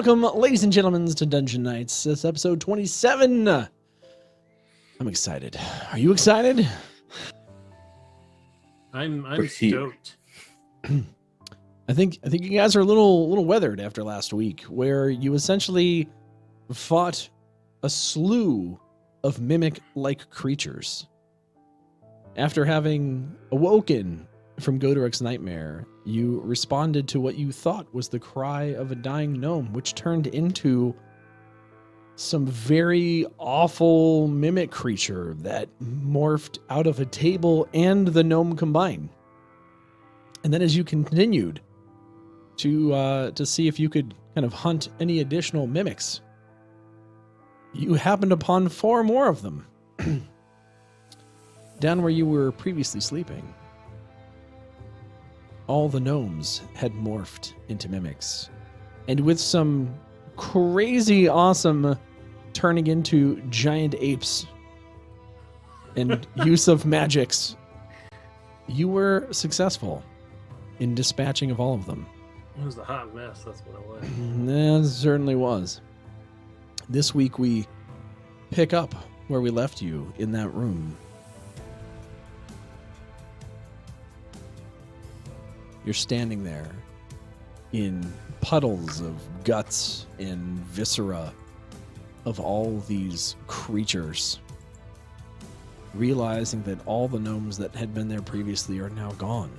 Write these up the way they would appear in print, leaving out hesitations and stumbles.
Welcome, ladies and gentlemen, to Dungeon Nytes. This is episode 27. I'm excited. Are you excited? I'm stoked. I think you guys are a little weathered after last week, where you essentially fought a slew of mimic-like creatures. After having awoken from Godoric's nightmare, you responded to what you thought was the cry of a dying gnome, which turned into some very awful mimic creature that morphed out of a table and the gnome combined. And then as you continued to see if you could kind of hunt any additional mimics, you happened upon 4 more of them down where you were previously sleeping. All the gnomes had morphed into mimics, and with some crazy awesome turning into giant apes and use of magics, you were successful in dispatching of all of them. It was a hot mess, that's what it was. It certainly was. This week we pick up where we left you in that room. You're standing there in puddles of guts and viscera of all these creatures, realizing that all the gnomes that had been there previously are now gone.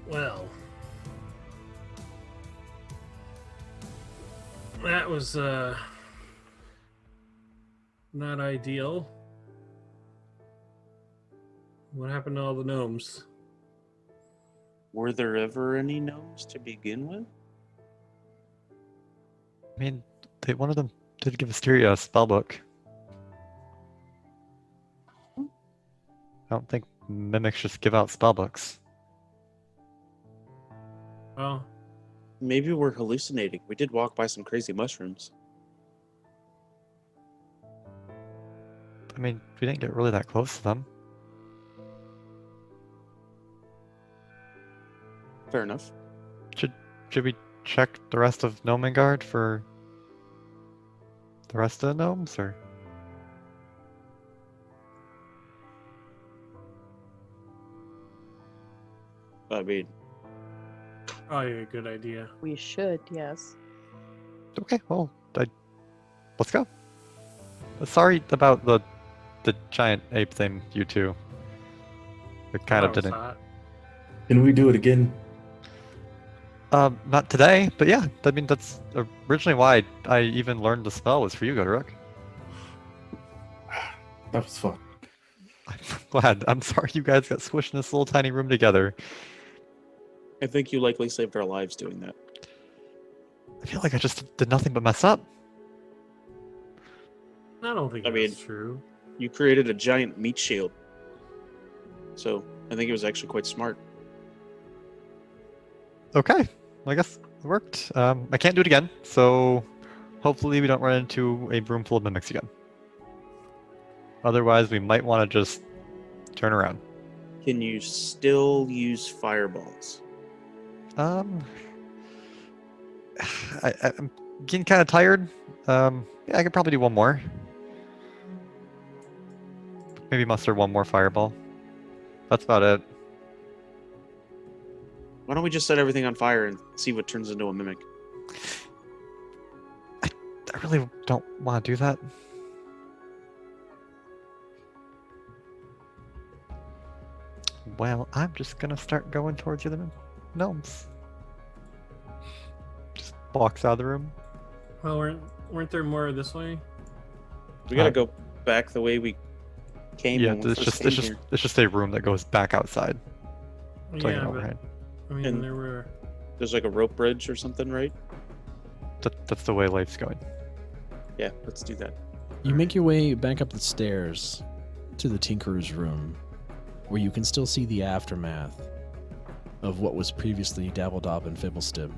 Well, that was not ideal. What happened to all the gnomes? Were there ever any gnomes to begin with? I mean, one of them did give Asteria a spellbook. I don't think mimics just give out spellbooks. Well, Maybe we're hallucinating. We did walk by some crazy mushrooms. I mean, we didn't get really that close to them. Fair enough. Should we check the rest of Gnomengard for the rest of the gnomes, or? I mean, probably a good idea. We should, yes. Okay, well, let's go. Sorry about the giant ape thing, you two. It kind of That was didn't. hot. Can we do it again? Not today, but yeah. I mean, that's originally why I even learned the spell was for you, Godoric. That was fun. I'm glad. I'm sorry you guys got squished in this little tiny room together. I think you likely saved our lives doing that. I feel like I just did nothing but mess up. I don't think I mean- that's true. You created a giant meat shield. So, I think it was actually quite smart. Okay, well, I guess it worked. I can't do it again, so hopefully we don't run into a room full of mimics again. Otherwise, we might want to just turn around. Can you still use fireballs? I'm getting kind of tired. Yeah, I could probably do one more. Maybe muster one more fireball. That's about it. Why don't we just set everything on fire and see what turns into a mimic? I really don't want to do that. Well, I'm just gonna start going towards the other gnomes. Just walks out of the room. Well, weren't there more this way? We gotta go back the way we came. Yeah, when we it's first just came here. it's just a room that goes back outside. It's like an Yeah, overhead. but I mean, And- there were. There's like a rope bridge or something, right? That's the way life's going. Yeah, let's do that. You make your way back up the stairs to the Tinkerer's room, where you can still see the aftermath of what was previously Dabbledob and Fibblestib.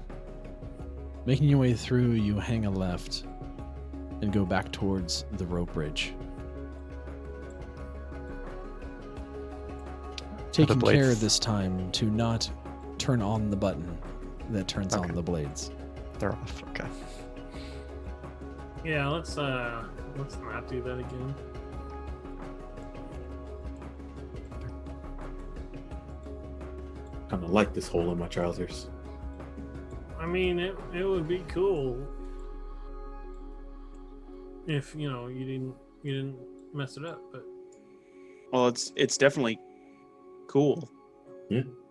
Making your way through, you hang a left and go back towards the rope bridge. taking care blades? this time to not turn on the button that turns on Okay. the blades. They're off. Okay. Yeah, let's not do that again. Kind of like this hole in my trousers. I mean, it would be cool if you didn't mess it up, but Well, it's definitely cool.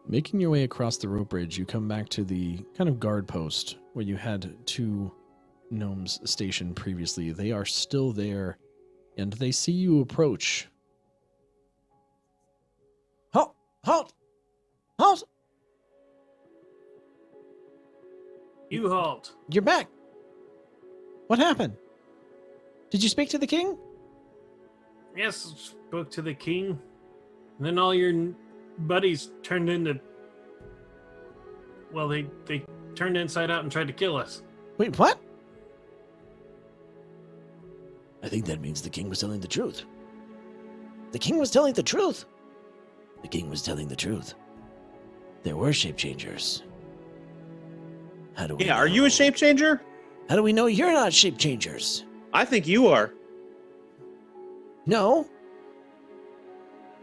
Making your way across the rope bridge, you come back to the kind of guard post where you had two gnomes stationed previously. They are still there, and they see you approach. Halt! Halt! Halt! you halt. You're back! What happened? Did you speak to the king? Yes, spoke to the king, and then all your buddies turned into. Well, they turned inside out and tried to kill us. Wait, what? I think that means the king was telling the truth. The king was telling the truth. The king was telling the truth. There were shape changers. How do we Yeah, are you a know? shape changer? How do we know you're not shape changers? I think you are. No.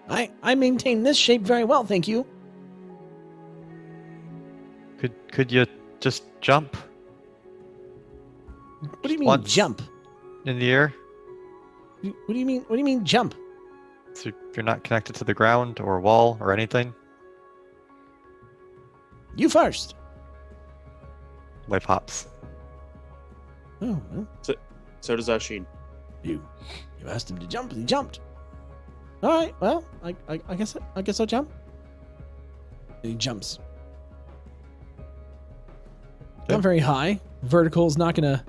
I maintain this shape very well, thank you. Could you just jump What do you mean Once. jump? in the air What do you mean? What do you mean jump? so you're not connected to the ground or a wall or anything? You first. Life hops. Oh, well, So does Ashin. You asked him to jump. he jumped. All right. Well, I guess I'll jump. And he jumps. Not very high. Vertical is not gonna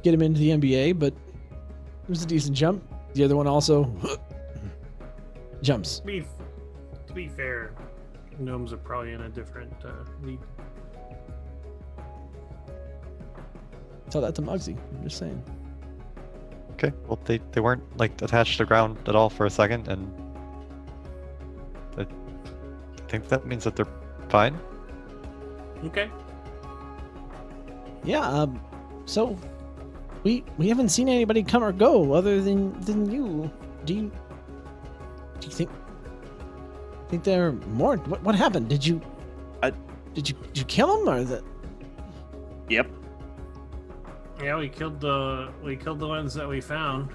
get him into the NBA, but it was a decent jump. The other one also jumps. To be fair, gnomes are probably in a different league. Tell that to Muggsy. I'm just saying. Okay. Well, they weren't like attached to the ground at all for a second, and I think that means that they're fine. Okay. Yeah. So we haven't seen anybody come or go other than you. Do you think there are more? What happened? Did you did you kill him or the? Yep. Yeah, we killed the ones that we found.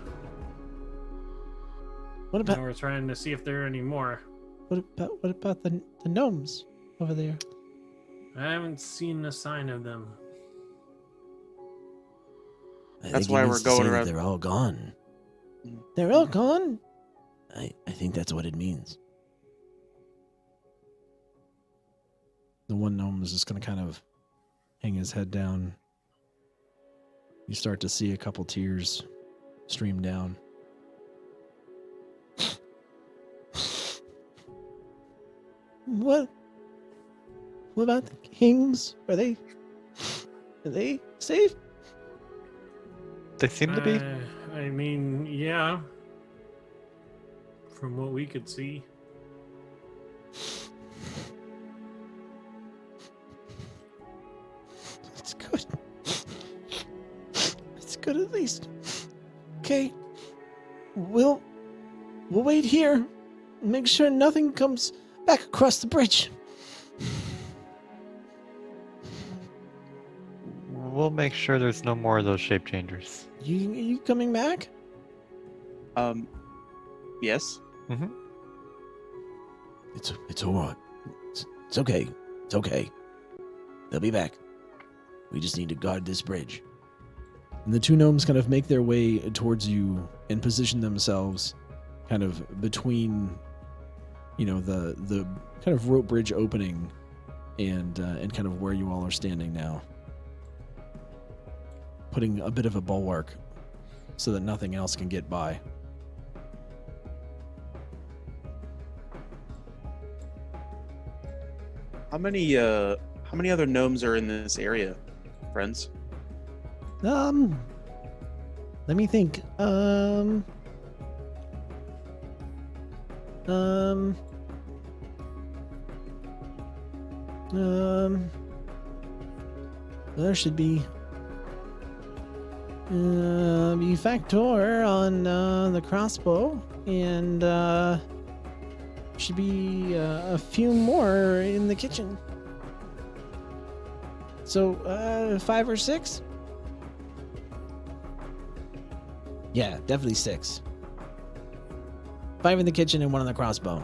What And about we're trying to see if there are any more. what about the gnomes over there? I haven't seen a sign of them. I That's think he why means we're to going say that around- They're all gone. They're all gone. I think that's what it means. The one gnome is just going to kind of hang his head down. You start to see a couple tears stream down. What about the kings? Are they safe? They seem to be. I mean, yeah. From what we could see. It's good. It's good at least. Okay. We'll wait here. Make sure nothing comes back across the bridge. We'll make sure there's no more of those shape changers. You coming back? Yes. Mm-hmm. It's all right. It's okay. It's okay. They'll be back. We just need to guard this bridge. And the two gnomes kind of make their way towards you and position themselves kind of between, the kind of rope bridge opening and kind of where you all are standing now. Putting a bit of a bulwark so that nothing else can get by. How many other gnomes are in this area, friends? Let me think. There should be factor on the crossbow, and should be a few more in the kitchen. So 5 or 6? Yeah, definitely 6. 5 in the kitchen and 1 on the crossbow.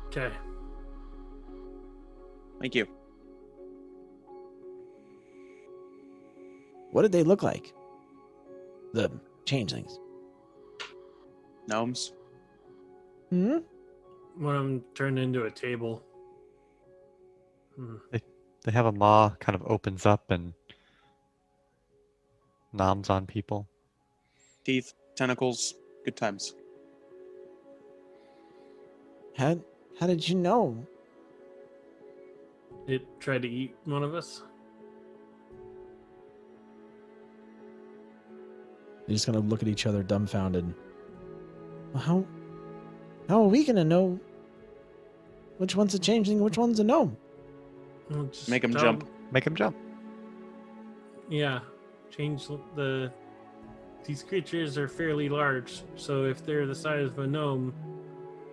Okay. Thank you. What did they look like? The changelings. Gnomes. Hmm? One of them turned into a table. Hmm. They have a maw kind of opens up and noms on people. Teeth, tentacles, good times. How did you know? It tried to eat one of us. They just kind of look at each other dumbfounded. Well, how are we gonna know which one's a changeling and which one's a gnome? Well, just Make 'em tell jump. Make him jump. Yeah, change the. These creatures are fairly large, so if they're the size of a gnome,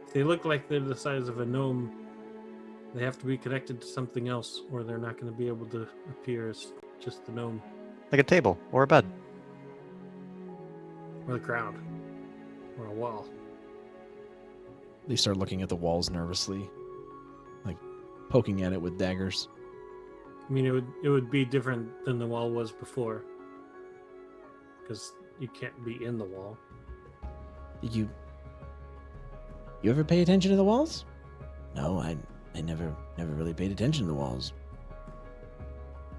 if they look like they're the size of a gnome, they have to be connected to something else, or they're not going to be able to appear as just the gnome Like a table or a bed. or the crowd or a wall. They start looking at the walls nervously, like poking at it with daggers. I mean, it would be different than the wall was before, because you can't be in the wall. You ever pay attention to the walls? No, I never really paid attention to the walls.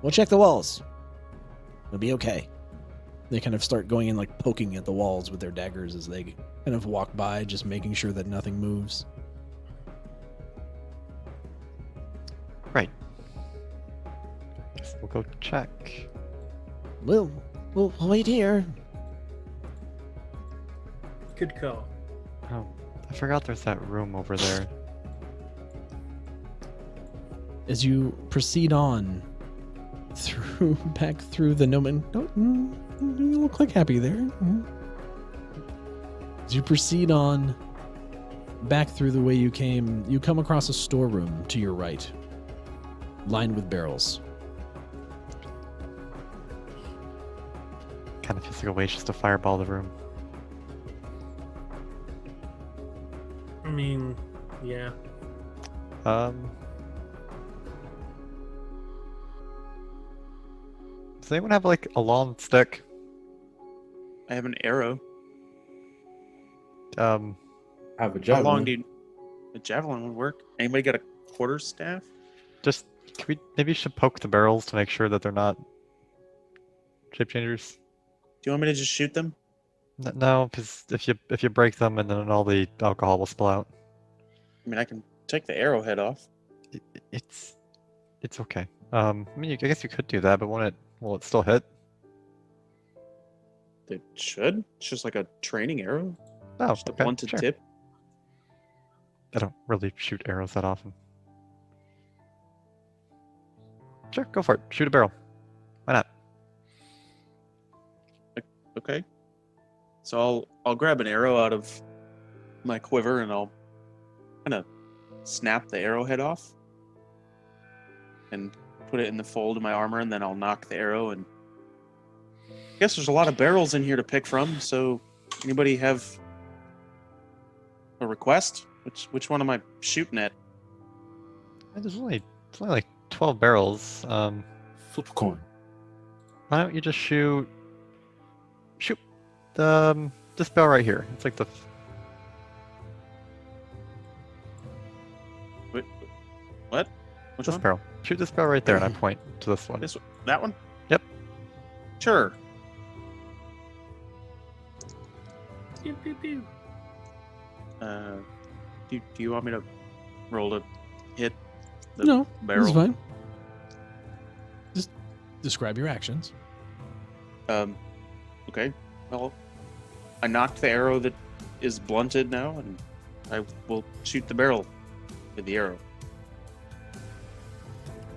We'll check the walls. It'll be okay. They kind of start going in, like poking at the walls with their daggers as they kind of walk by, just making sure that nothing moves. Right. Guess we'll go check. We'll wait here. Good call. Oh, I forgot there's that room over there. As you proceed on back through the Gnome, you look like happy there. As you proceed on back through the way you came, you come across a storeroom to your right, lined with barrels. Kind of feels like a way just to fireball the room. I mean, yeah. Does anyone have like a long stick? I have an arrow. I have a How javelin. long do you... A javelin would work. Anybody got a quarterstaff? Just maybe you should poke the barrels to make sure that they're not shape changers. Do you want me to just shoot them? No, because if you break them and then all the alcohol will spill out. I mean, I can take the arrowhead off. It's okay. I mean, I guess you could do that, but will it still hit? It should. It's just like a training arrow. Oh, Just a okay, blunted sure. tip. I don't really shoot arrows that often. Sure, go for it. Shoot a barrel. Why not? Okay. So I'll grab an arrow out of my quiver and I'll kind of snap the arrowhead off and put it in the fold of my armor, and then I'll knock the arrow. And I guess there's a lot of barrels in here to pick from. So anybody have a request? Which one am I shooting at? There's only like 12 barrels. Flip a coin. Why don't you just shoot the this barrel right here? It's like the Wait, what? Which this one? barrel. Shoot this barrel right there, and I point to this one. That one? Yep. Sure. Pew, pew, pew. Do you want me to roll to hit the No, barrel? this is fine. Just describe your actions. Okay. Well, I knocked the arrow that is blunted now, and I will shoot the barrel with the arrow.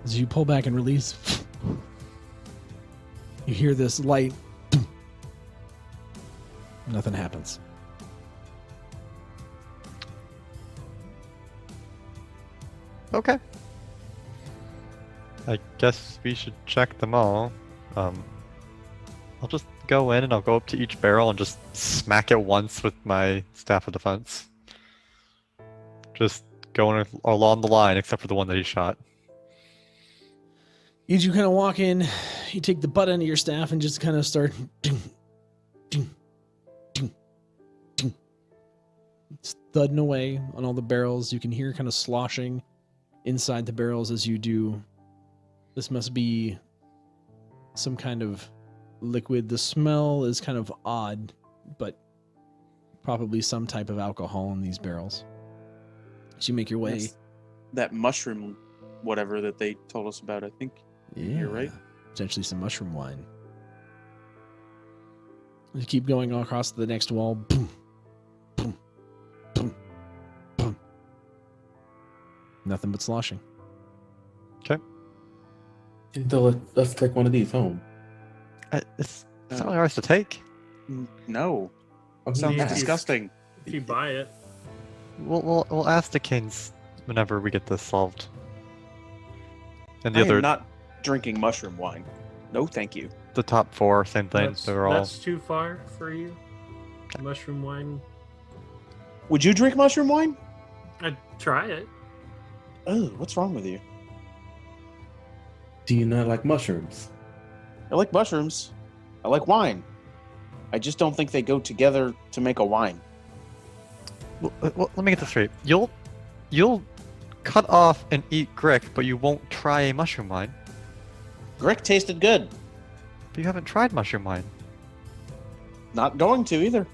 As you pull back and release, you hear this light. Nothing happens. Okay. I guess we should check them all. I'll just go in and I'll go up to each barrel and just smack it once with my staff of defense. Just going along the line, except for the one that he shot. As you kind of walk in, you take the butt end of your staff and just kind of start thudding away on all the barrels. You can hear kind of sloshing inside the barrels as you do. This must be some kind of liquid. The smell is kind of odd, but probably some type of alcohol in these barrels. As you make your way. That's that mushroom, whatever that they told us about, I think. Yeah, You're right. Potentially some mushroom wine. You keep going all across the next wall. Boom, boom, boom, boom. Nothing but sloshing. Let's take one of these home. It's not really ours to take. No. Okay. Sounds Yeah. disgusting. If you buy it, We'll ask the Kings whenever we get this solved. And I the other, am not drinking mushroom wine. No, thank you. the top four, same thing. They're all. that's too far for you. Mushroom wine. Would you drink mushroom wine? I'd try it. Oh, what's wrong with you? Do you not like mushrooms? I like mushrooms. I like wine. I just don't think they go together to make a wine. Well, let me get this straight. You'll cut off and eat Grick, but you won't try a mushroom wine. Grick tasted good. But you haven't tried mushroom wine. Not going to either.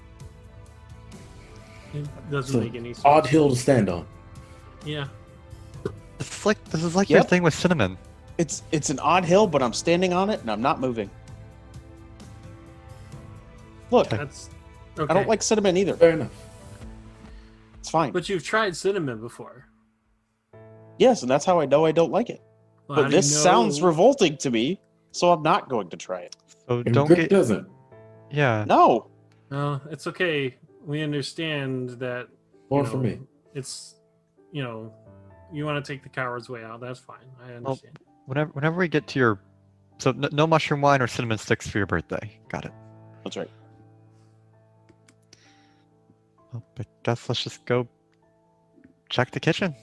It doesn't So, make any sense. odd hill to stand on. Yeah. This is like your Yep. thing with cinnamon. It's an odd hill, but I'm standing on it and I'm not moving. Look, Okay. That's okay. I don't like cinnamon either. Fair enough. It's fine. But you've tried cinnamon before. Yes, and that's how I know I don't like it. Well, how But do you this sounds know- revolting to me, so I'm not going to try it. So And don't Grick get. doesn't. Yeah. No. No, it's okay. We understand that. More you for know, me. It's, you want to take the coward's way out. That's fine. I understand. Whenever we get to your. So no mushroom wine or cinnamon sticks for your birthday. Got it. That's right. Well, I guess let's just go check the kitchen.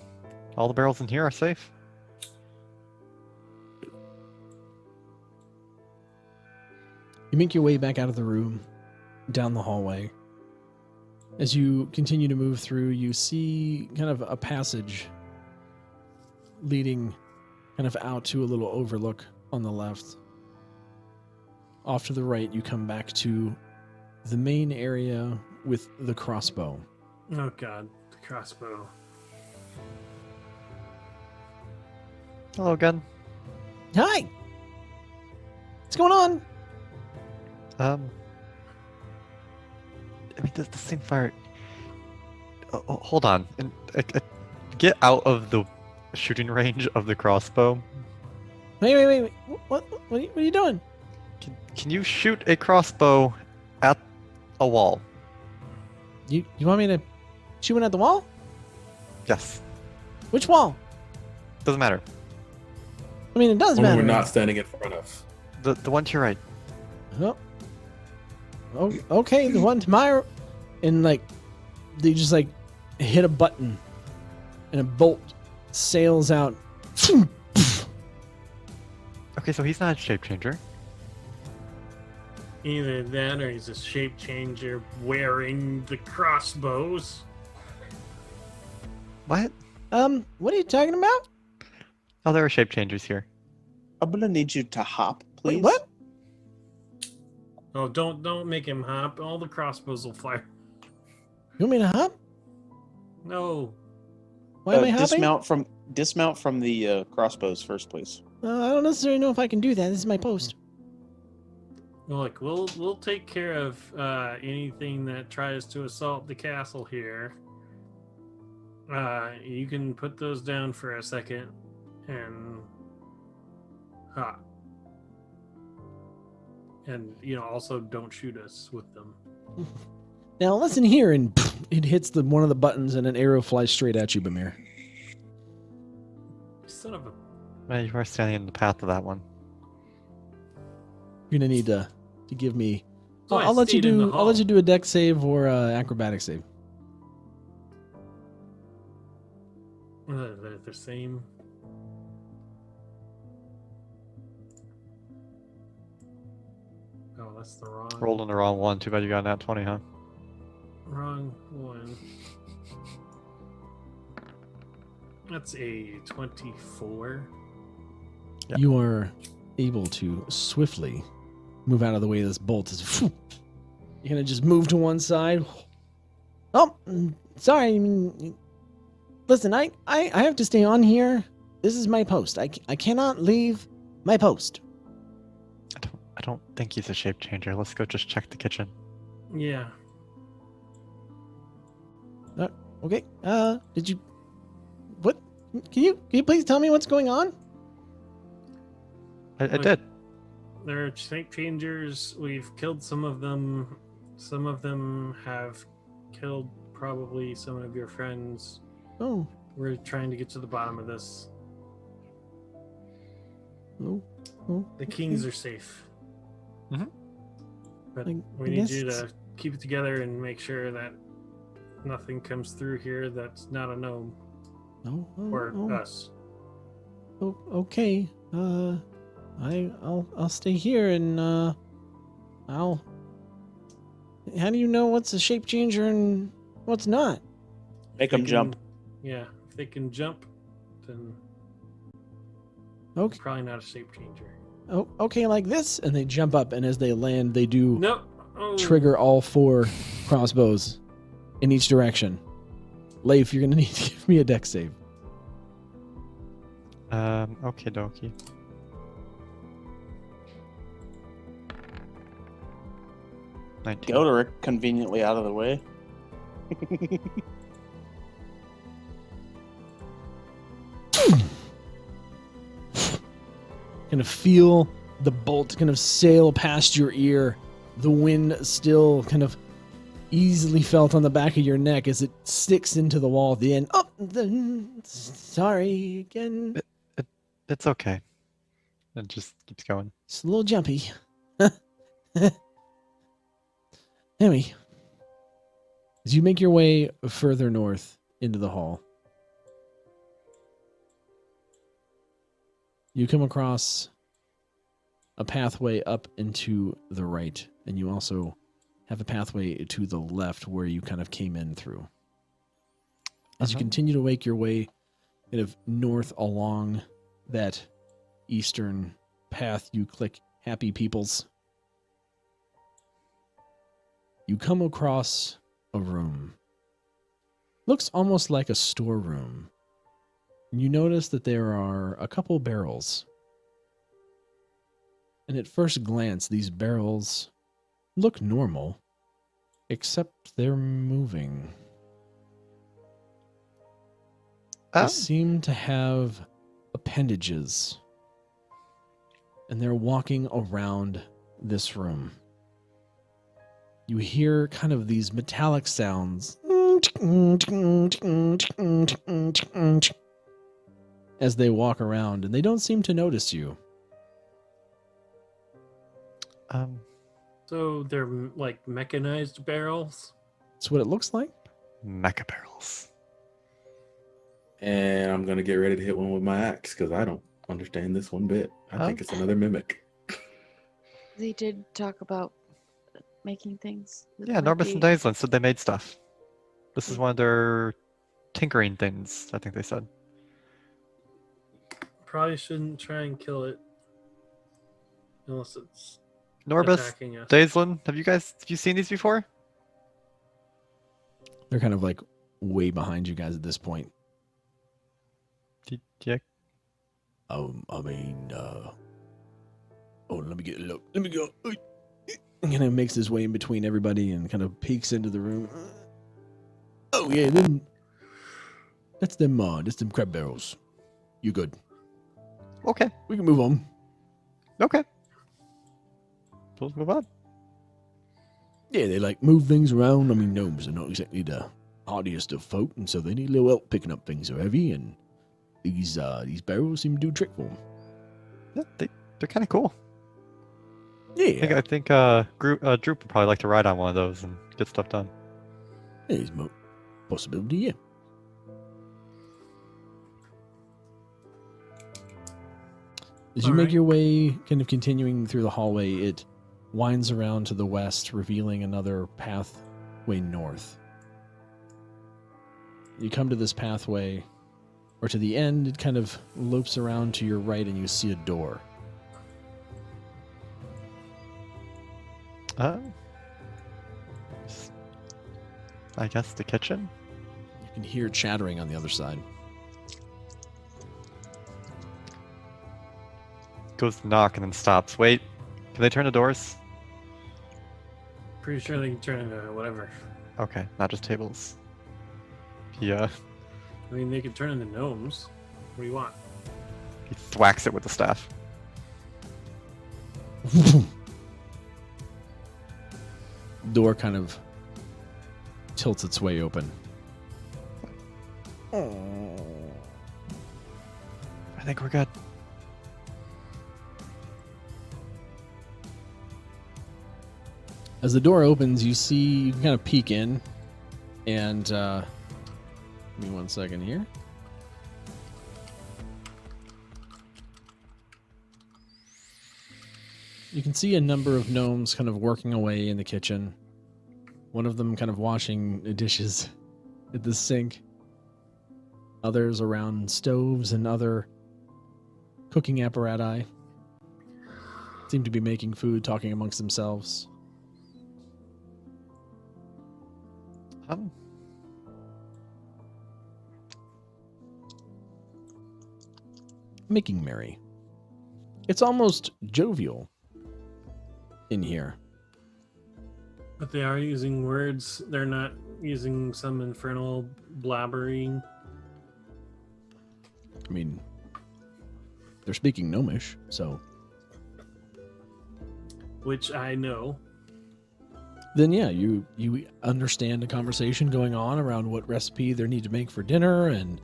All the barrels in here are safe. You make your way back out of the room, down the hallway. As you continue to move through, you see kind of a passage leading kind of out to a little overlook on the left. Off to the right, you come back to the main area with the crossbow. Oh God, the crossbow. Hello again. Hi! What's going on? I mean, the same fire. Hold on. And get out of the shooting range of the crossbow. Wait. What are you doing? Can you shoot a crossbow at a wall? You want me to shoot one at the wall? Yes. Which wall? Doesn't matter. I mean, it does One matter. we're not standing in front of. The one to your right. Oh, okay, the one to my... And, they just, hit a button. And a bolt sails out. Okay, so he's not a shape changer. Either that, or he's a shape changer wearing the crossbows. What? What are you talking about? Oh, there are shape changers here. I'm gonna need you to hop, please. Wait, what? Oh, don't make him hop. All the crossbows will fire. You want me to hop? No. Why am I hopping? Dismount from the crossbows first, please. I don't necessarily know if I can do that. This is my post. Look, we'll take care of anything that tries to assault the castle here. You can put those down for a second, and Ha. And also don't shoot us with them. Now listen here, and it hits one of the buttons, and an arrow flies straight at you, Bamir. Son of a. Man, you are standing in the path of that one. You're gonna need to give me. So I I'll let you stayed in the do. I'll let you hall. do a dex save or acrobatic save. They're the same. Oh, that's the wrong. Rolling the wrong one. Too bad you got that 20, huh? Wrong one. That's a 24. Yeah. You are able to swiftly move out of the way of this bolt. You're gonna just move to one side. Oh, sorry. I mean, listen, I have to stay on here. This is my post. I cannot leave my post. I don't think he's a shape changer. Let's go just check the kitchen. Yeah. Okay. Did you? What? Can you please tell me what's going on? I Look, did. There are shape changers. We've killed some of them. Some of them have killed probably some of your friends. Oh. We're trying to get to the bottom of this. Oh. The Kings are safe. Mhm. But I we need guess you it's- to keep it together and make sure that nothing comes through here that's not a gnome or us. Oh, okay. I'll stay here and I'll. How do you know what's a shape changer and what's not? Make They them can- jump. Yeah, if they can jump, then Okay. probably not a shape changer. Oh, okay, like this, and they jump up, and as they land, they do No. Oh. trigger all 4 crossbows in each direction. Leif, you're gonna need to give me a dex save. Okay, dokie. Gelderic conveniently out of the way. Kind of feel the bolt kind of sail past your ear. The wind still kind of easily felt on the back of your neck as it sticks into the wall at the end. Oh, sorry again. It's okay. It just keeps going. It's a little jumpy. Anyway, as you make your way further north into the hall, you come across a pathway up and to the right, and you also have a pathway to the left where you kind of came in through. As you continue to make your way kind of north along that eastern path, you click Happy Peoples. You come across a room. Looks almost like a storeroom. You notice that there are a couple barrels. And at first glance, these barrels look normal, except they're moving. They seem to have appendages, and they're walking around this room. You hear kind of these metallic sounds as they walk around, and they don't seem to notice you. So they're like mechanized barrels. That's what it looks like. Mecha barrels. And I'm gonna get ready to hit one with my axe because I don't understand this one bit. I think it's another mimic. They did talk about making things. that Yeah, might Norbus and be- Daisland said they made stuff. This is one of their tinkering things, I think they said. Probably shouldn't try and kill it unless it's Norbus, attacking us. Daisland, have you seen these before? They're kind of like way behind you guys at this point. Yeah. I mean, let me get a look. Let me go. And kind of makes his way in between everybody and kind of peeks into the room. Oh yeah, that's them crab barrels. You good? Okay. We can move on. Okay. So let's move on. Yeah, they like move things around. I mean, gnomes are not exactly the hardiest of folk, and so they need a little help picking up things that are heavy. And these barrels seem to do a trick for them. Yeah, they're kind of cool. Yeah, I think Droop would probably like to ride on one of those and get stuff done. there's a possibility. Yeah. As you All make right. your way, kind of continuing through the hallway, it winds around to the west, revealing another pathway north. You come to this pathway, or to the end, it kind of loops around to your right, and you see a door. I guess the kitchen? You can hear chattering on the other side. Goes to knock and then stops. Wait, can they turn the doors? Pretty sure they can turn into whatever. Okay, not just tables. Yeah, I mean, they could turn into gnomes. What do you want? he thwacks it with the staff. Door kind of tilts its way open. I think we're good. As the door opens, you can kind of peek in, and give me 1 second here. You can see a number of gnomes kind of working away in the kitchen. One of them kind of washing the dishes at the sink. Others around stoves and other cooking apparatus. Seem to be making food, talking amongst themselves. Making merry. It's almost jovial in here. But they are using words. They're not using some infernal blabbering. I mean, they're speaking gnomish, so Which I know. then yeah, you understand the conversation going on around what recipe they need to make for dinner, and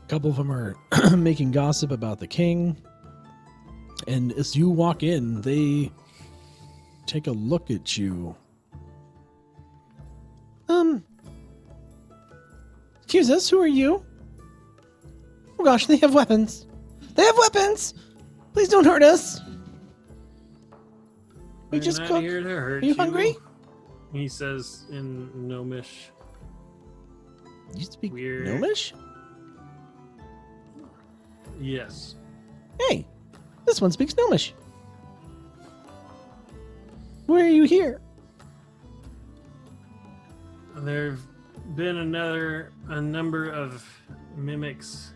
a couple of them are making gossip about the king. And as you walk in, they take a look at you. Excuse us, who are you? Oh gosh, they have weapons. They have weapons! Please don't hurt us. We We're just not cook. here to hurt Are you hungry? He says in gnomish. You speak Weird. gnomish? Yes. Hey, this one speaks gnomish. Why are you here? There've been a number of mimics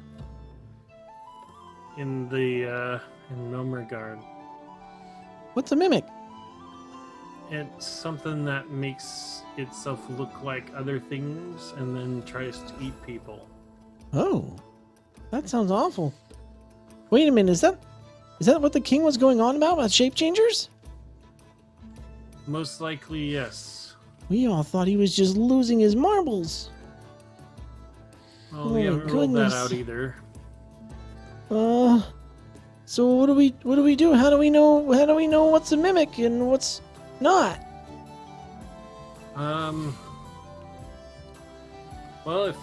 in the in Gnome regard. What's a mimic? It's something that makes itself look like other things and then tries to eat people. Oh, that sounds awful. Wait a minute, is that what the king was going on about shape changers? Most likely, yes. We all thought he was just losing his marbles. Well, we Oh, haven't rolled that goodness. out either. So what do we do? How do we know what's a mimic and what's not? Well,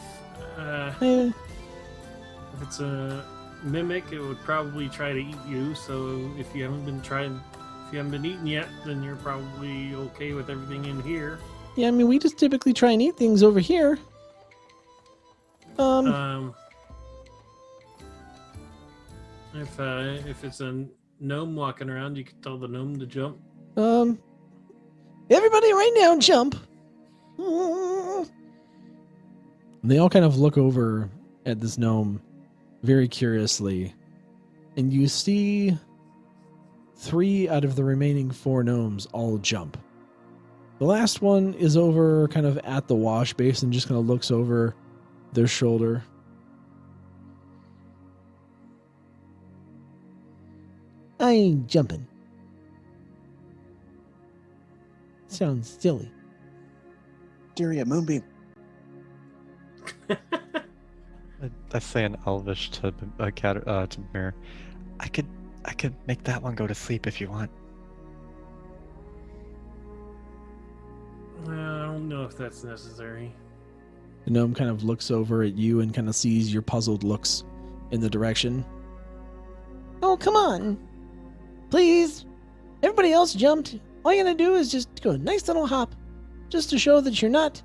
Eh, if it's a mimic, it would probably try to eat you. So if you haven't been eaten yet, then you're probably okay with everything in here. yeah, I mean, we just typically try and eat things over here. If it's a gnome walking around, you could tell the gnome to jump. Everybody right now jump. And they all kind of look over at this gnome very curiously, and you see 3 out of the remaining 4 gnomes all jump. The last one is over kind of at the wash basin, just kind of looks over their shoulder. I ain't jumping. sounds silly. Deria, Moonbeam. I say in Elvish to Mir. I could make that one go to sleep if you want. I don't know if that's necessary. The gnome kind of looks over at you and kind of sees your puzzled looks in the direction. Oh, come on. Please. Everybody else jumped. All you gotta do is just go a nice little hop. Just to show that you're not,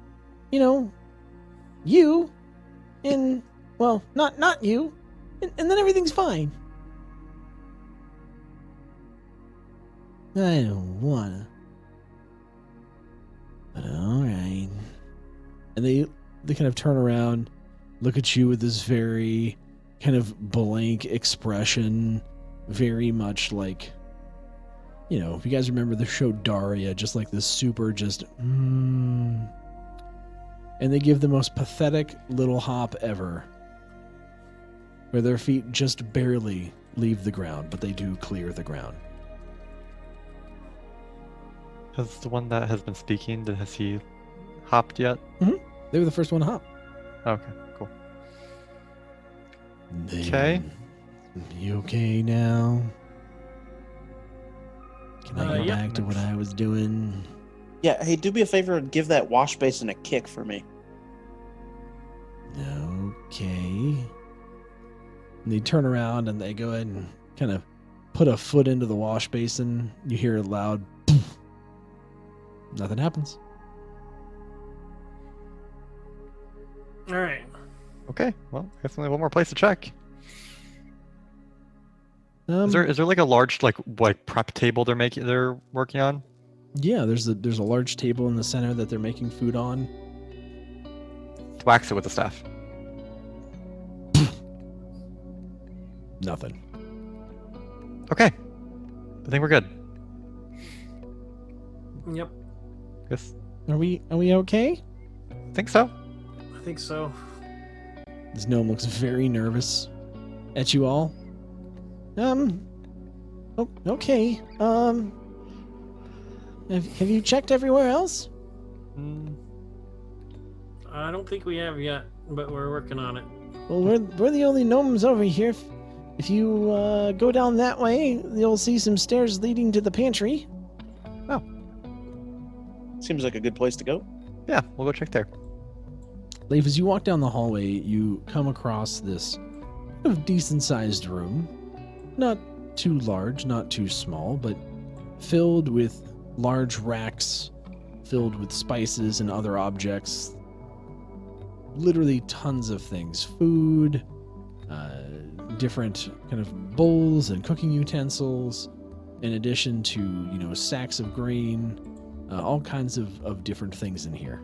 you. And, well, not you. And then everything's fine. I don't wanna. But alright. And they kind of turn around, look at you with this very kind of blank expression, very much like, if you guys remember the show Daria, just like this super and they give the most pathetic little hop ever, where their feet just barely leave the ground, but they do clear the ground. Has the one that has been speaking, has he hopped yet? They were the first one to hop. Okay, cool. Then, Okay. You okay now? Can I go Yep. back to what I was doing? Yeah, hey, do me a favor and give that wash basin a kick for me. Okay. And they turn around and they go ahead and kind of put a foot into the wash basin. You hear a loud poof. Nothing happens. All right. Okay, well, I guess only one more place to check. Um, Is there like a large like prep table they're working on? Yeah, there's a large table in the center that they're making food on. Wax it with the staff. Nothing. Okay. I think we're good. Yep. Yes. Are we okay? Think so. I think so. This gnome looks very nervous at you all. Okay. Have you checked everywhere else? I don't think we have yet, but we're working on it. Well, we're the only gnomes over here. If you go down that way, you'll see some stairs leading to the pantry. Seems like a good place to go. Yeah, we'll go check there. Leif, as you walk down the hallway, you come across this kind of decent-sized room. Not too large, not too small, but filled with large racks, filled with spices and other objects. Literally tons of things. Food, different kind of bowls and cooking utensils, in addition to, sacks of grain, all kinds of different things in here.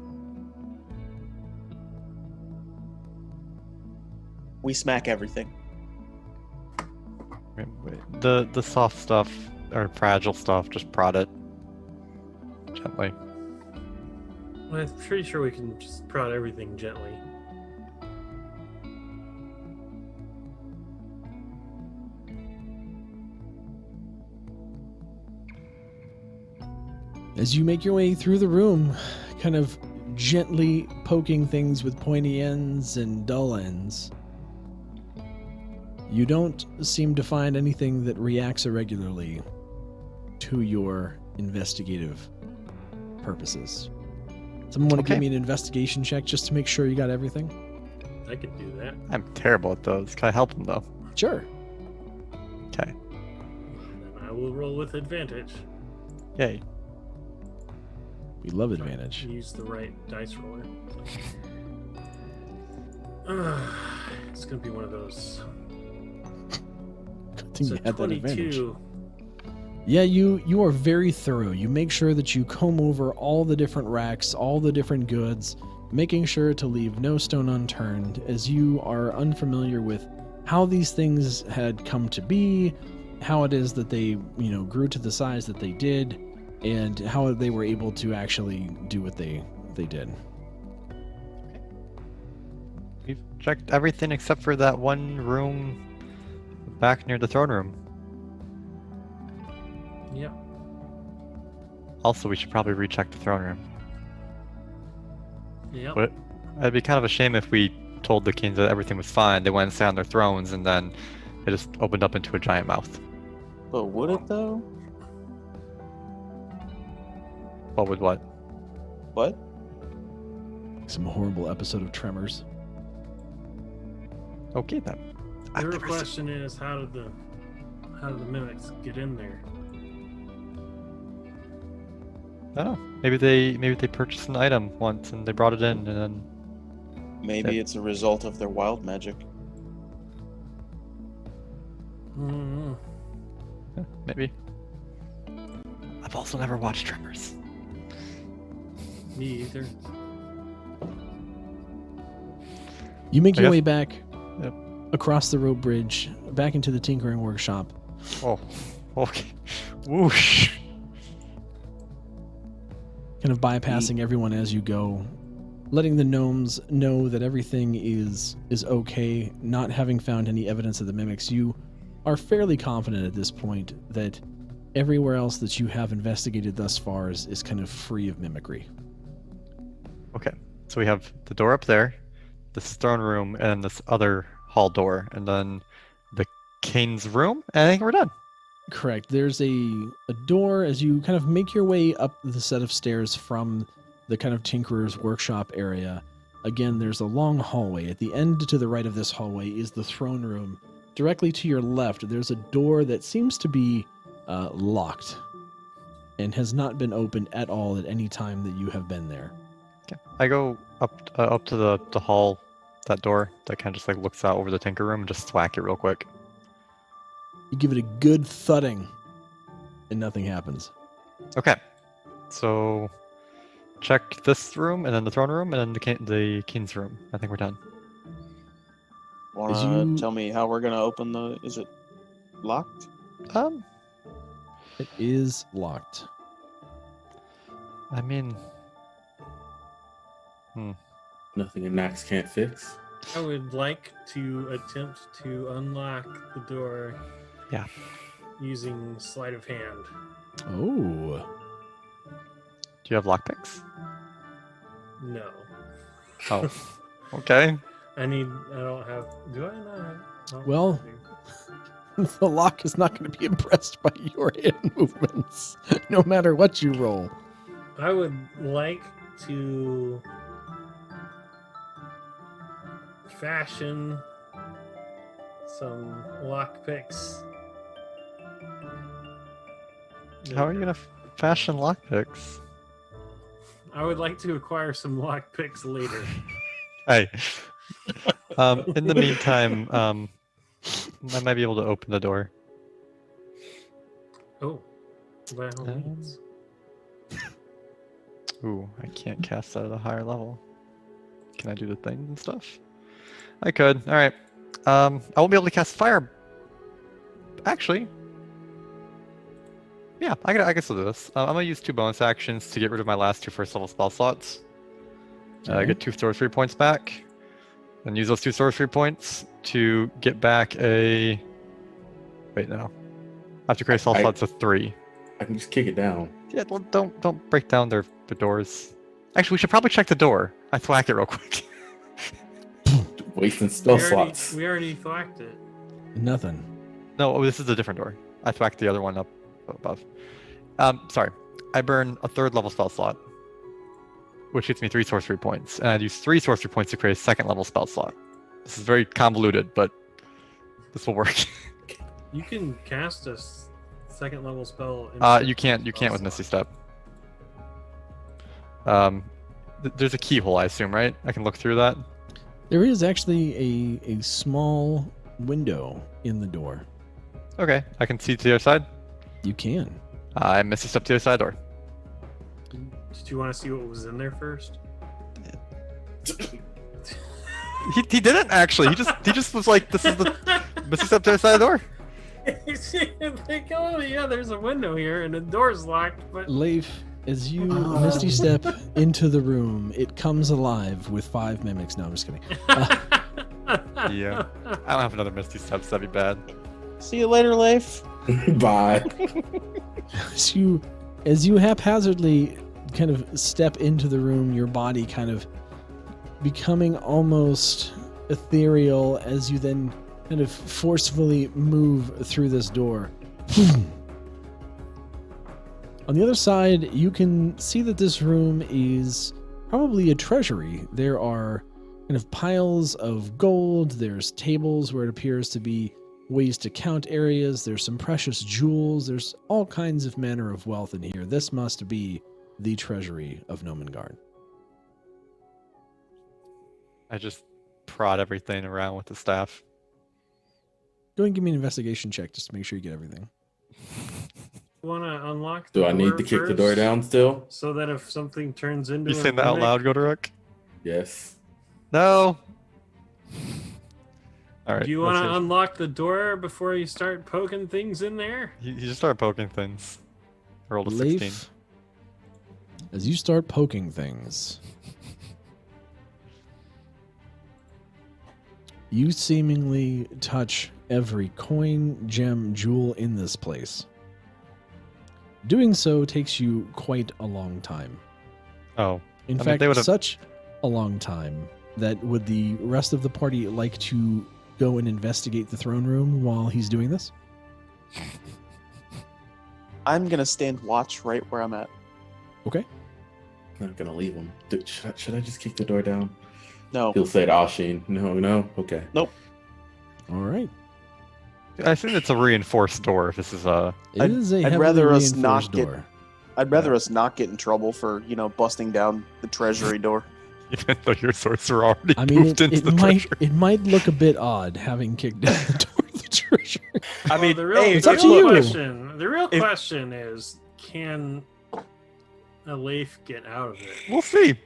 We smack everything. The soft stuff or fragile stuff, just prod it gently. I'm pretty sure we can just prod everything gently. As you make your way through the room, kind of gently poking things with pointy ends and dull ends, you don't seem to find anything that reacts irregularly to your investigative purposes. Someone want to give Okay. me an investigation check just to make sure you got everything? I could do that. I'm terrible at those. Can I help them though? Sure. Okay. Then I will roll with advantage. Yay. We love advantage. Use the right dice roller. It's gonna be one of those. I think So you had that advantage. 22. Yeah, you are very thorough. You make sure that you comb over all the different racks, all the different goods, making sure to leave no stone unturned, as you are unfamiliar with how these things had come to be, how it is that they, grew to the size that they did, and how they were able to actually do what they did. We've checked everything except for that one room back near the throne room. Yep. Also, we should probably recheck the throne room. Yep. But it'd be kind of a shame if we told the kings that everything was fine. They went and sat on their thrones, and then it just opened up into a giant mouth. But would it though? What would what? What? Some horrible episode of Tremors. Okay then. I've The real never seen- question is, how did the mimics get in there? I don't know. Maybe they purchased an item once and they brought it in, and then Maybe it's a result of their wild magic. Mm, yeah, maybe. I've also never watched Tremors. me either. You make I your guess- way back Yep. across the road bridge, back into the tinkering workshop. Oh, okay. Whoosh. Kind of bypassing everyone as you go, letting the gnomes know that everything is okay, not having found any evidence of the mimics. You are fairly confident at this point that everywhere else that you have investigated thus far is kind of free of mimicry. Okay, so we have the door up there, this throne room, and this other hall door, and then the king's room, and I think we're done. Correct. There's a door as you kind of make your way up the set of stairs from the kind of tinkerer's workshop area. Again, there's a long hallway. At the end to the right of this hallway is the throne room. Directly to your left, there's a door that seems to be locked and has not been opened at all at any time that you have been there. Okay. I go up to the hall, that door that kind of just like looks out over the tinker room, and just thwack it real quick. You give it a good thudding, and nothing happens. Okay, so check this room, and then the throne room, and then the king's room. I think we're done. Wanna you- tell me how we're gonna open the? Is it locked? It is locked. I mean, Nothing a Nax can't fix. I would like to attempt to unlock the door. Yeah. Using sleight of hand. Oh. do you have lockpicks? No. Oh, okay. I don't have. Do I not have? Oh, Well- I do. The lock is not going to be impressed by your hand movements, no matter what you roll. I would like to fashion some lockpicks. How are you gonna fashion lockpicks? I would like to acquire some lockpicks later. Hey. In the meantime, I might be able to open the door. Oh, by all means. Ooh, I can't cast that at a higher level. Can I do the things and stuff? I could. All right. I won't be able to cast fire. Actually, yeah, I guess I'll do this. I'm gonna use 2 bonus actions to get rid of my last 2 first level spell slots. I Okay. get 2 sorcery points back, and use those 2 sorcery points to get back a. Wait, no. I have to create spell slots of 3. I can just kick it down. Yeah, well, don't break down the doors. Actually, we should probably check the door. I thwack it real quick. Wasting spell slots. We already thwacked it. Nothing. No, this is a different door. I thwacked the other one up above. Sorry. I burn a 3rd level spell slot, which gets me 3 sorcery points, and I'd use 3 sorcery points to create a 2nd level spell slot. This is very convoluted, but this will work. You can cast a second level spell. You can't with Misty Step. There's a keyhole, I assume, right? I can look through that. There is actually a small window in the door. Okay, I can see to the other side. You can. I Misty Step to the other side door. Did you want to see what was in there first? He didn't actually. He just was like, this is the Misty Step to the other side of the door. Like, oh yeah, there's a window here and the door's locked, but Leif, as you misty step into the room, it comes alive with 5 mimics. No, I'm just kidding. Yeah. I don't have another Misty Steps. That'd be bad. See you later, Leif. Bye. As you As you haphazardly kind of step into the room, your body kind of becoming almost ethereal as you then kind of forcefully move through this door. On the other side, you can see that this room is probably a treasury. There are kind of piles of gold. There's tables where it appears to be ways to count areas. There's some precious jewels. There's all kinds of manner of wealth in here. This must be the treasury of Nomengard. I just prod everything around with the staff. Go ahead and give me an investigation check just to make sure you get everything. You want to unlock the Do I need door to kick the door first, down still? so that if something turns into You a saying that out mimic- loud, Godoruk? Yes. No. All right. Do you want to unlock the door before you start poking things in there? You just started poking things. Rolled a 16. Leif, as you start poking things, you seemingly touch every coin, gem, jewel in this place. Doing so takes you quite a long time. Oh. In I mean, fact, they would've- such a long time that would the rest of the party like to go and investigate the throne room while he's doing this? I'm gonna stand watch right where I'm at. Okay. I'm not gonna leave him. Dude, should I just kick the door down? No. He'll say to Ashin, no, okay. All right. I assume it's a reinforced door. If this is a. It is a I'd heavily rather us reinforced not get- door. I'd rather us not get in trouble for, busting down the treasury door. Even though your sorcerer already I mean, moved into the treasure. it might look a bit odd having kicked down the door of the treasure. I mean, the real, hey, it's up to you. The real If- question is, can a Leif get out of it? We'll see.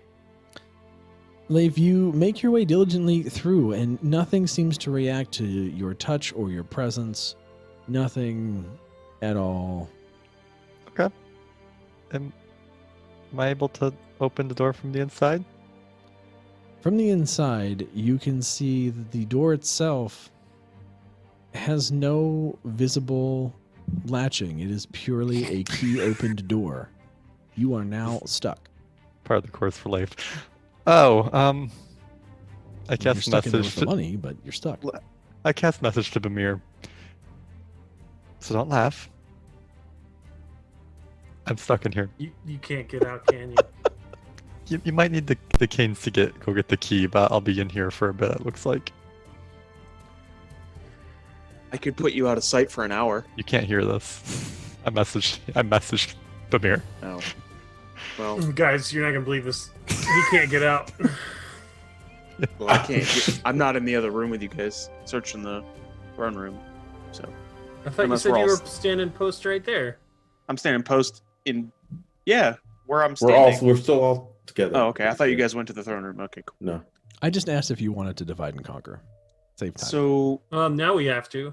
Leif, you make your way diligently through, and nothing seems to react to your touch or your presence. Nothing at all. Am I able to open the door from the inside? From the inside, you can see that the door itself has no visible latching. It is purely a key-opened door. You are now stuck. Part of the course for life. Oh, I You're cast stuck in there with message. the money, but you're stuck. I cast message to Bamir. So don't laugh. I'm stuck in here. You can't get out, can you? You might need the canes to go get the key, but I'll be in here for a bit. It looks like I could put you out of sight for an hour. you can't hear this. I messaged Bamir. Oh. Well, Guys, you're not gonna believe this. He can't get out. I can't. I'm not in the other room with you guys, searching the throne room. So I thought Unless you said we're you all were standing post right there. I'm standing post in. Yeah, where I'm We're standing. still all together. Oh, okay. I thought you guys went to the throne room. Okay, cool. No. I just asked if you wanted to divide and conquer. Save time. So Now we have to.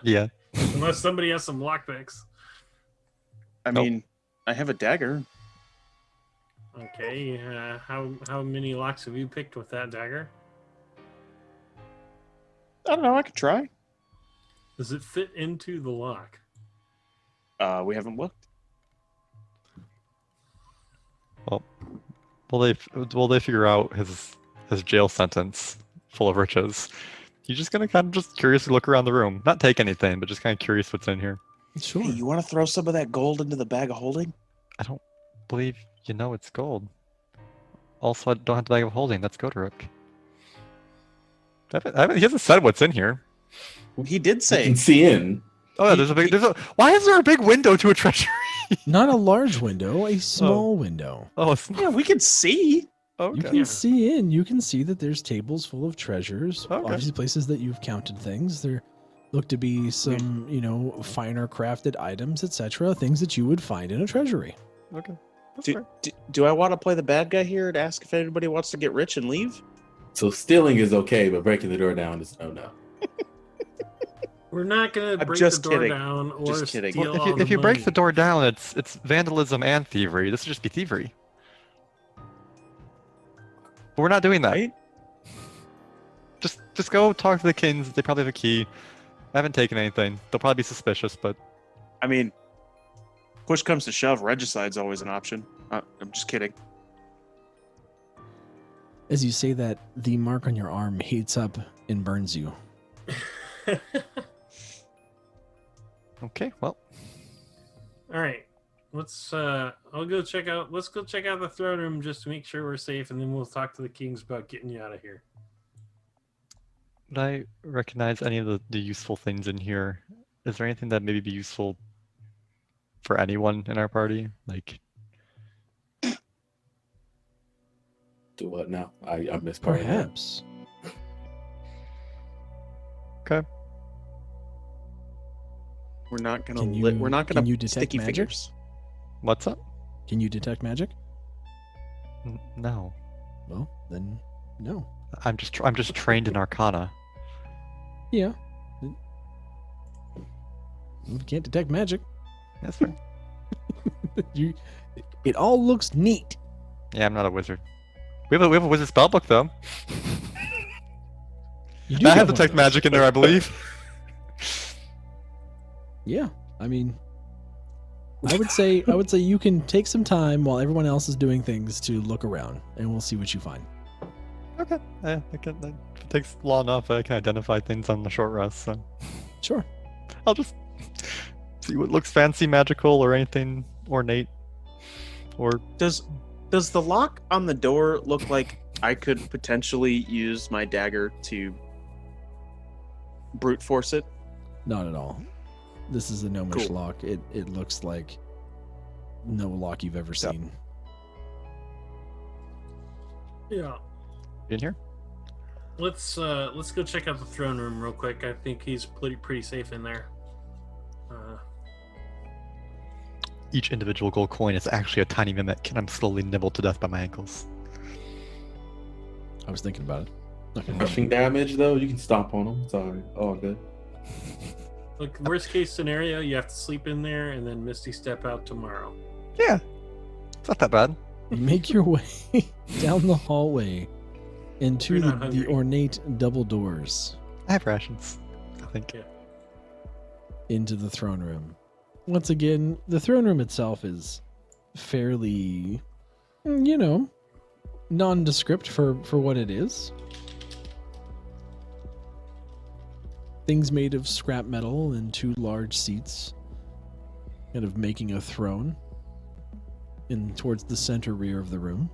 Yeah. Unless somebody has some lockpicks. I Nope. mean, I have a dagger. Okay. How many locks have you picked with that dagger? I don't know. I could try. Does it fit into the lock? We haven't looked. Will they figure out his jail sentence full of riches? He's just gonna kind of just curiously look around the room, not take anything, but just kind of curious what's in here. Sure. Hey, you want to throw some of that gold into the bag of holding? I don't believe you know it's gold. Also, I don't have the bag of holding. That's Godoruk. He hasn't said what's in here. He did You say. can see in. Oh yeah, why is there a big window to a treasury? Not a large window, a small window. Oh, it's Yeah, we can see. You okay. can see in. You can see that there's tables full of treasures. Okay. Obviously, places that you've counted things. There look to be some, finer crafted items, etc. Things that you would find in a treasury. Okay. That's Do, fair. do I want to play the bad guy here and ask if anybody wants to get rich and leave? So stealing is okay, but breaking the door down is no. We're not gonna I'm break just the door kidding. down or Just kidding. steal Well, all if you the break money. the door down, it's vandalism and thievery. This would just be thievery. But we're not doing that. Right? Just go talk to the Kings. They probably have a key. I haven't taken anything. They'll probably be suspicious, but I mean, Push comes to shove, regicide's always an option. I'm just kidding. As you say that, the mark on your arm heats up and burns you. Okay, well, All right. Let's I'll go check out let's go check out the throne room just to make sure we're safe, and then we'll talk to the kings about getting you out of here. would I recognize any of the useful things in here? Is there anything that maybe be useful for anyone in our party? Like, Do what now? I missed part of that. Perhaps. okay, We're not gonna Can we're not can gonna you detect sticky magic? fingers. what's up? Can you detect magic? No, Well, then no. I'm just trained in Arcana. Yeah. You can't detect magic. That's fair. It all looks neat. Yeah, I'm not a wizard. We have a wizard spellbook though. You do I have have one detect of those. magic in there, I believe. Yeah, I mean, I would say you can take some time while everyone else is doing things to look around, and we'll see what you find. Okay, if it takes long enough, I can identify things on the short rest. So Sure. I'll just see what looks fancy, magical, or anything ornate. Or Does the lock on the door look like I could potentially use my dagger to brute force it? Not at all. This is a gnomish Cool. lock. It looks like no lock you've ever Yep. seen. Yeah. in here? Let's go check out the throne room real quick. I think he's pretty safe in there. Each individual gold coin is actually a tiny mimic, and I'm slowly nibbled to death by my ankles. I was thinking about it. Not gonna lie. Crushing damage though, you can stomp on them. It's all good. Look, worst case scenario, you have to sleep in there and then Misty step out tomorrow. Yeah, it's not that bad. You make your way down the hallway into You're the, not hungry. ornate double doors I have rations, I think. Yeah. into the throne room. Once again, the throne room itself is fairly, nondescript for what it is. Things made of scrap metal and 2 large seats, kind of making a throne in towards the center rear of the room.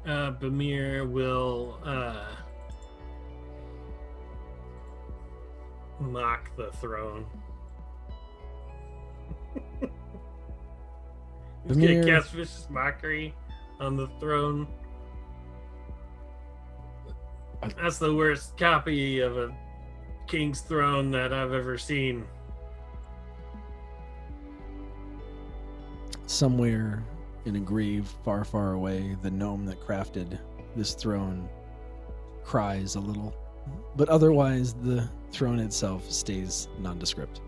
Bamir will mock the throne. He's gonna Bamir- cast vicious mockery on the throne. That's the worst copy of a king's throne that I've ever seen. Somewhere in a grave far, far away, the gnome that crafted this throne cries a little. But otherwise, the throne itself stays nondescript.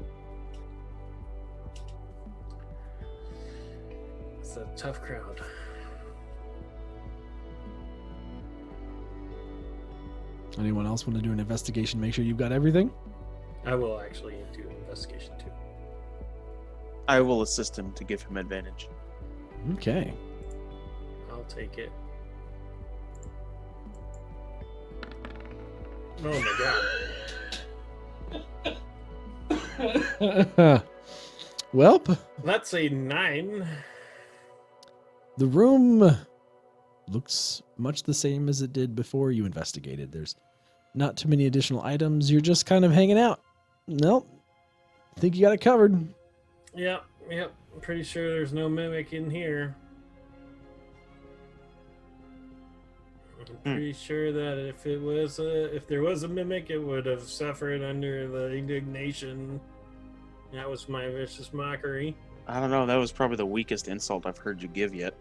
It's a tough crowd. Anyone else want to do an investigation? Make sure you've got everything? I will actually do an investigation too. I will assist him to give him advantage. Okay. I'll take it. Oh my god. Welp, That's a 9. the room looks much the same as it did before you investigated. There's not too many additional items. You're just kind of hanging out. Nope. I think you got it covered. Yep. I'm pretty sure there's no mimic in here. I'm pretty sure that if there was a mimic, it would have suffered under the indignation. That was my vicious mockery. I don't know. That was probably the weakest insult I've heard you give yet.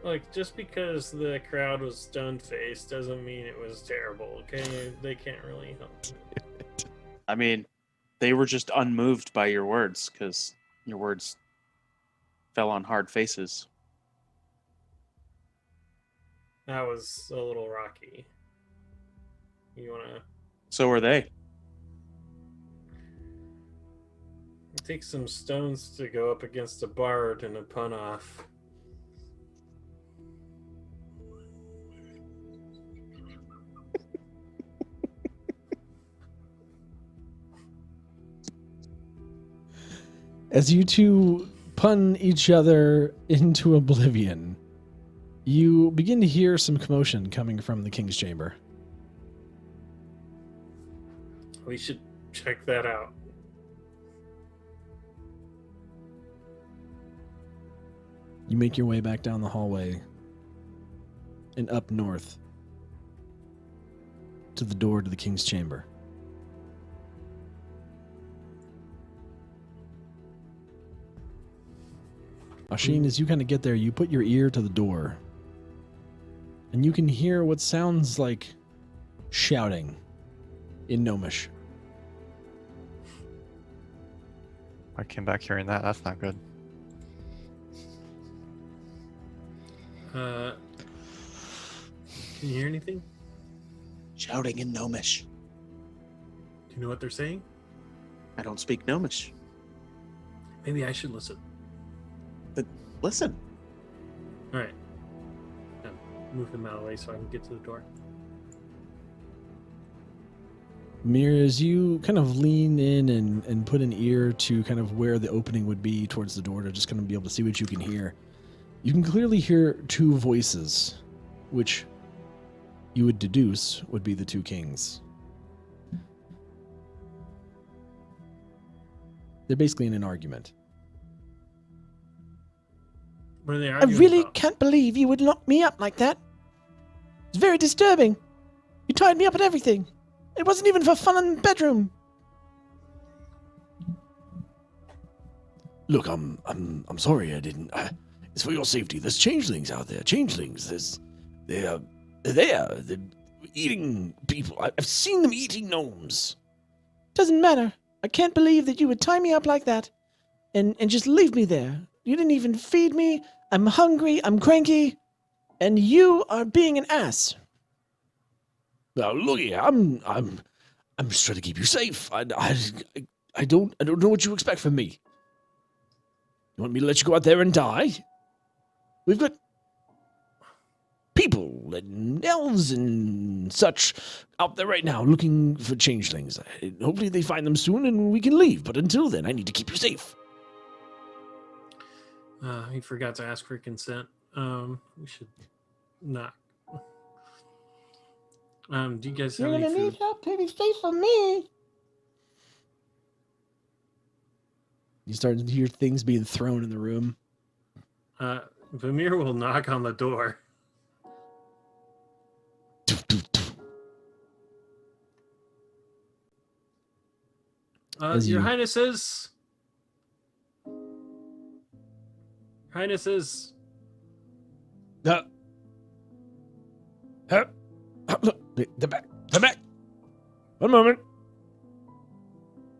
Like, just because the crowd was stone-faced doesn't mean it was terrible, okay? They can't really help it. I mean, they were just unmoved by your words because your words fell on hard faces. That was a little rocky. You wanna So are they. It takes some stones to go up against a bard and a pun off. As you two pun each other into oblivion, you begin to hear some commotion coming from the King's Chamber. We should check that out. You make your way back down the hallway and up north to the door to the King's Chamber. Ashin, as you kind of get there, you put your ear to the door, and you can hear what sounds like shouting in Gnomish. I came back hearing that. That's not good. Can you hear anything? Shouting in Gnomish. Do you know what they're saying? I don't speak Gnomish. Maybe I should listen. Listen. All right. Move him out of the way so I can get to the door. Mir, as you kind of lean in and put an ear to kind of where the opening would be towards the door to just kind of be able to see what you can hear, you can clearly hear two voices, which you would deduce would be the two kings. They're basically in an argument. What are they I arguing really about? can't believe you would lock me up like that. It's very disturbing. You tied me up and everything. It wasn't even for fun in the bedroom. Look, I'm sorry. I didn't. It's for your safety. There's changelings out there. Changelings. They're there. They're eating people. I've seen them eating gnomes. Doesn't matter. I can't believe that you would tie me up like that and just leave me there. You didn't even feed me. I'm hungry. I'm cranky. And you are being an ass. Now, look here. I'm just trying to keep you safe. I don't know what you expect from me. You want me to let you go out there and die? We've got people and elves and such out there right now looking for changelings. Hopefully they find them soon and we can leave. But until then, I need to keep you safe. He forgot to ask for consent. We should not. Do you guys have You're any gonna food? need help to be safe from me. You start to hear things being thrown in the room. Vamir will knock on the door. As Your you- Highnesses. Highnesses. Look, they're back. They're back. One moment.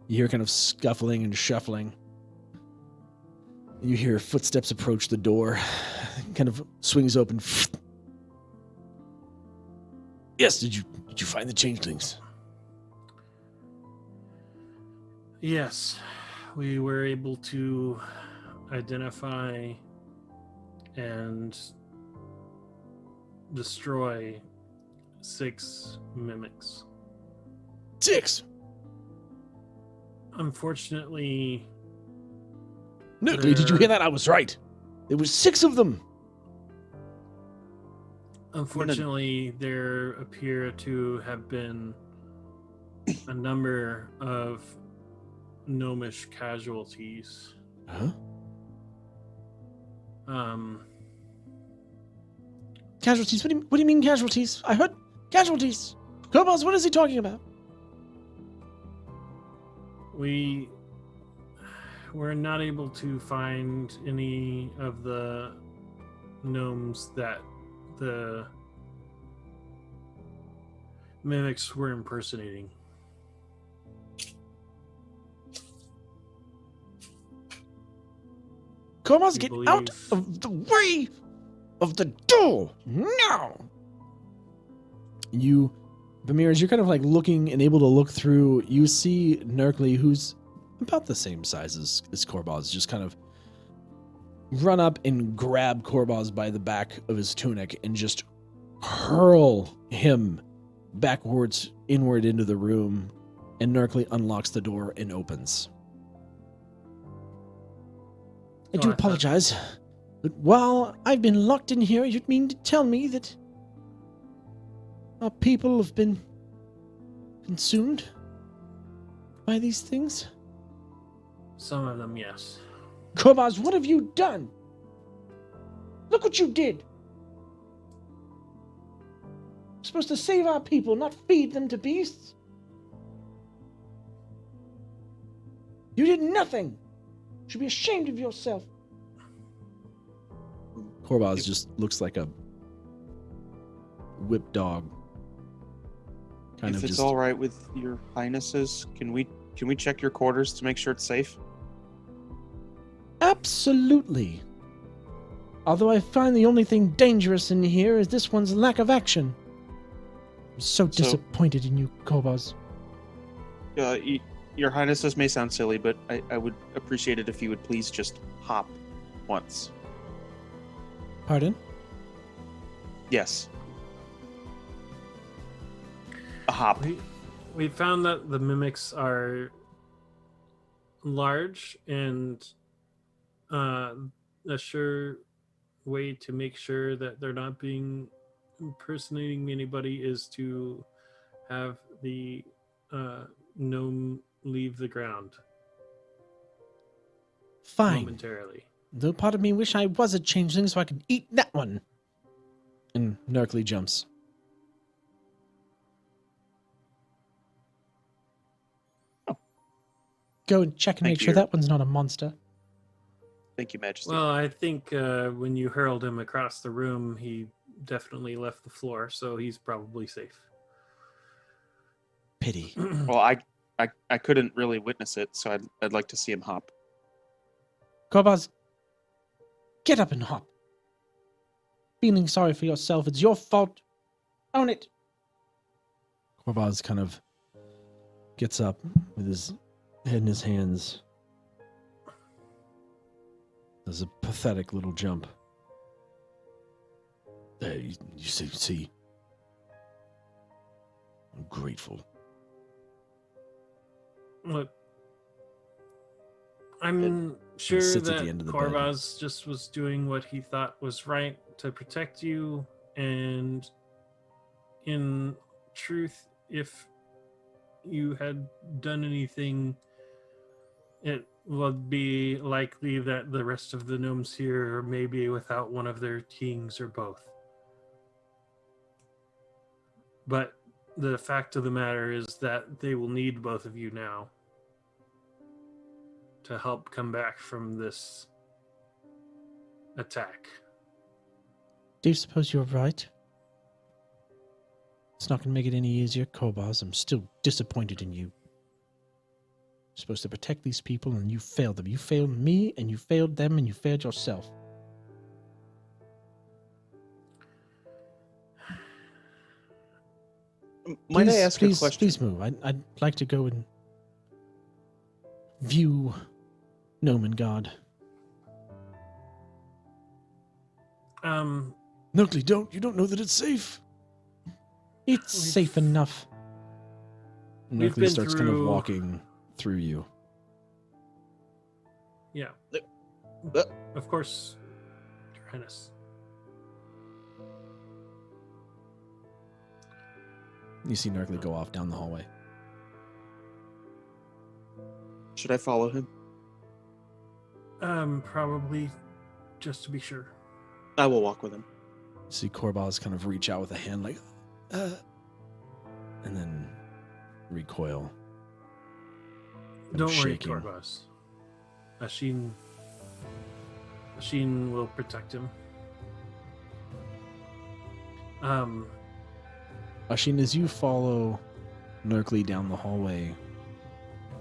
You hear kind of scuffling and shuffling. You hear footsteps approach the door. Kind of swings open. Yes, did you find the changelings? Yes, we were able to identify and destroy 6 mimics. 6. Unfortunately, Nucley, did you hear that? I was right. There was 6 of them. there appear to have been a number of gnomish casualties. Huh? Casualties? What do you mean casualties? I heard casualties. Kobolds, what is he talking about? We were not able to find any of the gnomes that the mimics were impersonating. Kobolds, We get believe- out of the way of the door now. You Vamir, as you're kind of like looking and able to look through, you see Nerkly, who's about the same size as Korbaz, just kind of run up and grab Korbaz by the back of his tunic and just hurl him backwards, inward into the room, and Nerkly unlocks the door and opens. I do apologize, but while I've been locked in here, you'd mean to tell me that our people have been consumed by these things? Some of them, yes. Korbaz, what have you done? Look what you did. You're supposed to save our people, not feed them to beasts. You did nothing. You should be ashamed of yourself. Korbaz just looks like a whipped dog. Kind If of it's just all right with your highnesses, can we check your quarters to make sure it's safe? Absolutely. Although I find the only thing dangerous in here is this one's lack of action. I'm so disappointed in you, Korbaz. Your highnesses may sound silly, but I would appreciate it if you would please just hop once. Pardon? Yes. A hop. We found that the mimics are large, and a sure way to make sure that they're not being impersonating anybody is to have the gnome leave the ground Fine. momentarily. Though part of me wish I was a changeling so I could eat that one. And Nerkly jumps. Go and check and Thank make sure you. that one's not a monster. Thank you, Majesty. Well, I think when you hurled him across the room, he definitely left the floor, so he's probably safe. Pity. Well, I couldn't really witness it, so I'd like to see him hop. Korbaz, get up and hop. Feeling sorry for yourself, it's your fault. Own it. Korbaz kind of gets up with his head in his hands. Does a pathetic little jump. You see, I'm grateful. Look, I'm sure sits at that the end of the bed. Korbaz just was doing what he thought was right to protect you, and in truth, if you had done anything, it would be likely that the rest of the gnomes here are maybe without one of their kings or both. But the fact of the matter is that they will need both of you now to help come back from this attack. Do you suppose you're right? It's not going to make it any easier, Korbaz. I'm still disappointed in you. You're supposed to protect these people, and you failed them. You failed me, and you failed them, and you failed yourself. Might I ask a question? Please move. I'd like to go and view Gnome God. Nerkly, you don't know that it's safe. It's safe enough. We've Nerkly been starts kind of through- walking through you. Yeah. Of course, Your Highness. You see Nerkly go off down the hallway. Should I follow him? Probably just to be sure. I will walk with him. You see Korbaz kind of reach out with a hand like, and then recoil. Kind Don't of worry, shaking. Korbaz. Ashin will protect him. Ashin, as you follow Nerkly down the hallway,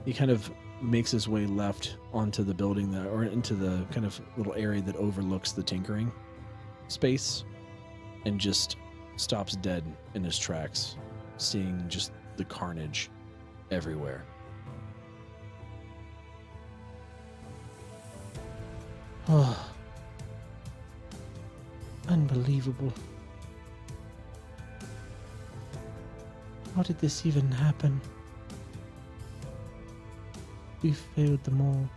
he kind of makes his way left onto the building or into the kind of little area that overlooks the tinkering space, and just stops dead in his tracks. seeing just the carnage everywhere. Oh. Unbelievable. How did this even happen? We failed them all.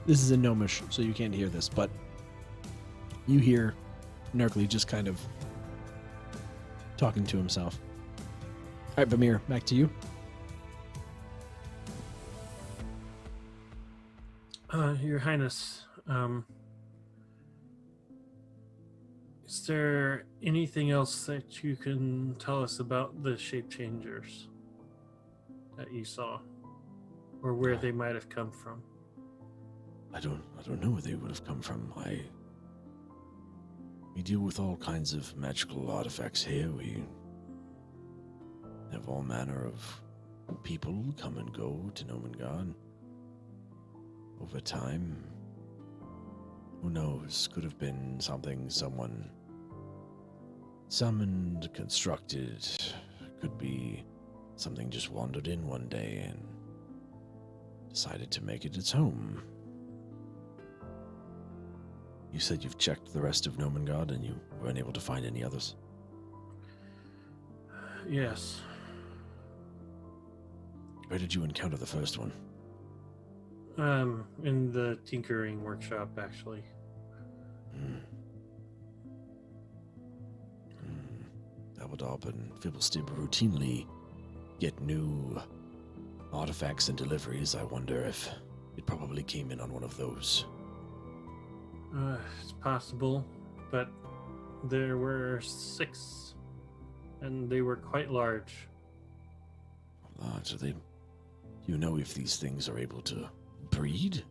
This is in Gnomish, so you can't hear this, but you hear Nerkly just kind of talking to himself. All right, Vamir, back to you. Your Highness, is there anything else that you can tell us about the shape changers that you saw, or where they might have come from? I don't know where they would have come from. We deal with all kinds of magical artifacts here. We have all manner of people come and go to Gnomengard. Over time, who knows? Could have been something someone summoned, constructed. Could be something just wandered in one day and decided to make it its home. You said you've checked the rest of Gnomengard and you weren't able to find any others? Yes. Where did you encounter the first one? In the tinkering workshop, actually. Dabbledob and Fibblestib routinely get new artifacts and deliveries. I wonder if it probably came in on one of those. It's possible, but there were 6, and they were quite large. So do you know if these things are able to breed?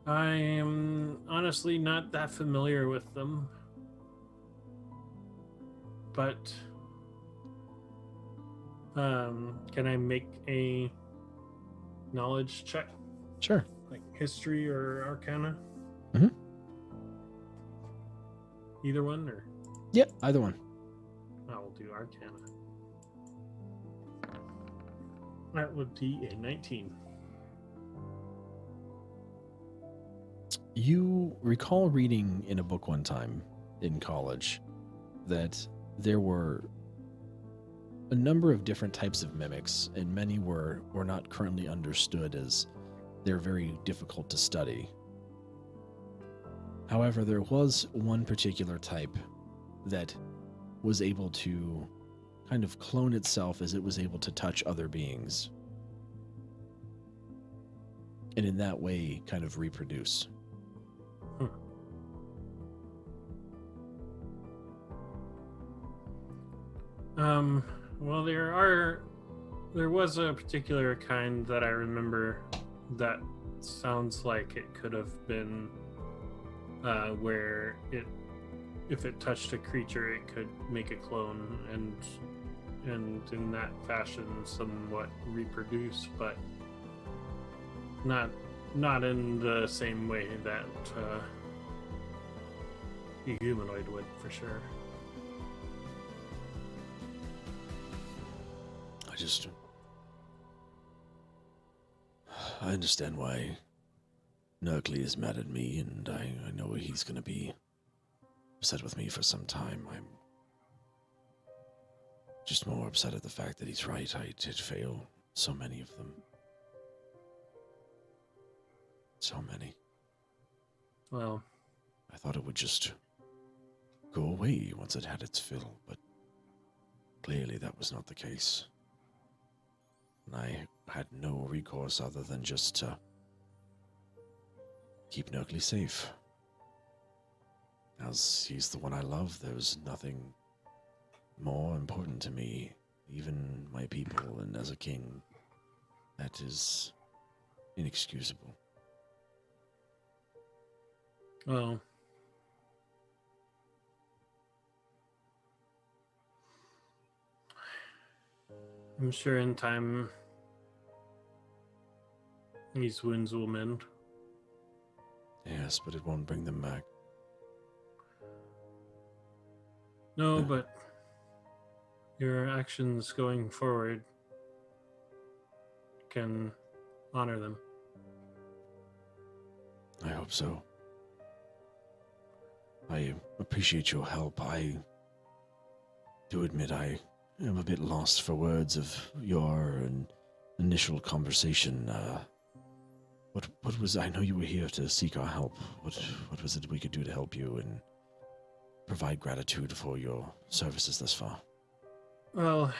I am honestly not that familiar with them, but can I make a knowledge check, Sure. like history or arcana? Mhm. Either one, or Yep, either one. I will do arcana. That would be a 19. You recall reading in a book one time in college that there were a number of different types of mimics, and many were not currently understood as they're very difficult to study. However, there was one particular type that was able to kind of clone itself as it was able to touch other beings, and in that way kind of reproduce. Well, there was a particular kind that I remember that sounds like it could have been where if it touched a creature, it could make a clone and in that fashion somewhat reproduce, but not in the same way that a humanoid would, for sure. I understand why Nerkly is mad at me, and I know he's gonna be upset with me for some time. I'm just more upset at the fact that he's right. I did fail so many of them. So many. Well, I thought it would just go away once it had its fill, but clearly that was not the case. And I had no recourse other than just to keep Nerkly safe. As he's the one I love, there's nothing more important to me, even my people, and as a king, that is inexcusable. well, I'm sure in time these wounds will mend. Yes, but it won't bring them back. No, but your actions going forward can honor them. I hope so. I appreciate your help. I do admit I am a bit lost for words of your initial conversation. What was, I know you were here to seek our help. What was it we could do to help you and provide gratitude for your services thus far? Well,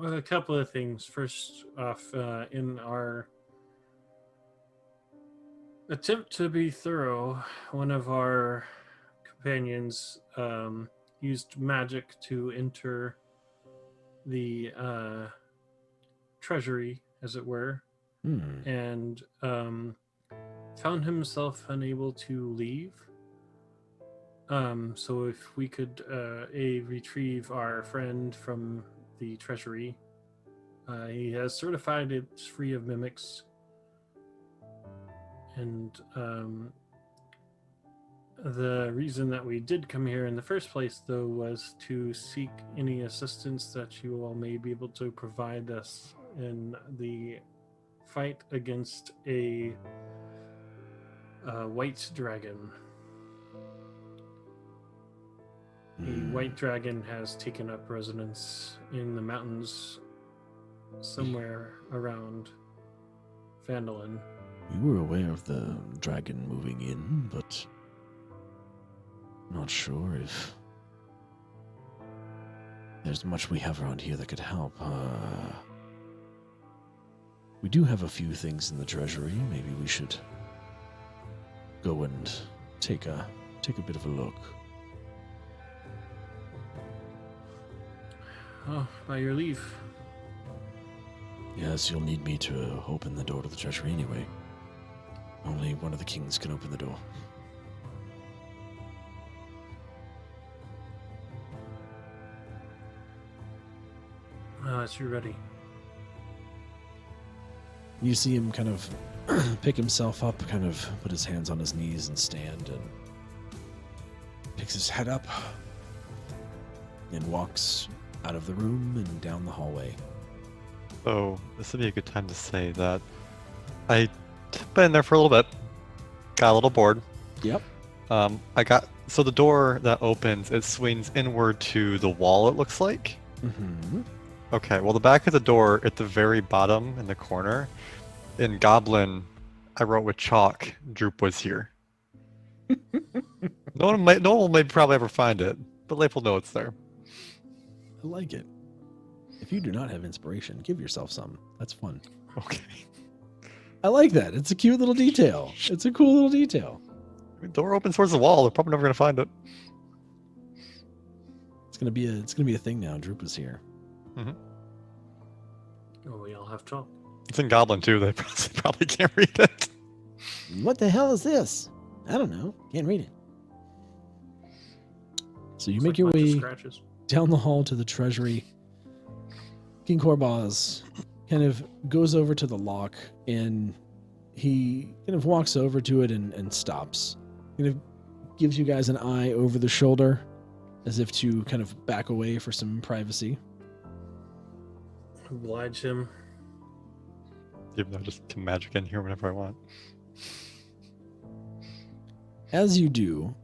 a couple of things. First off, in our attempt to be thorough, one of our companions used magic to enter the treasury, as it were, and found himself unable to leave. So if we could retrieve our friend from the treasury, he has certified it's free of mimics. And the reason that we did come here in the first place, though, was to seek any assistance that you all may be able to provide us in the fight against a white dragon. The white dragon has taken up residence in the mountains somewhere around Phandalin. We were aware of the dragon moving in, but not sure if there's much we have around here that could help. We do have a few things in the treasury. Maybe we should go and take a bit of a look. Oh, by your leave. Yes, you'll need me to open the door to the treasury anyway. Only one of the kings can open the door. As you're ready. You see him kind of pick himself up, kind of put his hands on his knees and stand, and picks his head up and walks out of the room and down the hallway. So this would be a good time to say that I been there for a little bit, got a little bored. Yep. So the door that opens, it swings inward to the wall, it looks like. Mm-hmm. Okay, well the back of the door at the very bottom in the corner, in Goblin, I wrote with chalk, Droop was here. No one will probably ever find it, but Leif will know it's there. I like it. If you do not have inspiration, give yourself some. That's fun. Okay. I like that. It's a cute little detail. It's a cool little detail. The door opens towards the wall. They're probably never gonna find it. It's gonna be a thing now. Droop is here. Mm-hmm. Oh, we all have chalk. It's in Goblin too. They probably can't read it. What the hell is this? I don't know. Can't read it. So you It's make like your a bunch of way scratches. down the hall to the treasury. King Korbaz kind of goes over to the lock, and he kind of walks over to it and stops. Kind of gives you guys an eye over the shoulder, as if to kind of back away for some privacy. Oblige him. Even though I just can magic in here whenever I want. As you do,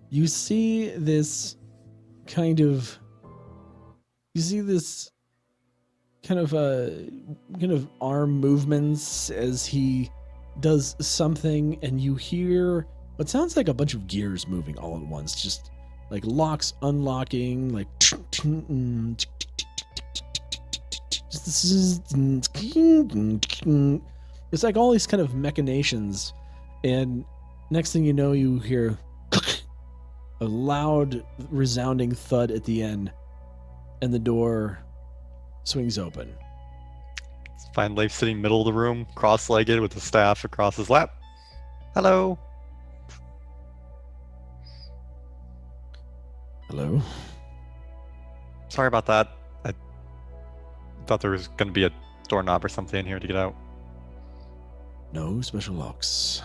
you see this kind of kind of arm movements as he does something, and you hear what sounds like a bunch of gears moving all at once, just like locks unlocking, like it's like all these kind of machinations, and next thing you know, you hear a loud resounding thud at the end, and the door swings open. Find Leif sitting middle of the room, cross-legged with the staff across his lap. Hello. Hello? Sorry about that. I thought there was going to be a doorknob or something in here to get out. No special locks.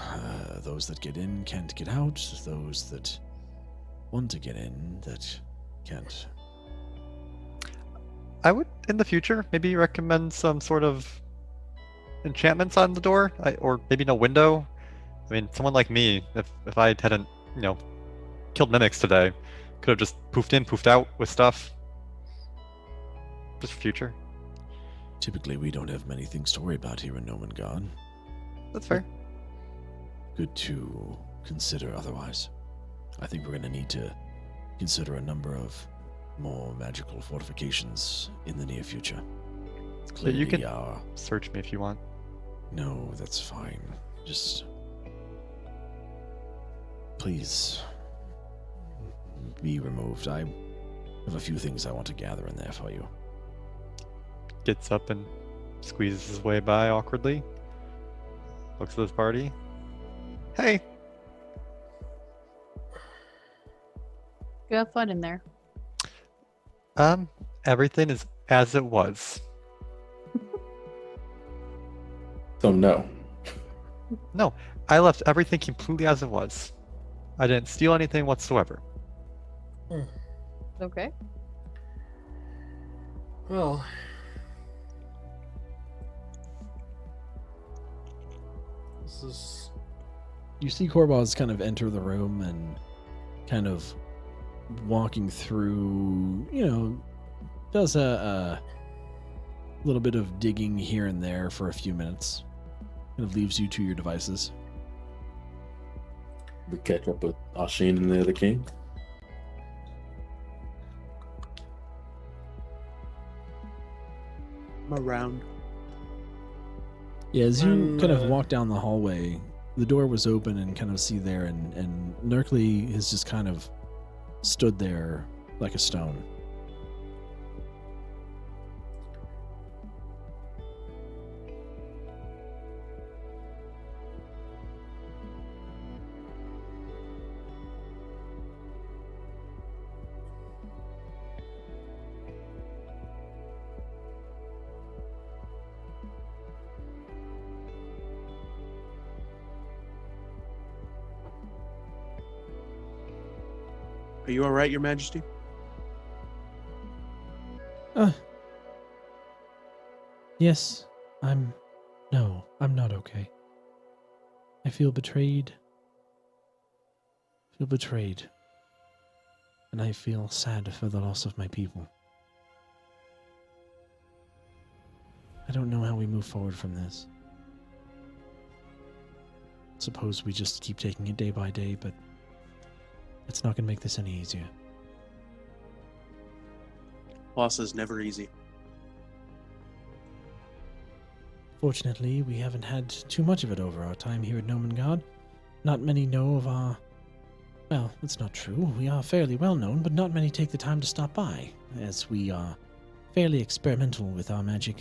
Those that get in can't get out. Those that want to get in that can't. I would, in the future, maybe recommend some sort of enchantments on the door, or maybe no window. I mean, someone like me, if I hadn't, killed mimics today, could have just poofed in, poofed out with stuff. Just for future. Typically, we don't have many things to worry about here in Gnome God. That's fair. Good to consider otherwise. I think we're going to need to consider a number of more magical fortifications in the near future. So you can Clearly, search me if you want. no, that's fine. Just please be removed. I have a few things I want to gather in there for you. Gets up and squeezes his way by awkwardly. Looks at his party. Hey! You have fun in there. Everything is as it was. So no. No, I left everything completely as it was. I didn't steal anything whatsoever. Okay. Well, this is You see Korbaz kind of enter the room and kind of walking through, does a little bit of digging here and there for a few minutes. Kind of leaves you to your devices. We catch up with Ashin and the other king. I'm around. Yeah, as you kind of uh, walk down the hallway, the door was open and kind of see there, and Nerkly has just kind of stood there like a stone. Are you all right, Your Majesty? Yes, No, I'm not okay. I feel betrayed. And I feel sad for the loss of my people. I don't know how we move forward from this. Suppose we just keep taking it day by day, but it's not going to make this any easier. Loss is never easy. Fortunately, we haven't had too much of it over our time here at Gnome God. Not many know of our... Well, that's not true. We are fairly well known, but not many take the time to stop by, as we are fairly experimental with our magic.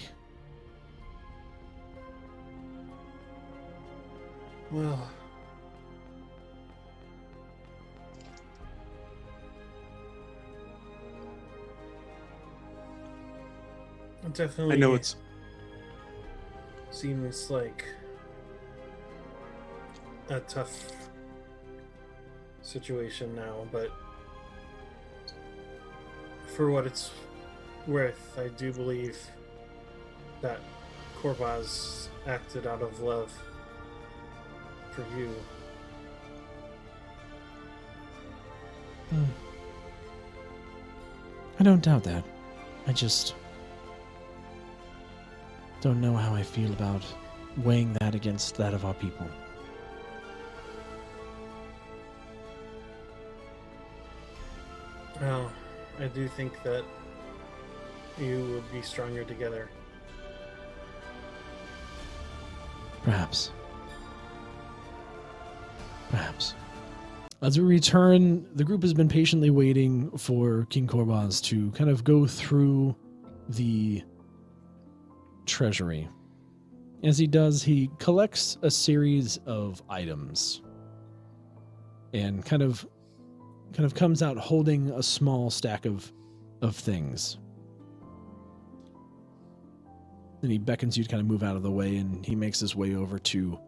well. It definitely I know it's seems like a tough situation now, but for what it's worth, I do believe that Korbaz acted out of love for you. I don't doubt that. I just don't know how I feel about weighing that against that of our people. Well, I do think that you would be stronger together. Perhaps. As we return, the group has been patiently waiting for King Korbaz to kind of go through the treasury. As he does, he collects a series of items and kind of comes out holding a small stack of things. Then he beckons you to kind of move out of the way, and he makes his way over to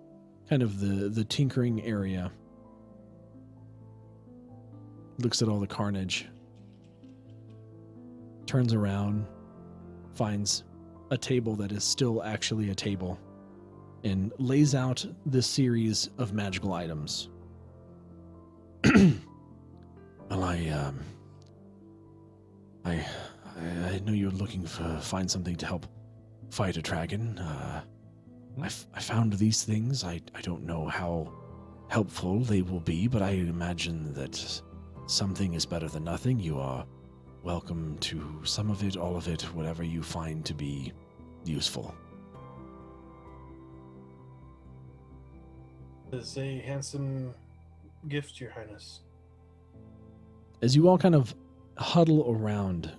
kind of the tinkering area. looks at all the carnage, turns around, finds a table that is still actually a table, and lays out this series of magical items. Well, I know you're looking for find something to help fight a dragon. I found these things. I don't know how helpful they will be, but I imagine that something is better than nothing. You are welcome to some of it, all of it, whatever you find to be useful. It's a handsome gift, Your Highness. As you all kind of huddle around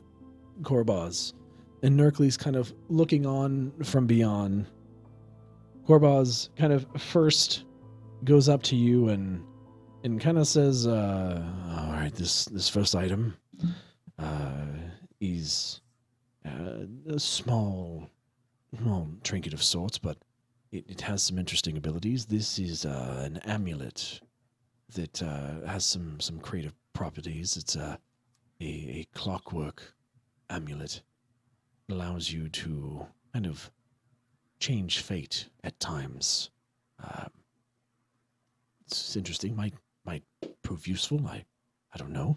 Korbaz, and Nerkles kind of looking on from beyond, Korbaz kind of first goes up to you and kind of says, all right, this first item is a small trinket of sorts, but it has some interesting abilities. This is an amulet that has some creative properties. It's a clockwork amulet. It allows you to kind of change fate at times. It's interesting. Might prove useful. I don't know.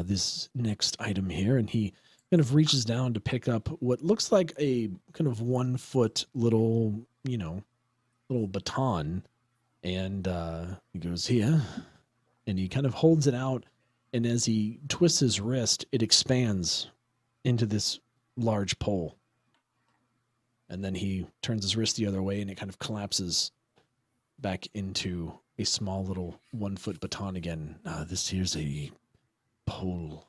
This next item here, and he kind of reaches down to pick up what looks like a kind of 1 foot little baton, and he goes here, and he kind of holds it out, and as he twists his wrist, it expands into this large pole. And then he turns his wrist the other way, and it kind of collapses back into a small little 1 foot baton again. This here's a pole.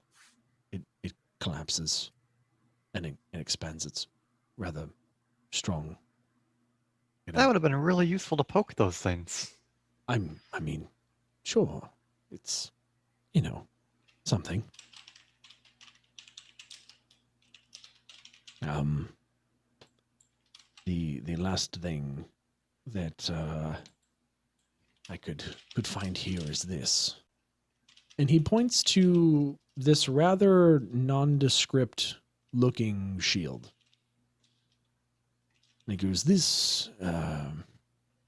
It collapses and it expands. It's rather strong. That would have been really useful to poke those things. I mean, sure. It's, something. The last thing that I could find here is this. And he points to this rather nondescript looking shield. And he goes, this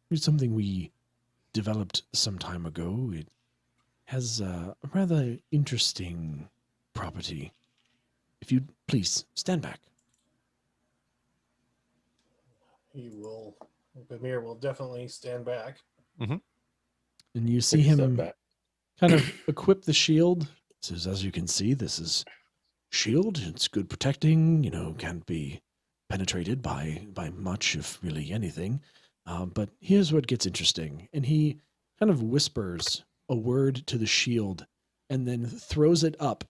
is something we developed some time ago. It has a rather interesting property. If you'd please stand back. Bamir will definitely stand back. And you see Take a step him back. kind of equip the shield. Says, as you can see, this is shield. It's good protecting, can't be penetrated by much, if really anything. But here's what gets interesting. And he kind of whispers a word to the shield and then throws it up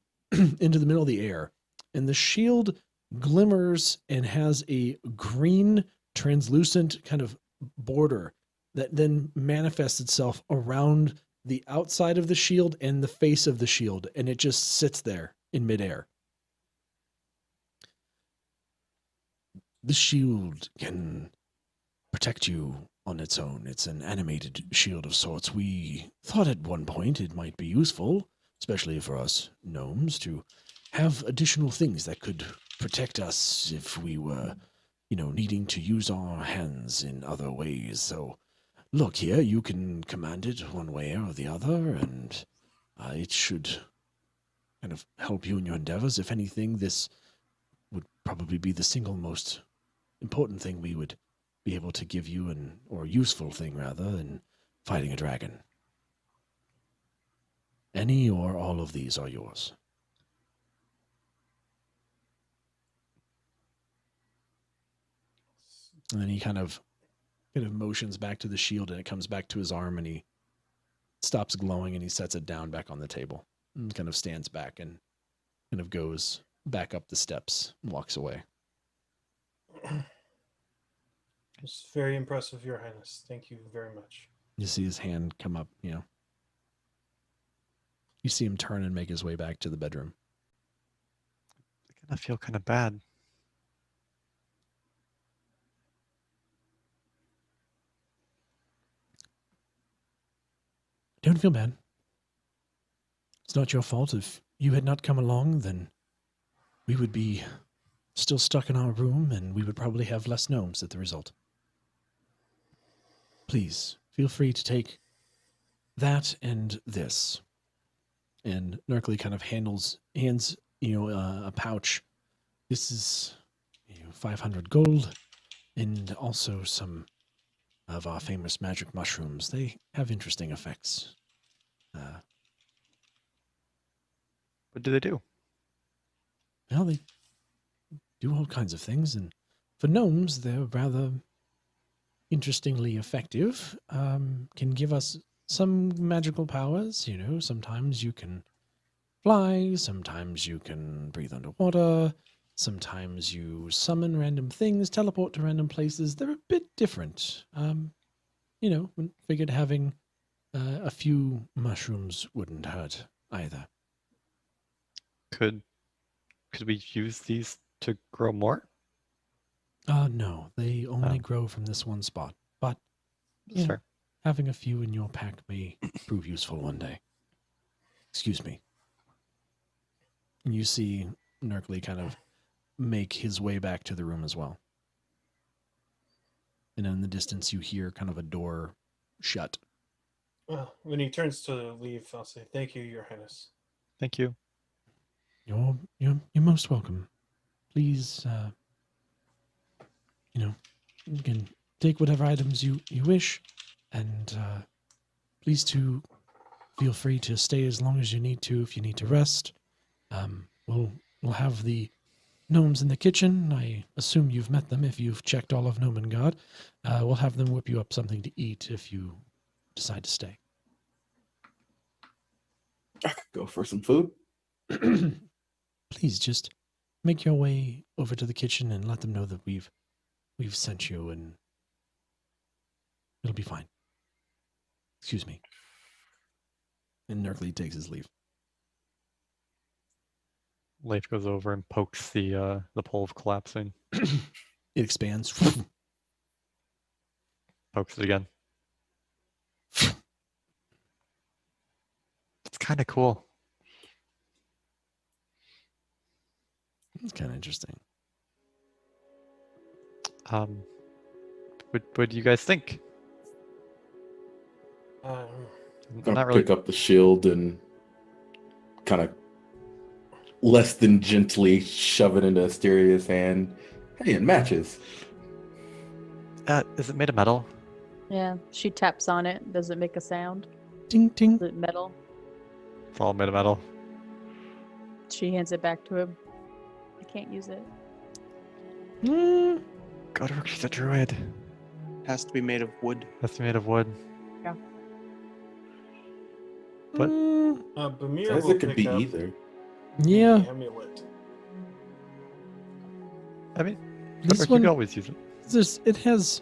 into the middle of the air. And the shield glimmers and has a green, translucent kind of border that then manifests itself around the outside of the shield and the face of the shield, and it just sits there in midair. The shield can protect you on its own. It's an animated shield of sorts. We thought at one point it might be useful, especially for us gnomes, to have additional things that could protect us if we were, needing to use our hands in other ways. So, look here, you can command it one way or the other, and it should kind of help you in your endeavors. If anything, this would probably be the single most important thing we would be able to give you, or useful thing rather, in fighting a dragon. Any or all of these are yours. And then he kind of motions back to the shield, and it comes back to his arm, and he stops glowing, and he sets it down back on the table and kind of stands back and kind of goes back up the steps and walks away. It's very impressive, Your Highness. Thank you very much. You see his hand come up, You see him turn and make his way back to the bedroom. I feel kind of bad. Don't feel bad. It's not your fault. If you had not come along, then we would be still stuck in our room, and we would probably have less gnomes as the result. Please, feel free to take that and this. And Narkly kind of hands, a pouch. This is 500 gold, and also some of our famous magic mushrooms. They have interesting effects. What do they do? Well, they do all kinds of things, and for gnomes, they're rather interestingly effective. Can give us some magical powers. Sometimes you can fly, sometimes you can breathe underwater, sometimes you summon random things, teleport to random places. They're a bit different. Figured having a few mushrooms wouldn't hurt either. Could we use these to grow more? No, they only grow from this one spot. But Sure. having a few in your pack may prove useful one day. Excuse me. You see Narkly kind of make his way back to the room as well. And in the distance, you hear kind of a door shut. Well, when he turns to leave, I'll say, "Thank you, Your Highness." Thank you. You're most welcome. Please, you can take whatever items you wish, and please to feel free to stay as long as you need to if you need to rest. We'll have the gnomes in the kitchen. I assume you've met them if you've checked all of Gnomengard. We'll have them whip you up something to eat if you decide to stay. Go for some food. Please just make your way over to the kitchen and let them know that we've sent you, and it'll be fine. Excuse me. And Narkly takes his leave. Leif goes over and pokes the pole of collapsing. It expands. Pokes it again. It's kind of cool. It's kind of interesting. What do you guys think? Gonna Not really. pick up the shield and kind of less than gently shove it into Asteria's hand. Hey, it matches. Is it made of metal? Yeah, she taps on it. Does it make a sound? Ding, ding. Is it metal? It's all made of metal. She hands it back to him. I can't use it. God, she's a druid. Has to be made of wood. Has to be made of wood. But Bamir Says will it could pick be up either. Yeah. the amulet. I mean, This you one, can always use it. it has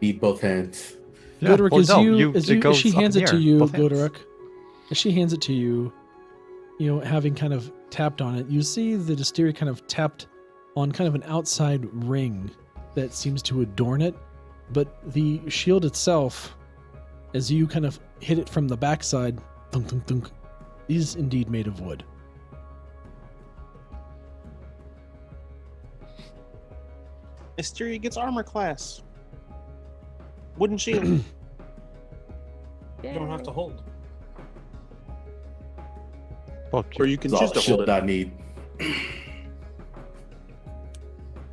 Need both hands. Goderic, well, as no, as she hands it to you, both hands. Goderic, as she hands it to you, having kind of tapped on it, you see the Asteria kind of tapped on kind of an outside ring that seems to adorn it, but the shield itself, as you kind of hit it from the backside, thunk, thunk, thunk, is indeed made of wood. Asteria gets armor class. Wooden shield. You don't have to hold. Well, Or you can It's all choose the to hold shield it. I need.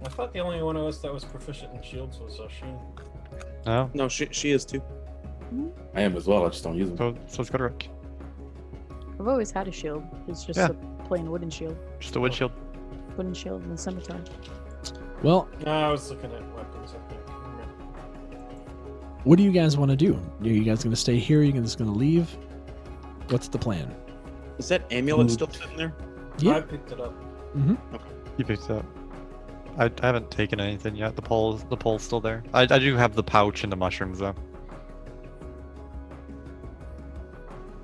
I thought the only one of us that was proficient in shields was Oshin. no. No, she is too. I am as well. I just don't use them. So it's Goderic. I've always had a shield. It's just Yeah. a plain wooden shield. Just a wood shield. Wooden shield in the summertime. Well, No, I was looking at weapons, I think. what do you guys want to do? Are you guys going to stay here? Are you just going to leave? What's the plan? Is that amulet Food. still sitting there? Yeah. I picked it up. Mm-hmm. You picked it up. I haven't taken anything yet. The pole's still there. I do have the pouch and the mushrooms though.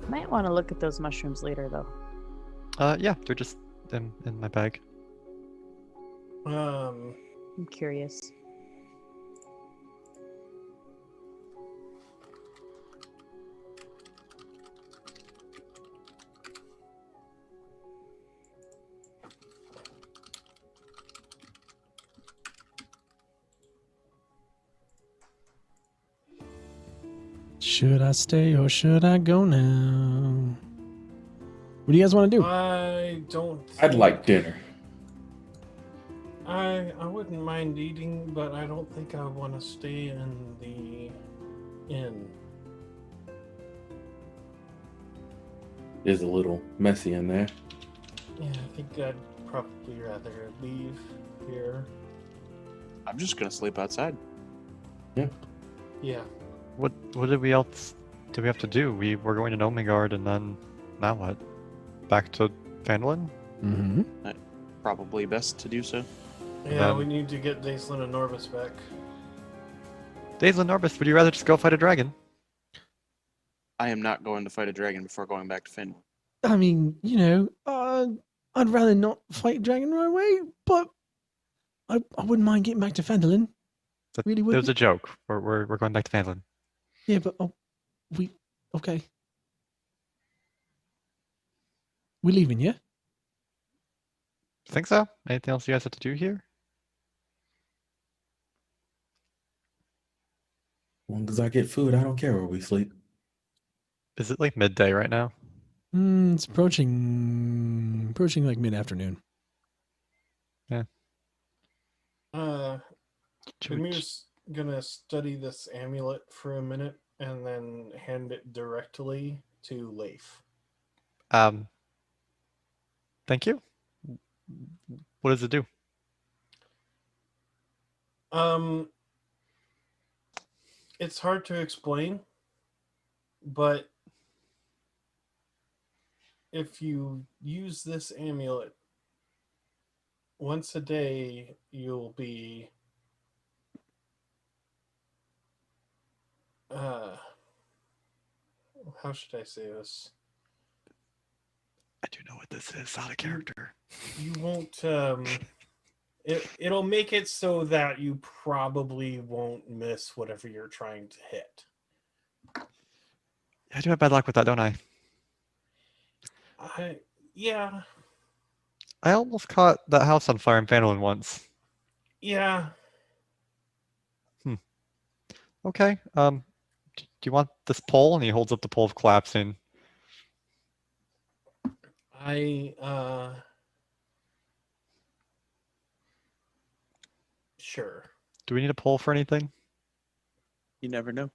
Might want to look at those mushrooms later, though. Yeah, they're just in my bag. I'm curious. Should I stay or should I go now? What do you guys want to do? I don't. I'd like dinner. I wouldn't mind eating, but I don't think I want to stay in the inn. Is a little messy in there. Yeah, I think I'd probably rather leave here. I'm just gonna sleep outside. Yeah. What did we else do we have to do? We were going to Nomigard and then now what? Back to Phandalin? Mm-hmm. Probably best to do so. Yeah, we need to get Dacelin and Norbus back. Daisel and Norbus, would you rather just go fight a dragon? I am not going to fight a dragon before going back to Finn. I mean, I'd rather not fight a dragon right away, but I wouldn't mind getting back to Phandalin. Really It wouldn't. was a joke. We're going back to Phandalin. Yeah, but okay. We leaving, yeah? Think so? Anything else you guys have to do here? As long as I get food, I don't care where we sleep. Is it like midday right now? It's approaching like mid-afternoon. Should we Demir's gonna study this amulet for a minute and then hand it directly to Leif. Thank you. What does it do? It's hard to explain, but if you use this amulet once a day, you'll be how should I say this? I do know what this is. Out of character. You won't it'll make it so that you probably won't miss whatever you're trying to hit. I do have bad luck with that, don't I? Yeah. I almost caught that house on fire in Phandalin once. Yeah. Okay. Do you want this pole? And he holds up the pole of collapsing. Sure. Do we need a pole for anything? You never know.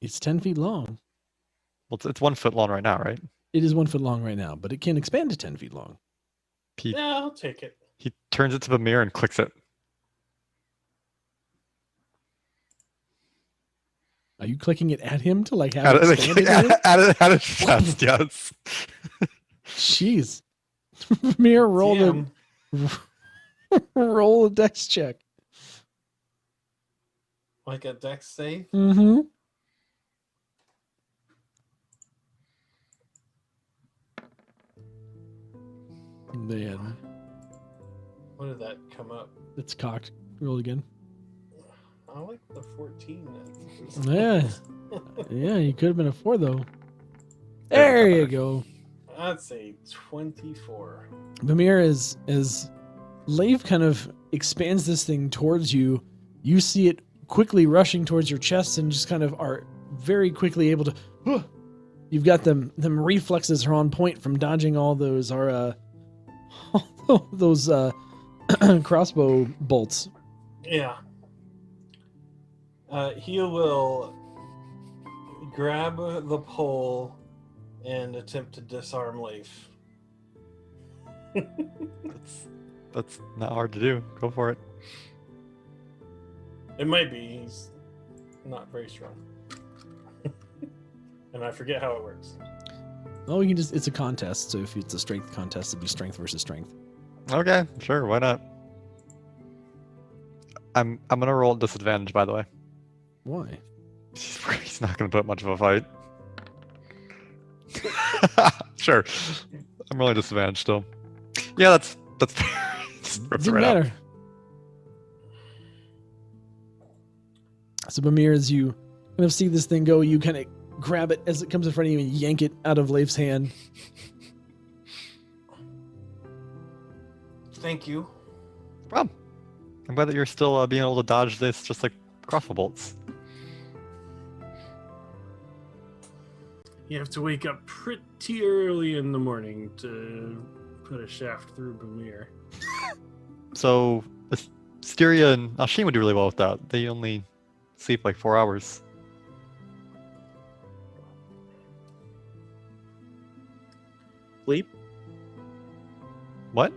It's 10 feet long. Well, it's 1 foot long right now, right? It is 1 foot long right now, but it can expand to 10 feet long. Yeah, I'll take it. He turns it to the mirror and clicks it. Are you clicking it at him to like have At, it expanded at him? at his chest, yes. Jeez. Mirror roll Damn. roll a dex check. Like a dex save? Mm-hmm. Man, What did that come up? it's cocked. Roll again. I like the 14. Yeah. Yeah, you could have been a 4 though. There you go. That's a 24. Bamir, as Leif kind of expands this thing towards you, you see it quickly rushing towards your chest and just kind of are very quickly able to. You've got them reflexes are on point from dodging all those crossbow bolts. Yeah. He will grab the pole and attempt to disarm Leif. That's not hard to do. Go for it. It might be. He's not very strong. And I forget how it works. Oh, you can just, it's a contest, so if it's a strength contest, it'd be strength versus strength. Okay, sure, why not? I'm gonna roll at disadvantage, by the way. Why? He's not gonna put much of a fight. Sure. I'm rolling disadvantage still. Yeah, that's fair. Just ripped it Doesn't right out. matter. So Bamir, as you kind of see this thing go, you kind of grab it as it comes in front of you and yank it out of Leif's hand. Thank you. No problem. I'm glad that you're still being able to dodge this just like crossbow bolts. You have to wake up pretty early in the morning to put a shaft through Bamir. So Asteria and Ashin would do really well with that. They only sleep like 4 hours. Sleep? What?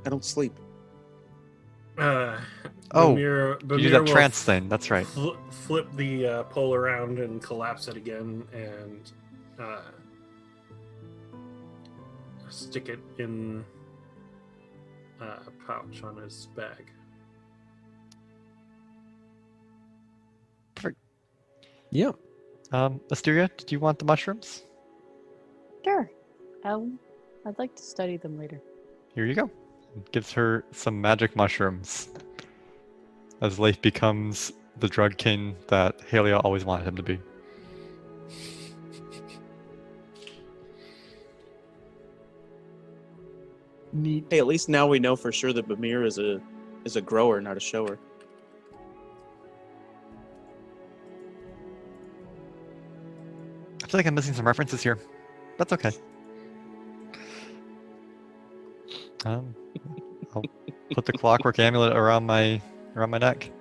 I don't sleep. Oh, Bamir you do that will trance thing. That's right. Flip the pole around and collapse it again, and stick it in a pouch on his bag. Yeah. Asteria, did you want the mushrooms? Sure. I'd like to study them later. Here you go. Gives her some magic mushrooms. As Leif becomes the drug king that Halia always wanted him to be. Neat. Hey, at least now we know for sure that Bamir is a grower, not a shower. I feel like I'm missing some references here. That's okay. I'll put the clockwork amulet around my neck.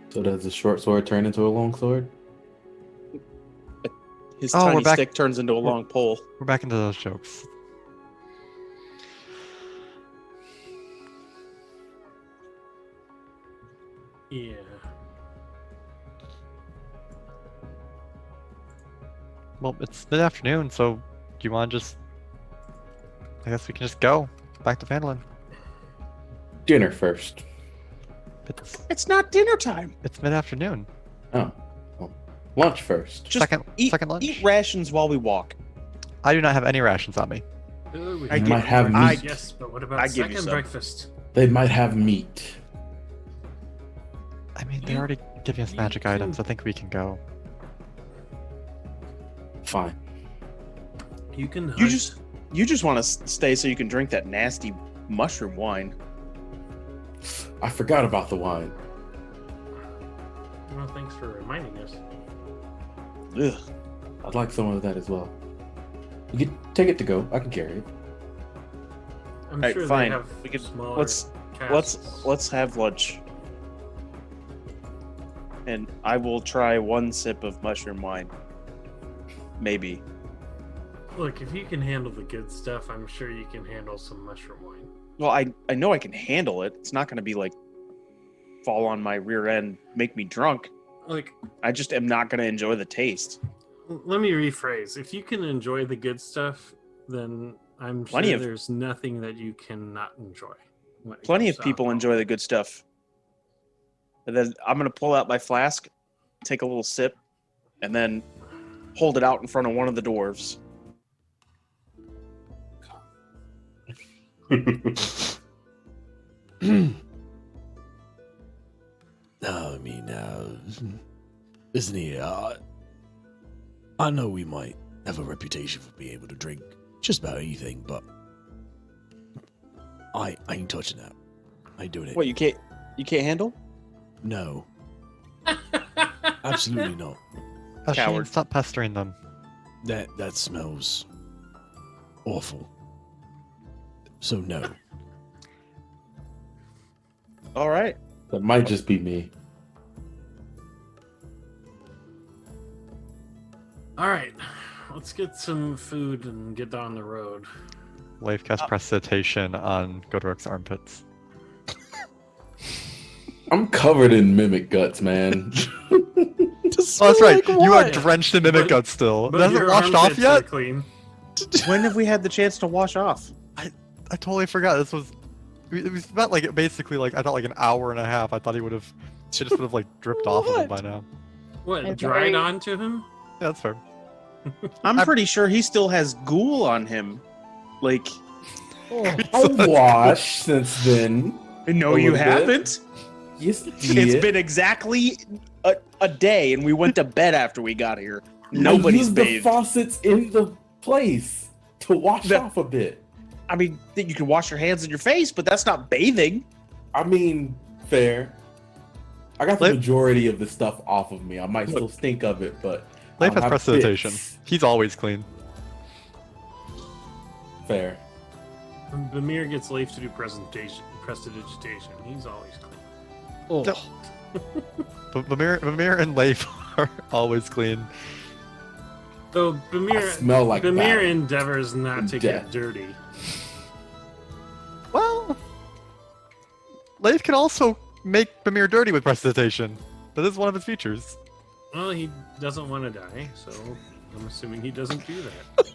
So does the short sword turn into a long sword? His Oh, we're tiny back- stick turns into a long pole. We're back into those jokes. Yeah. Well, it's mid-afternoon, so do you want to just... I guess we can just go back to Phandalin. Dinner first. It's not dinner time. It's mid-afternoon. Oh. Well, lunch first. Just second lunch. Eat rations while we walk. I do not have any rations on me. I might have meat. Yes, but what about I give you second some. breakfast? They might have meat. I mean, they're You- already giving us you magic can- items. I think we can go. Fine. You can. You just want to stay so you can drink that nasty mushroom wine. I forgot about the wine. Well, thanks for reminding us. Ugh. I'd like some of that as well. You can take it to go. I can carry it. I'm Alright, sure fine. they have We could- smaller let's casks. have lunch. And I will try one sip of mushroom wine. Maybe. Look, if you can handle the good stuff, I'm sure you can handle some mushroom wine. Well, I know I can handle it. It's not going to be like fall on my rear end, make me drunk. Like, I just am not going to enjoy the taste. let me rephrase. If you can enjoy the good stuff, then I'm Plenty sure of- there's nothing that you cannot enjoy. when it Plenty comes of to people alcohol. enjoy the good stuff. And then I'm going to pull out my flask, take a little sip, and then hold it out in front of one of the dwarves. I mean, listen here. I know we might have a reputation for being able to drink just about anything, but I ain't touching that. I ain't doing it. What, you can't handle? No, absolutely not. Ashin, Coward. stop pestering them. That smells awful. So no. All right. That might just be me. All right, let's get some food and get on the road. Leif casts precipitation on Godoric's armpits. I'm covered in mimic guts, man. Oh, that's right. You are what? drenched in mimic But- guts still. But It hasn't your washed off armpits are yet? clean. When have we had the chance to wash off? I totally forgot. This was... It was about like basically like I thought like an hour and a half. I thought he would have just would have like dripped off of him by now. What, It's dried very- onto him? Yeah, that's fair. I'm pretty sure he still has ghoul on him. Like, I've washed since then. no, A you little bit. haven't. Yes, It's been exactly a day, and we went to bed after we got here. Nobody's I used the bathed. faucets in the place to wash The- off a bit. I mean, you can wash your hands and your face, but that's not bathing. I mean, fair. I got the Leif- majority of the stuff off of me. I might still stink of it, but Leif I'll has have prestidigitation. bits. He's always clean. Fair. Bamir gets Leif to do prestidigitation. He's always clean. Oh, Yep. But Bamir and Leif are always clean. Though I Bamir smell like Bamir battle. endeavors not to Death. get dirty. Well, Leif can also make Bamir dirty with prestidigitation. That is one of his features. Well, he doesn't want to die, so I'm assuming he doesn't do that.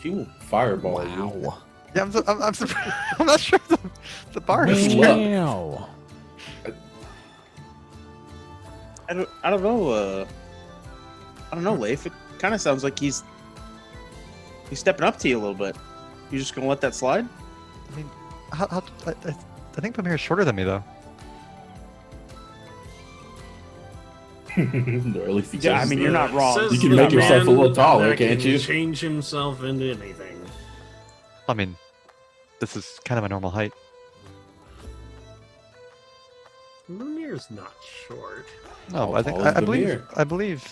He will fireball you. wow. Yeah, I'm surprised. I'm not sure the bar is Wow. Wow. I don't know. I don't know, Leif. It kind of sounds like he's stepping up to you a little bit. You just gonna let that slide? I mean, I think Bamir is shorter than me though. Or at least he Yeah, I says- mean, you're not wrong. Says You can the make yourself a man little taller, that can't can you? Change himself into anything. I mean, this is kind of a normal height. Bamir's not short. No, I think How tall is I believe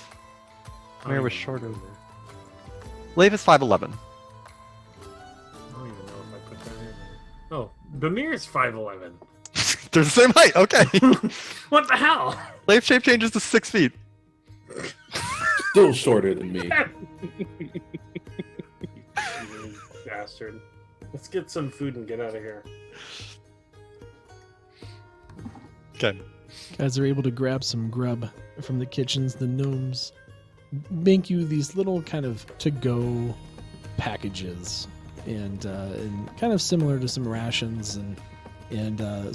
Bamir was I don't shorter. remember. Leif is 5'11". I don't even know if I put that in there. Oh, Bamir's 5'11". They're the same height. Okay. What the hell? Leif shape changes to 6 feet. Still shorter than me. You bastard. Let's get some food and get out of here. Okay. Guys are able to grab some grub from the kitchens. The gnomes make you these little kind of to-go packages, and kind of similar to some rations, and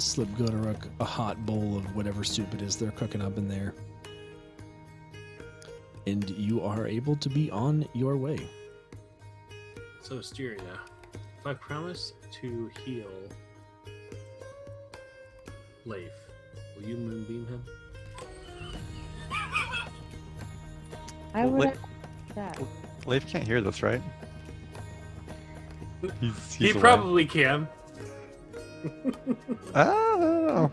slip Godoruk a hot bowl of whatever soup it is they're cooking up in there. And you are able to be on your way. So, Styria, if I promise to heal Leif, will you moonbeam him? I would Wait. have that. Leif can't hear this, right? He away. probably can. Oh.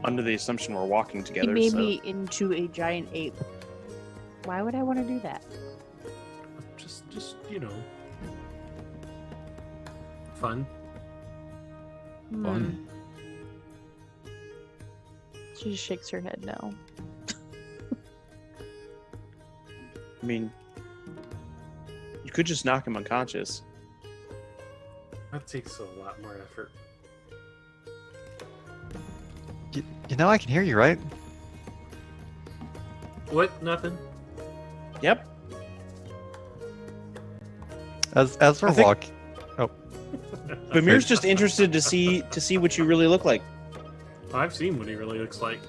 Under the assumption we're walking He together. made so. me into a giant ape. Why would I want to do that? Just you know, fun. Fun. She just shakes her head no. I mean, you could just knock him unconscious. That takes a lot more effort. You know I can hear you, right? What? Nothing. Yep. As we're I think- walking. Bamir's just interested to see what you really look like. I've seen what he really looks like.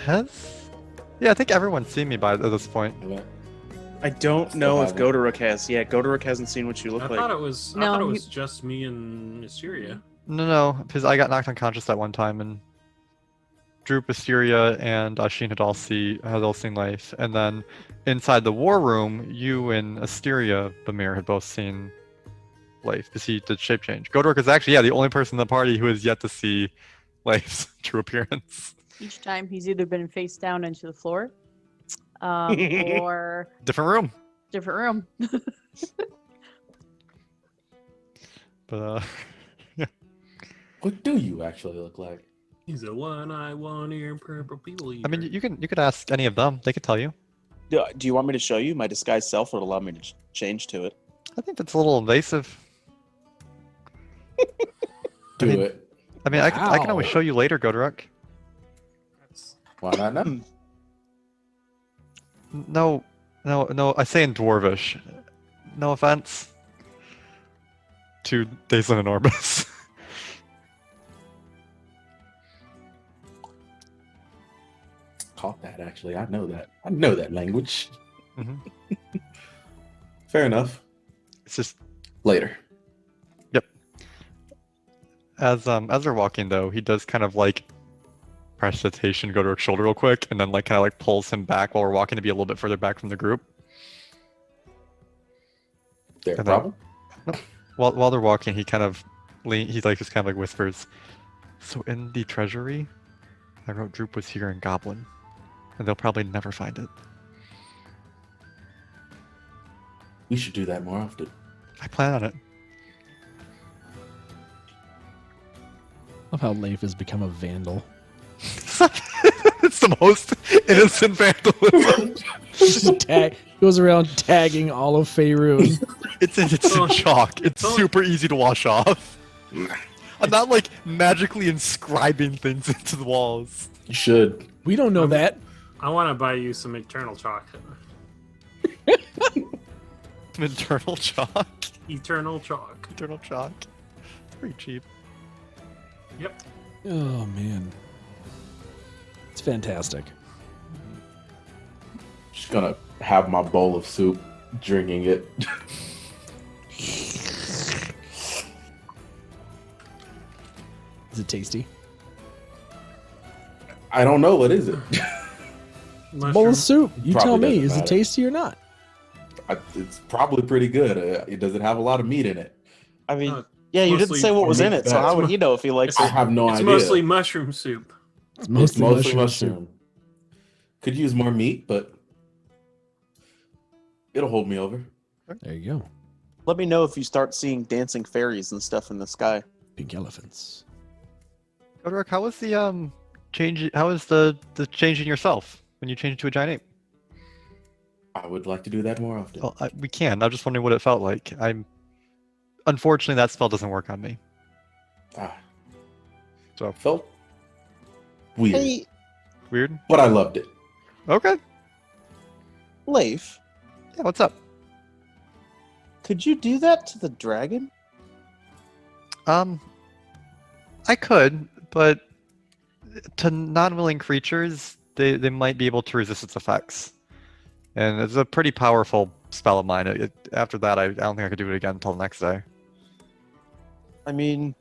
Yeah, I think everyone's seen me by this point. I don't know if Godoruk has. Yeah, Godoruk hasn't seen what you look I like. thought it was. I No, thought it he- was just me and Assyria. No, because I got knocked unconscious that one time, and Droop, Asteria, and Ashin had all seen Leif, and then inside the war room, you and Asteria, Bamir, had both seen Leif because he did shape change. Godoruk is actually the only person in the party who has yet to see Leif's true appearance. Each time he's either been face down into the floor, or Different room, different room. but What do you actually look like? He's a one-eye, one-ear, purple people eater. I mean, you could ask any of them; they could tell you. Do you want me to show you? My disguised self would allow me to change to it. I think that's a little invasive. Do mean- it. I mean, I can always Wow. show you later, Godoruk. That's- Why not now? No, I say in Dwarvish. No offense to Daislan and Orbis. Caught that actually. I know that. I know that language. Mhm. Fair enough. It's just Later. as they're walking though, he does kind of like press hesitation, go to her shoulder real quick, and then like kind of like pulls him back while we're walking to be a little bit further back from the group. There, And then- problem? While they're walking, he kind of he like just kind of like whispers. So in the treasury, I wrote Droop was here in Goblin, and they'll probably never find it. We should do that more often. I plan on it. Love how Leif has become a vandal. It's the most innocent vandalism. Just goes around tagging all of Faerun. It's in chalk. It's Oh. super easy to wash off. I'm not like magically inscribing things into the walls. You should. We don't know that. I want to buy you some eternal chalk. Some internal chalk. Eternal chalk. Internal chalk. It's pretty cheap. Yep. Oh man, it's fantastic. Just gonna have my bowl of soup, drinking it. Is it tasty? I don't know, what is it? Bowl Mushroom. of soup. You Probably tell me. doesn't Is it matter. tasty or not? It's probably pretty good. It doesn't have a lot of meat in it. I mean, Uh, yeah, you didn't mostly say what was in it, so meat. how would he know if he likes I it? have no It's idea. mostly mushroom soup. It's It's mostly, mostly mushroom mushroom. Could use more meat, but it'll hold me over. soup. There you go. Let me know if you start seeing dancing fairies and stuff in the sky. Pink elephants. Godric, how was the change? How was the change in yourself when you changed to a giant ape? I would like to do that more often. Well, we can. I'm just wondering what it felt like. Unfortunately, that spell doesn't work on me. So it felt weird, Hey, Weird. but I loved it. Okay. Leif, Yeah. What's up? could you do that to the dragon? I could, but to non-willing creatures, they might be able to resist its effects, and it's a pretty powerful spell of mine. After that, I don't think I could do it again until the next day. I mean,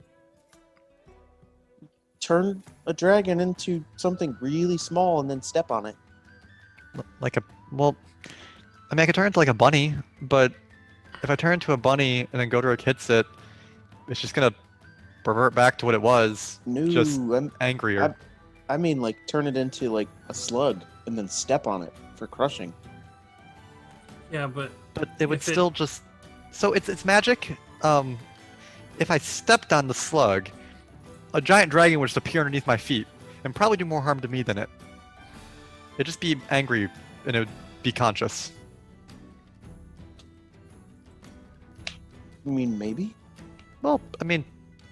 turn a dragon into something really small and then step on it. Like well, I mean, I could turn into like a bunny, but if I turn into a bunny and then Godric hits it, it's just gonna revert back to what it was, No, just angrier. I mean, like, turn it into, like, a slug and then step on it for crushing. Yeah, but But it would if it- still just. So it's magic. If I stepped on the slug, a giant dragon would just appear underneath my feet and probably do more harm to me than it. It'd just be angry and it would be conscious. I mean, maybe? Well, I mean,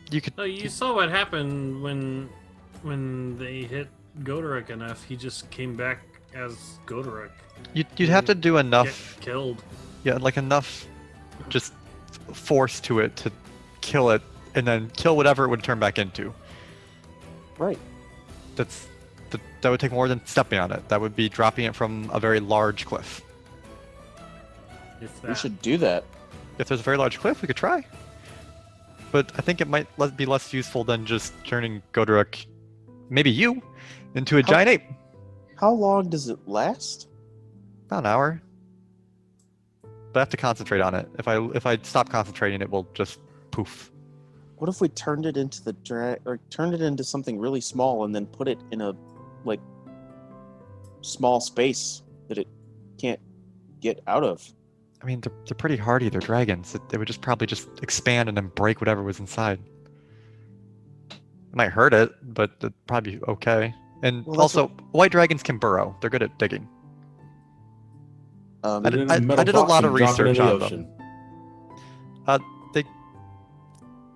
you could. no, you saw what happened when they hit Godric enough. He just came back as Godric. You'd have to do Get enough. killed. Yeah, like enough, just force to it to kill it, and then kill whatever it would turn back into. Right. That would take more than stepping on it. That would be dropping it from a very large cliff. If that. We should do that. If there's a very large cliff, we could try. But I think it might be less useful than just turning Godric, maybe you, into a How- giant ape. How long does it last? About an hour. But I have to concentrate on it. If I stop concentrating, it will just poof. What if we turned it into turned it into something really small and then put it in a, like, small space that it can't get out of? I mean, they're pretty hardy. They're dragons. They would just probably just expand and then break whatever was inside. It might hurt it, but it'd probably be okay. And Well, that's also, white dragons can burrow. They're good at digging. Um, I did- Put it in a metal did a box lot of and drop it in research the on them. ocean.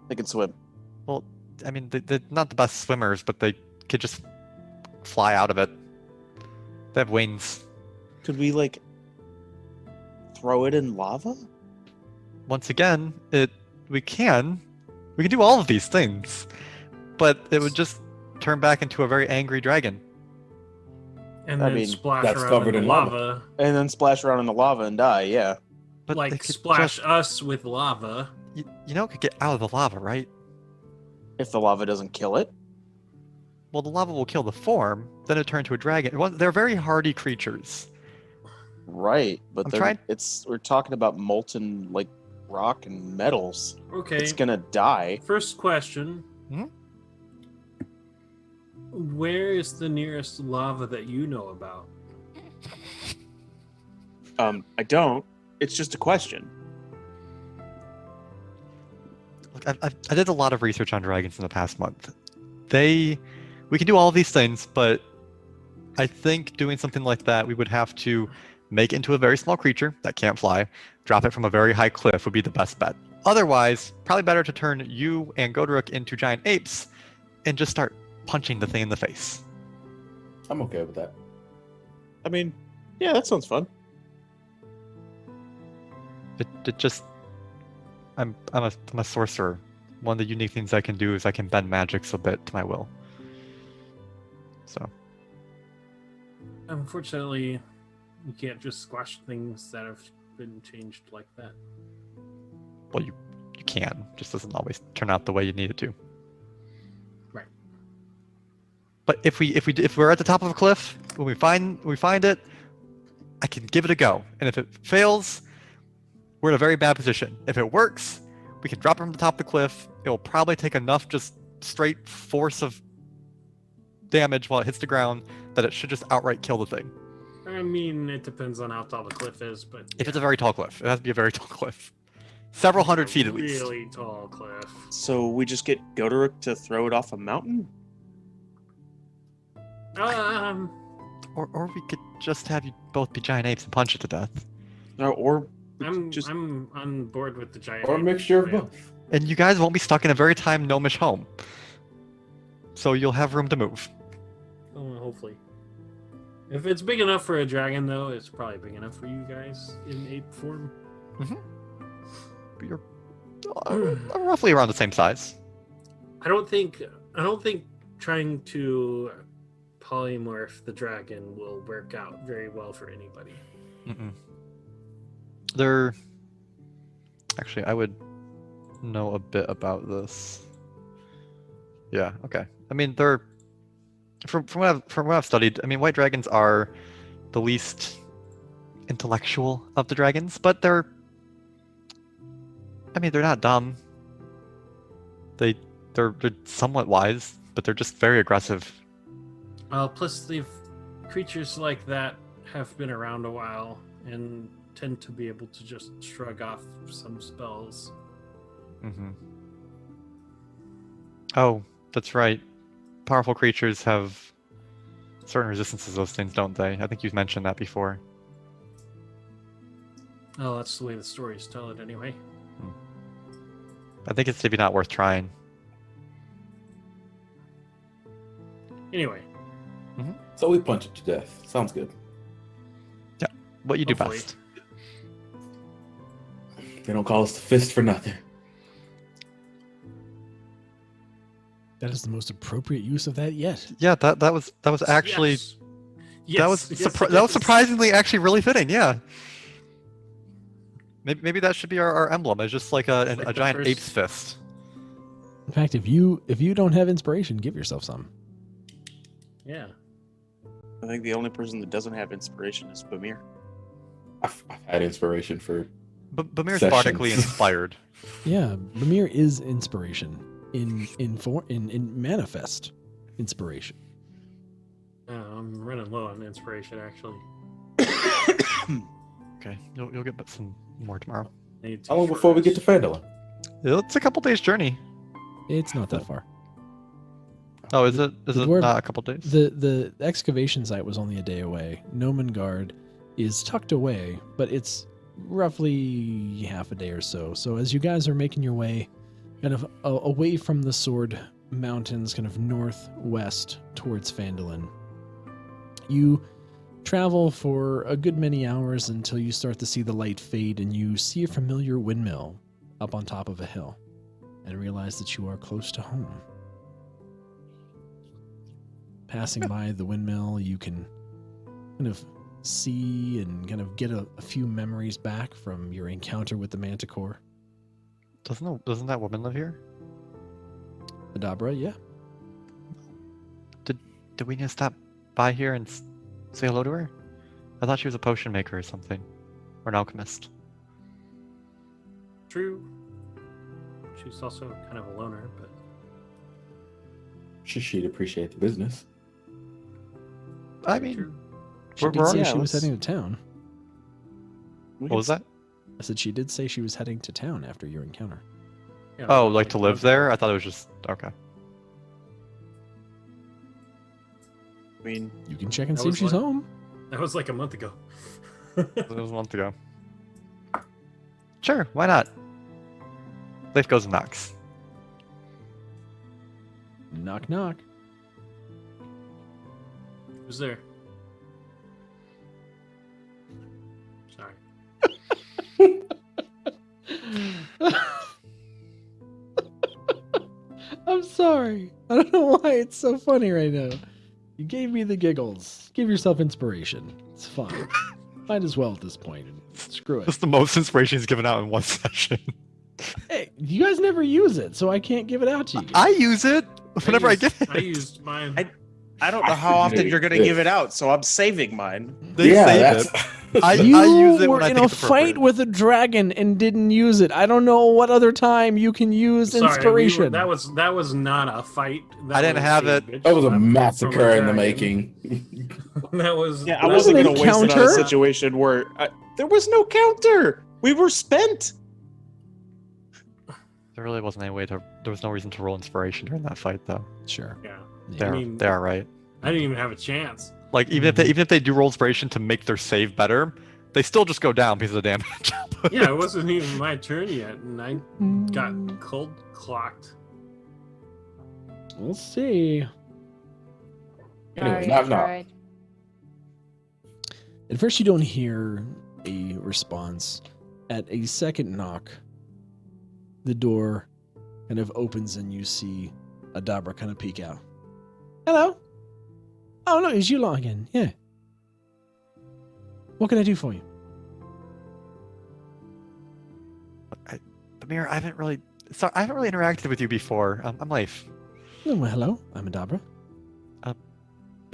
they can swim. Well, I mean, they're not the best swimmers, but they could just fly out of it. They have wings. Could we, like, throw it in lava? Once again, we can do all of these things, but it would just turn back into a very angry dragon. And I then mean, splash that's around covered in in the lava. lava. And then splash around in the lava and die, yeah. But Like they could splash just- us with lava. you know, it could get out of the lava, right? If the lava doesn't kill it. Well, the lava will kill the form, then it turns to a dragon. They're very hardy creatures. Right, but I'm then trying- we're talking about molten, like, rock and metals. Okay. It's gonna die. First question. Mhm. Where is the nearest lava that you know about? I don't. It's just a question. Look, I did a lot of research on dragons in the past month. We can do all of these things, but I think doing something like that, we would have to make it into a very small creature that can't fly, drop it from a very high cliff would be the best bet. Otherwise, probably better to turn you and Godric into giant apes and just start punching the thing in the face. I'm okay with that. I mean, yeah, that sounds fun. It just, I'm a sorcerer. One of the unique things I can do is I can bend magics a bit to my will. So. Unfortunately, you can't just squash things that have been changed like that. Well, you can. Just doesn't always turn out the way you need it to. Right. But if we're at the top of a cliff, when we find it, I can give it a go. And if it fails, we're in a very bad position. If it works, we can drop it from the top of the cliff. It will probably take enough just straight force of damage while it hits the ground that it should just outright kill the thing. I mean, it depends on how tall the cliff is, but If it's a very tall cliff, it has to be a very tall cliff. Several hundred feet at least. Really tall cliff. So we just get Godric to throw it off a mountain? Or we could just have you both be giant apes and punch it to death. Or I'm on board with the giant. Or a ape mixture of plan. both. And you guys won't be stuck in a very time gnomish home. So you'll have room to move. Oh, hopefully. If it's big enough for a dragon, though, it's probably big enough for you guys in ape form. You're roughly around the same size. I don't think trying to polymorph the dragon will work out very well for anybody. Actually, I would know a bit about this. Yeah. Okay. I mean, they're from what I've studied. I mean, white dragons are the least intellectual of the dragons, but they're not dumb. They're somewhat wise, but they're just very aggressive. Plus, creatures like that have been around a while and tend to be able to just shrug off some spells. Oh, that's right. Powerful creatures have certain resistances to those things, don't they? I think you've mentioned that before. Oh, that's the way the stories tell it anyway. I think it's maybe not worth trying. Anyway. So we punch it to death. Sounds good. Yeah, what you do Hopefully. best. They don't call us the fist for nothing. That is the most appropriate use of that yet. Yeah, that was actually Yes. that was Yes, that it was is. surprisingly actually really fitting. Yeah. Maybe that should be our emblem. It's just like Like a the giant first- ape's fist. In fact, if you don't have inspiration, give yourself some. Yeah. I think the only person that doesn't have inspiration is Bamir. I've had inspiration for. But Bamir's Sessions. bardically inspired. Yeah, Bamir is inspiration in manifest inspiration. I'm running low on inspiration, actually. Okay, you'll get some more tomorrow. Need to How long before we get to Phandalin? It's a couple days journey. It's not that far. Oh, is it? Is The it dwarf- not a couple days? The excavation site was only a day away. Gnomengard is tucked away, but it's roughly half a day or so. So as you guys are making your way kind of away from the Sword Mountains, kind of northwest towards Phandalin, you travel for a good many hours until you start to see the light fade and you see a familiar windmill up on top of a hill and realize that you are close to home. Passing by the windmill, you can kind of see and kind of get a few memories back from your encounter with the Manticore. Doesn't that woman live here? Adabra, yeah. Did we need to stop by here and say hello to her? I thought she was a potion maker or something, or an alchemist. true. She's also kind of a loner, but She'd appreciate the business. I very mean, true. She We're- did we're say already- she was let's- heading to town. We what can was that? I said she did say she was heading to town after your encounter. Yeah, Oh, that was like to a live month ago. there? I thought it was just okay. I mean, You can check and That see if was she's like- home. That was like a month ago. It was a month ago. Sure, why not? Leif goes and knocks. Knock, knock. Who's there? Sorry. I'm sorry. I don't know why it's so funny right now. You gave me the giggles. Give yourself inspiration. It's fine. Might as well at this point. Screw it. That's the most inspiration he's given out in one session. Hey, you guys never use it, so I can't give it out to you. I use it whenever I get it. I used mine. I don't know how often you're going to give it out, so I'm saving mine. They save it. I use it were when I in think a it's appropriate. fight with a dragon and didn't use it. I don't know what other time you can use Sorry, inspiration. that was not a fight. That I didn't was have a it. bitch That was a slap massacre from a in the dragon. making. That was. Yeah, I that wasn't an going to waste it on a encounter. situation where there was no counter. We were spent. There really wasn't any way to. There was no reason to roll inspiration during that fight, though. Sure. Yeah, They're mean- they are right. I didn't even have a chance. Like even if they do roll inspiration to make their save better, they still just go down because of the damage. Yeah, it wasn't even my turn yet, and I got cold clocked. We'll see. Anyways, Sorry, knock, I knock. tried. At first, you don't hear a response. At a second knock, the door kind of opens and you see Adabra kind of peek out. Hello? Oh, look, it's you lot again. Yeah. What can I do for you? Amir, I haven't really interacted with you before. I'm Leif. Oh, well, hello. I'm Adabra.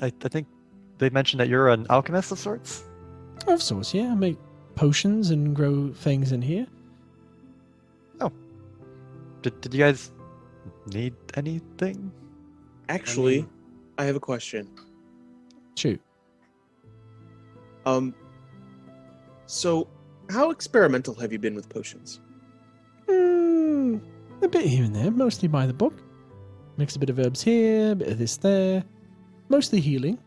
I think they mentioned that you're an alchemist of sorts. Of sorts, yeah. I make potions and grow things in here. Did you guys need anything? Actually, I have a question. Shoot. So how experimental have you been with potions? A bit here and there, mostly by the book. Mix a bit of herbs here, a bit of this there. Mostly healing.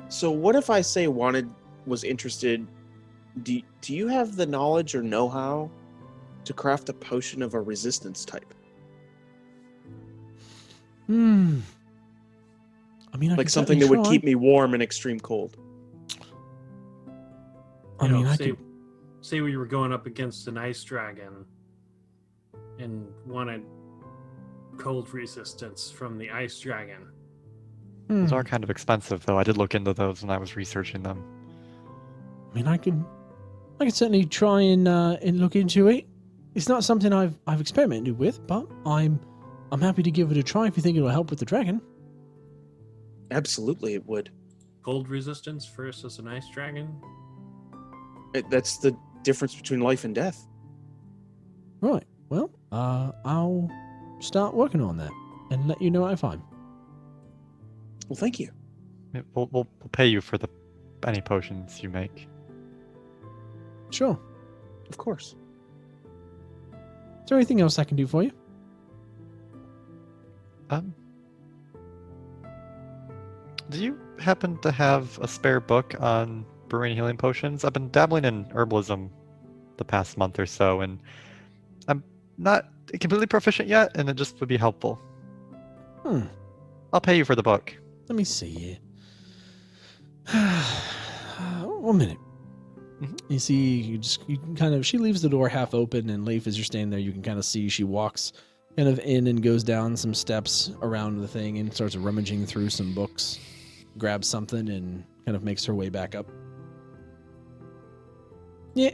So what if I say was interested? Do you have the knowledge or know-how to craft a potion of a resistance type? I mean, I Like could something certainly that would try. keep me warm in extreme cold. I You know, mean, I say, could. say we were going up against an ice dragon and wanted cold resistance from the ice dragon. Those Hmm. are kind of expensive, though. I did look into those when I was researching them. I mean, I could certainly try and look into it. It's not something I've experimented with, but I'm happy to give it a try if you think it'll help with the dragon. Absolutely, it would. Cold resistance versus an ice dragon. That's the difference between life and death. Right. Well, I'll start working on that and let you know what I find. Well, thank you. Yeah, we'll pay you for any potions you make. Sure. Of course. Is there anything else I can do for you? Do you happen to have a spare book on brewing and healing potions? I've been dabbling in herbalism the past month or so, and I'm not completely proficient yet, and it just would be helpful. I'll pay you for the book. Let me see here. 1 minute. Mhm. You see, you can kind of, she leaves the door half open, and Leif, as you're standing there, you can kind of see she walks kind of in and goes down some steps around the thing and starts rummaging through some books, grabs something, and kind of makes her way back up. Yeah,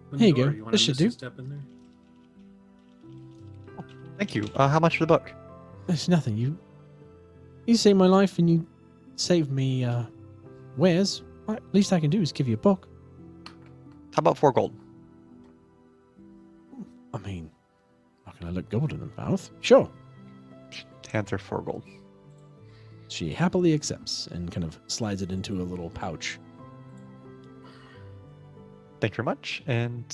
Open Here you the door. go. wanna This should miss a do. Step in there? Thank you. How much for the book? it's nothing. You saved my life, and you saved me wares. Right, least I can do is give you a book. How about 4 gold? I mean, how can I let gold in the mouth? Sure. Hands her 4 gold. She happily accepts and kind of slides it into a little pouch. Thank you very much, and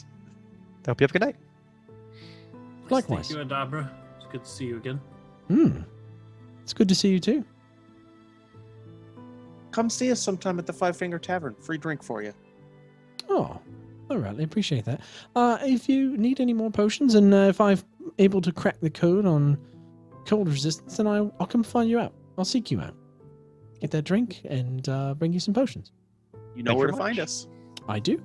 I hope you have a good night. Likewise. Thank you, Adabra. It's good to see you again. It's good to see you too. Come see us sometime at the Five Finger Tavern. Free drink for you. Oh, all right. I appreciate that. If you need any more potions, and if I'm able to crack the code on cold resistance, then I'll come find you out. I'll seek you out. Get that drink and bring you some potions. You know Thank you where to very find much. us. I do.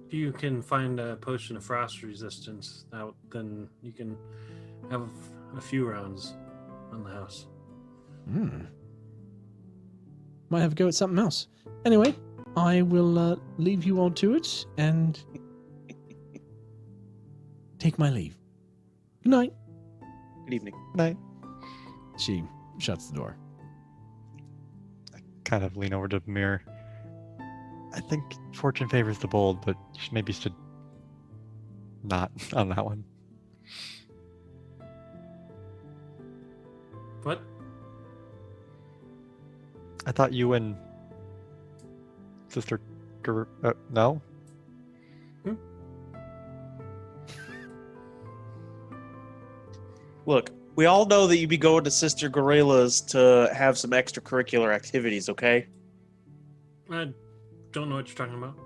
If you can find a potion of frost resistance out, then you can have a few rounds on the house. Might have a go at something else. Anyway, I will leave you all to it and take my leave. Good night. Good evening. Night. She shuts the door. Kind of lean over to Mir. I think fortune favors the bold, but maybe should not on that one. What? I thought you and Sister no? Look, we all know that you be going to Sister Gorella's to have some extracurricular activities, okay? I don't know what you're talking about.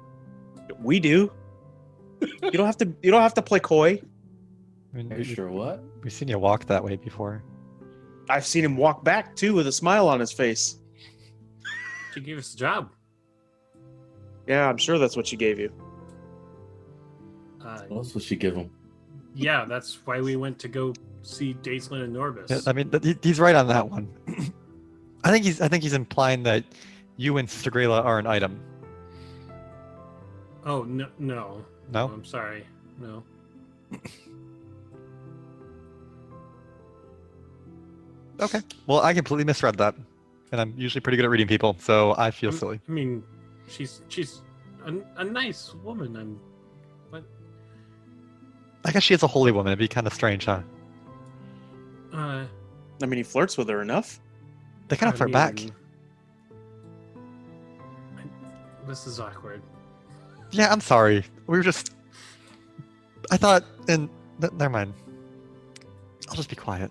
We do. You don't have to play coy. I mean, Are you sure what? we've seen you walk that way before. I've seen him walk back too with a smile on his face. She gave us a job. Yeah, I'm sure that's what she gave you. What else would she give him? Yeah, that's why we went to go see Dacelin and Norbus. Yeah, I mean, he's right on that one. I think he's implying that you and Sister Grayla are an item. Oh, no. No? I'm sorry. No. Okay. Well, I completely misread that, and I'm usually pretty good at reading people, so I feel silly. I mean, she's a nice woman. I guess she is a holy woman. It'd be kind of strange, huh? Uh, I mean, he flirts with her enough. They kind of flirt back. This is awkward. Yeah, I'm sorry. We were just. I thought, and never mind. I'll just be quiet.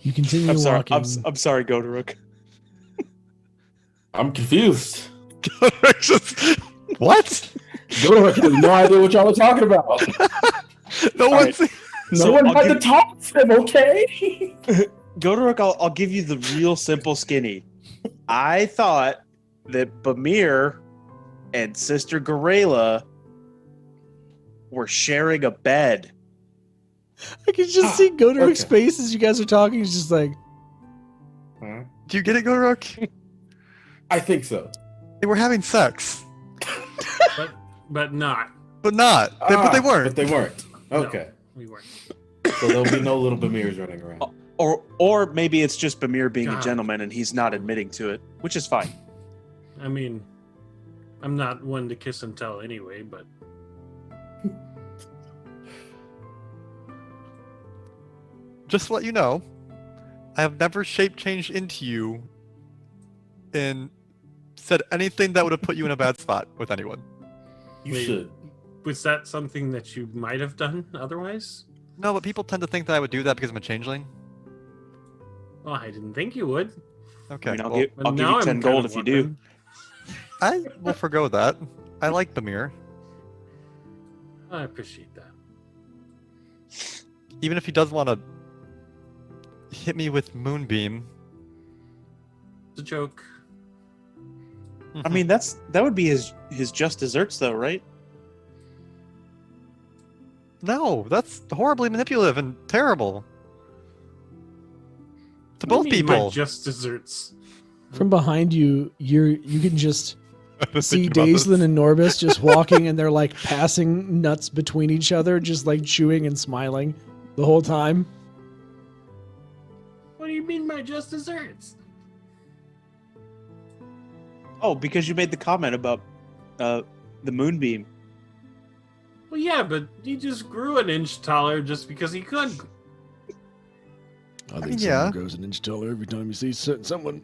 You continue I'm sorry. walking. I'm sorry, Godoruk. I'm confused. What? Godoruk has no idea what y'all are talking about. No All one's. right. No So one I'll had give- to talk to him, okay? Godoruk, I'll give you the real simple skinny. I thought that Bamir and Sister Gorella were sharing a bed. I can just see Godoruk's okay. face as you guys are talking. He's just like, Huh? Do you get it, Gorok? I think so. They were having sex, But not. but not. But they weren't. But they weren't. Okay. We weren't. So there'll be no little Bamirs running around. Or maybe it's just Bamir being a God. gentleman and he's not admitting to it, which is fine. I mean, I'm not one to kiss and tell anyway, but Just to let you know, I have never shape changed into you and said anything that would have put you in a bad spot with anyone. You Wait. should. was that something that you might have done otherwise? No, but people tend to think that I would do that because I'm a changeling. Well, I didn't think you would. Okay, I mean, well, But I'll give now you I'm 10 kind gold of if you do. wondering. I will forgo that. I like Bamir. I appreciate that. Even if he does want to hit me with Moonbeam. It's a joke. I mean, that would be his just desserts, though, right? No, that's horribly manipulative and terrible. To What both do you mean my people. just desserts. from behind you, you can just see Thinking about this. Dacelin and Norbus just walking, and they're like passing nuts between each other, just like chewing and smiling the whole time. Well, What do you mean by just desserts? Oh, because you made the comment about the moonbeam. Well, yeah, but he just grew an inch taller just because he could. I think mean, someone yeah. grows an inch taller every time you see someone.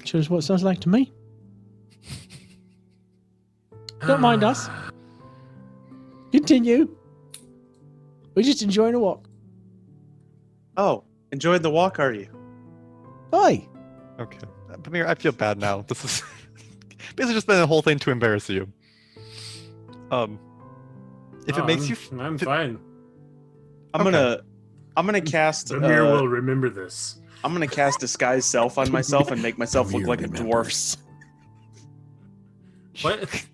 Shows what it sounds like to me. Don't mind us. Continue. We're just enjoying a walk. Oh, enjoyed the walk, are you? Hi. Okay. Pamir, I feel bad now. This is basically just been a whole thing to embarrass you. If it makes you I'm fine. I'm Okay. gonna cast. Amir will remember this. I'm gonna cast disguise self on myself and make myself look Amir like a remembers. dwarf. What?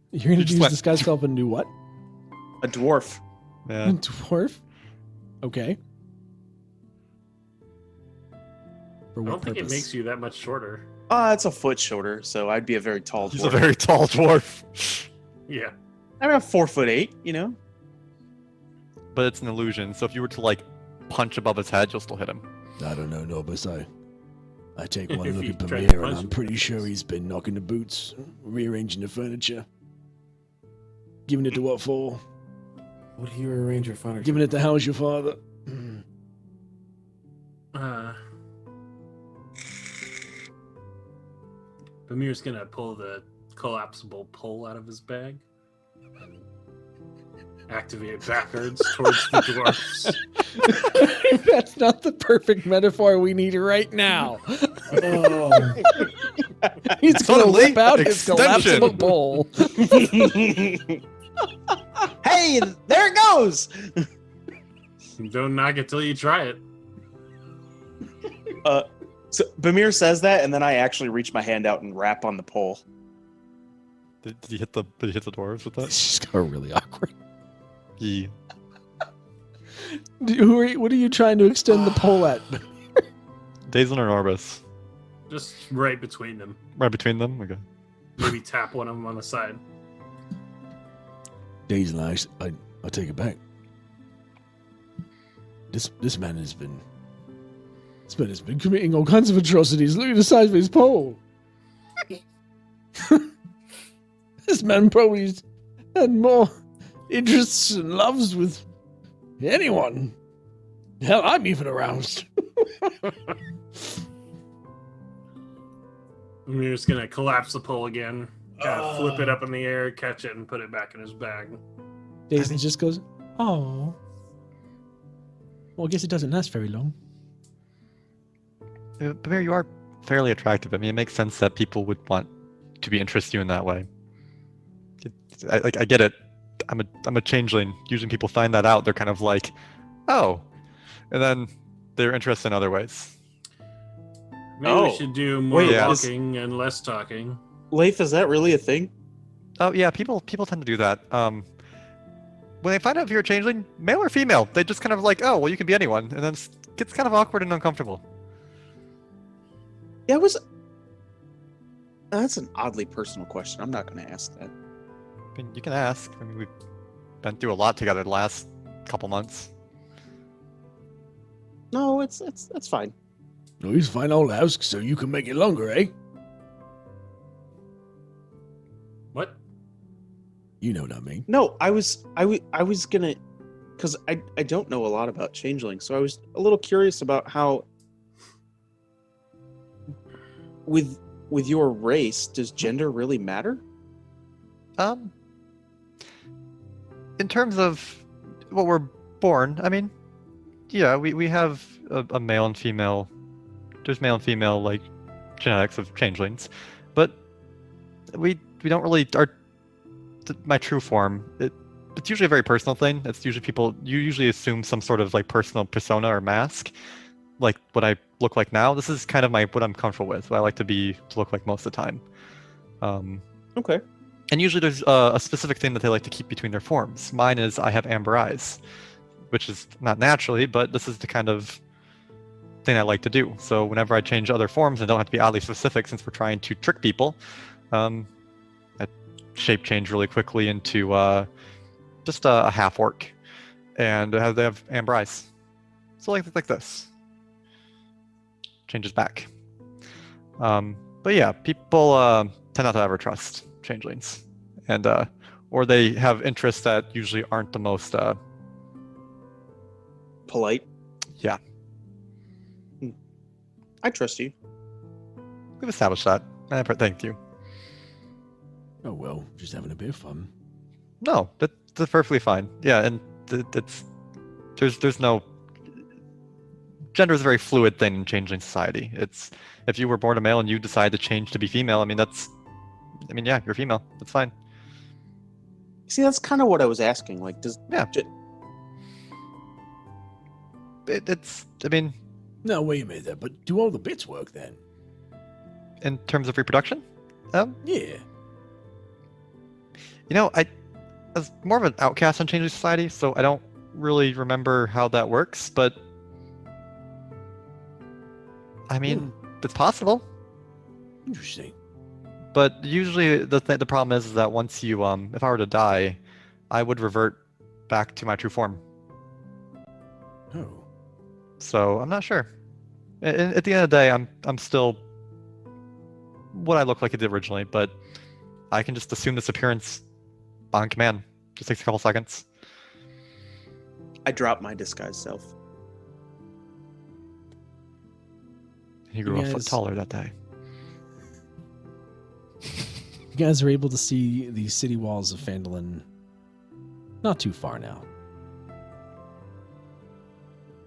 You're gonna You just use went- disguise self and do what? A dwarf. yeah. Dwarf. Okay. For I what don't think purpose? it makes you that much shorter. It's a foot shorter, so I'd be a very tall He's dwarf. a very tall dwarf. Yeah. I'm about 4'8", you know. But it's an illusion, so if you were to like punch above his head, you'll still hit him. I don't know, Nobus. I take one If look you at tried to Pamir and punch I'm him, pretty yes. sure he's been knocking the boots, rearranging the furniture, giving it to what for? What do you arrange your furniture? Giving it to how's your father? Amir's gonna pull the collapsible pole out of his bag and activate it backwards towards the dwarfs. That's not the perfect metaphor we need right now. Oh, He's gonna Suddenly, whip out his extension. collapsible pole. Hey, there it goes. Don't knock it till you try it. So Bamir says that, and then I actually reach my hand out and rap on the pole. Did he hit the dwarves with that? It's just got really awkward. Yeah. What are you trying to extend the pole at? Daisy or Norbus? Just right between them. Right between them? Okay. Maybe tap one of them on the side. Days and I take it back. This man has been Committing all kinds of atrocities. Look at the size of his pole. This man probably had more interests and loves with anyone. Hell, I'm even aroused. Amir's gonna collapse the pole again, kind of flip it up in the air, catch it, and put it back in his bag. Daisy just goes, oh. Well, I guess it doesn't last very long. Pamir, you are fairly attractive. I mean, it makes sense that people would want to be interested in you in that way. I get it. I'm a changeling. Usually people find that out. They're kind of like, oh. And then they're interested in other ways. Maybe we should do more wait, yeah. walking and less talking. Leif, is that really a thing? Oh, yeah, people tend to do that. When they find out if you're a changeling, male or female, they just kind of like, oh, well, you can be anyone. And then it gets kind of awkward and uncomfortable. Yeah, that's an oddly personal question. I'm not going to ask that. I mean, you can ask. I mean, we've been through a lot together the last couple months. No, it's fine. No, he's fine. I'll ask so you can make it longer, eh? What? You know what I mean. No, I was gonna, because I don't know a lot about changelings, so I was a little curious about how with your race, does gender really matter? In terms of what we're born, I mean, yeah, we have a male and female. There's male and female like genetics of changelings, but we don't really my true form. It's usually a very personal thing. It's usually you usually assume some sort of like personal persona or mask, like what I look like now. This is kind of what I'm comfortable with. What I like to look like most of the time. Okay. And usually there's a specific thing that they like to keep between their forms. Mine is I have amber eyes, which is not naturally, but this is the kind of thing I like to do. So whenever I change other forms, and don't have to be oddly specific since we're trying to trick people, I shape change really quickly into just a half orc, and they have amber eyes. So like this. Changes back. But yeah, people tend not to ever trust changelings, and or they have interests that usually aren't the most. Polite. Yeah, I trust you. we've established that. Thank you. Oh well, just having a bit of fun. No, that's perfectly fine. Yeah, and there's no gender is a very fluid thing in changeling society. It's if you were born a male and you decide to change to be female, yeah, you're female. That's fine. See, that's kind of what I was asking. Like, Yeah. No, wait a minute, but do all the bits work then? In terms of reproduction, Yeah. I was more of an outcast in changeling society, so I don't really remember how that works. But it's possible. Interesting. But usually the problem is that once you if I were to die, I would revert back to my true form. Oh. So I'm not sure. At the end of the day, I'm still what I look like I did originally, but I can just assume this appearance on command. Just takes a couple seconds. I dropped my disguised self. He grew a foot guys- taller that day. You guys are able to see the city walls of Phandalin not too far now.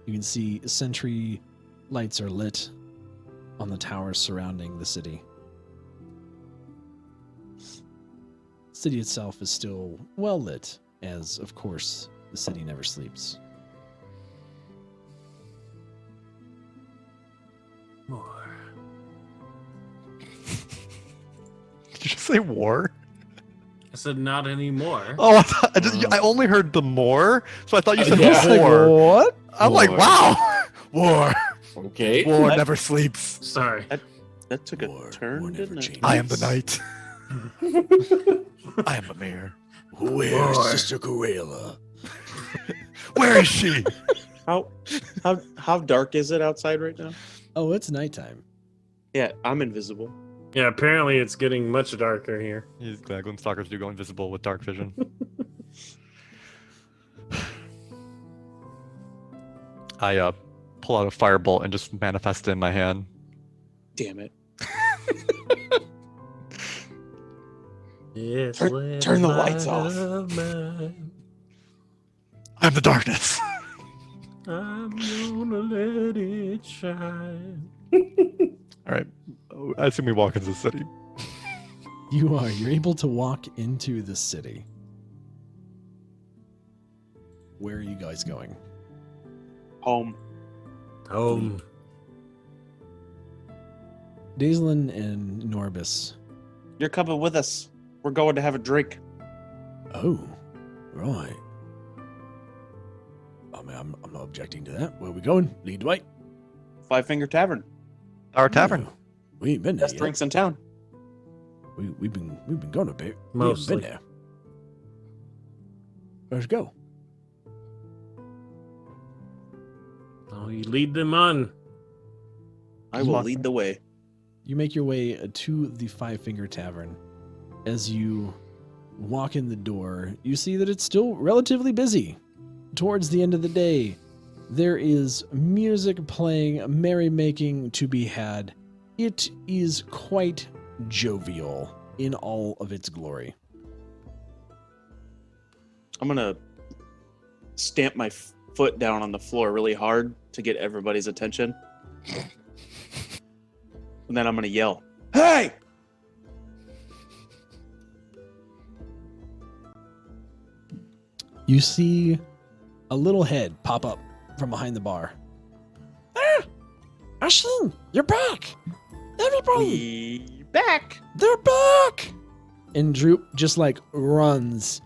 You can see sentry lights are lit on the towers surrounding the city. The city itself is still well lit, as, of course, the city never sleeps. More. Did you just say war? I said not anymore. Oh, I only heard the more, so I thought you said Yeah. war. What? I'm like, War. wow, war. Okay. War That- never sleeps. Sorry. That took a War turn, never didn't it? changes. I am the knight. I am the mayor. Where's War. Sister Corella? Where is she? How dark is it outside right now? Oh, it's nighttime. Yeah, I'm invisible. Yeah, apparently it's getting much darker here. Gloomstalkers do go invisible with dark vision. I pull out a firebolt and just manifest it in my hand. Damn it. Yes, Turn the lights off. I'm the darkness. I'm gonna let it shine. All right. I assume we walk into the city. You are. You're able to walk into the city. Where are you guys going? Home. Home. Daislin and Norbis. You're coming with us. We're going to have a drink. Oh, right. I mean, I'm not objecting to that. Where are we going? Lead the way. Five Finger Tavern. Our tavern. Oh, we ain't been there Best yet. drinks in town. We've been going a bit. Mostly. We haven't been there. Let's go. Oh, you lead them on. I will Walk. lead the way. You make your way to the Five Finger Tavern. As you walk in the door, you see that it's still relatively busy. Towards the end of the day, there is music playing, merrymaking to be had. It is quite jovial in all of its glory. I'm going to stamp my foot down on the floor really hard to get everybody's attention. And then I'm going to yell, "Hey!" You see a little head pop up from behind the bar. Ah! Ashling, you're back. Everybody, We back. they're back. And Droop just like runs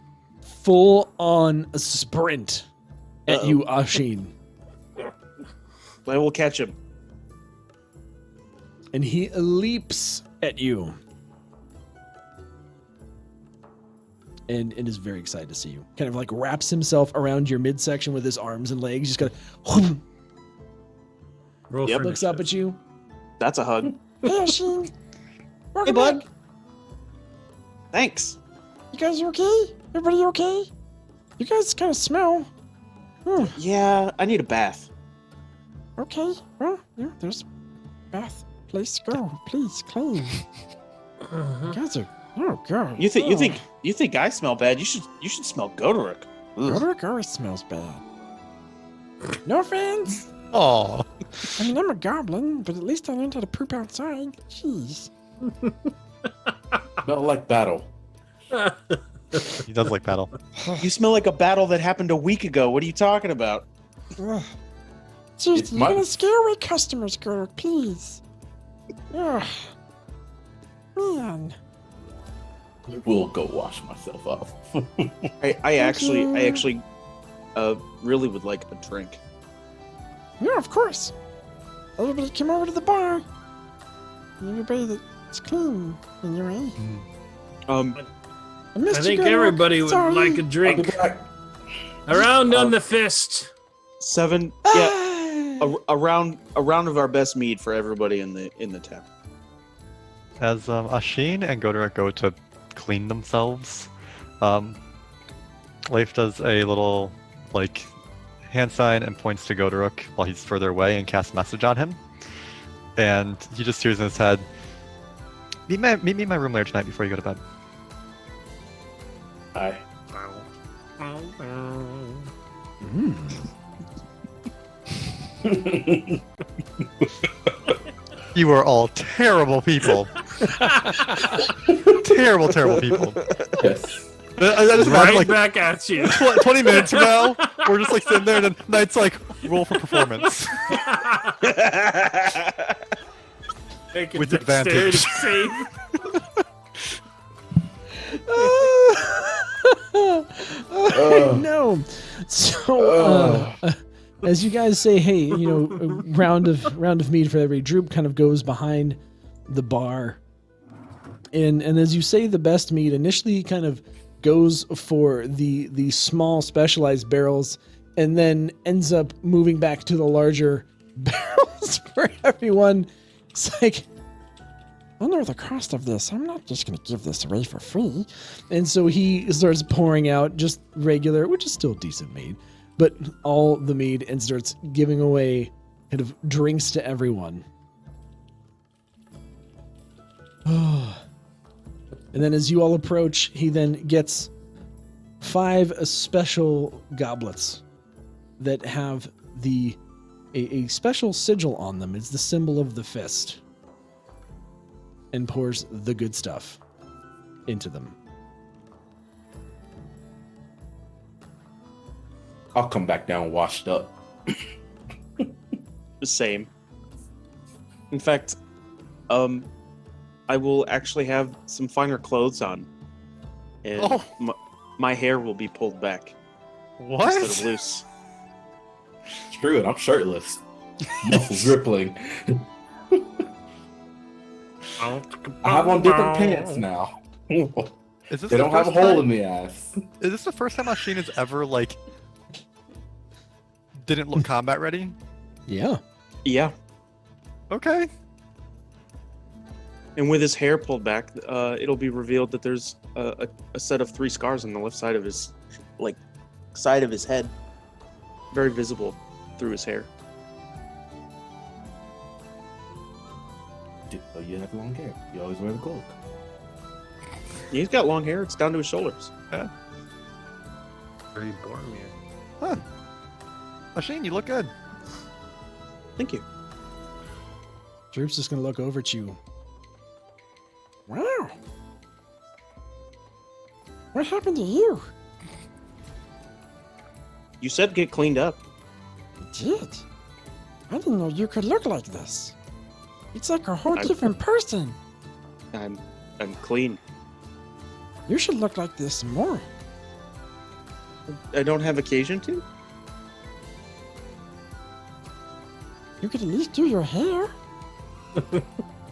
full on a sprint at Uh-oh. you, Ashin. I will catch him. And he leaps at you. and is very excited to see you. Kind of like wraps himself around your midsection with his arms and legs. Just kind of Roll Yep. for looks up at you. That's a hug. Hey, Ashin. Hey, Welcome bud. back. Thanks. You guys okay? Everybody okay? You guys kind of smell. Yeah, I need a bath. Okay. Well, yeah, there's bath place to go. Please clean. You guys are. Oh god. You think I smell bad? You should smell Goderic. Goderic always smells bad. No offense. Oh, I mean, I'm a goblin, but at least I learned how to poop outside. Jeez. Smell like battle. he does like battle. You smell like a battle that happened a week ago. What are you talking about? Ugh. Jeez, It's you're my- gonna scare away customers, Goderic, please. Ugh. Man. We'll go wash myself off. I actually really would like a drink. Yeah, of course. Everybody come over to the bar. Everybody that's clean, anyway. I missed I you, think Goderic. everybody would Sorry. like a I'll be drink. back. A round on the fist. 7. Yeah, a round of our best mead for everybody in the tap. As Ashin and Goderic go to clean themselves, Leif does a little like hand sign and points to Goderic while he's further away and casts message on him. And he just hears in his head, meet me in my room later tonight before you go to bed. Hi. You are all terrible people. terrible people. Yes. I just imagine Right like back at you. 20 minutes from now, we're just like sitting there and then Knight's like, roll for performance. Make a With dexterity advantage. save. No. So as you guys say, hey, you know, a round of mead for every Droop kind of goes behind the bar. And as you say the best mead, initially kind of goes for the small specialized barrels and then ends up moving back to the larger barrels for everyone. It's like, I know the cost of this. I'm not just gonna give this away for free. and so he starts pouring out just regular, which is still decent mead, but all the mead, and starts giving away kind of drinks to everyone. And then as you all approach, he then gets 5 special goblets that have a special sigil on them. It's the symbol of the fist. And pours the good stuff into them. I'll come back down washed up. The same. In fact, I will actually have some finer clothes on, and Oh. my hair will be pulled back What? instead of loose. Screw it, I'm shirtless. Muscles rippling. I have on different pants now. They Is this don't the have a first hole time- in the ass. Is this the first time Ashin has ever like didn't look combat ready? Yeah. Yeah, Okay. and with his hair pulled back, it'll be revealed that there's a set of 3 scars on the left side of his, side of his head, very visible through his hair. Oh, you have long hair. You always wear the cloak. He's got long hair; it's down to his shoulders. Very Boromir. Huh. Ashin, you look good. Thank you. Droop's just gonna look over at you. Wow. What happened to you? You said get cleaned up. I did. I didn't know you could look like this. It's like a whole I'm- different person. I'm clean. You should look like this more. I don't have occasion to. You could at least do your hair.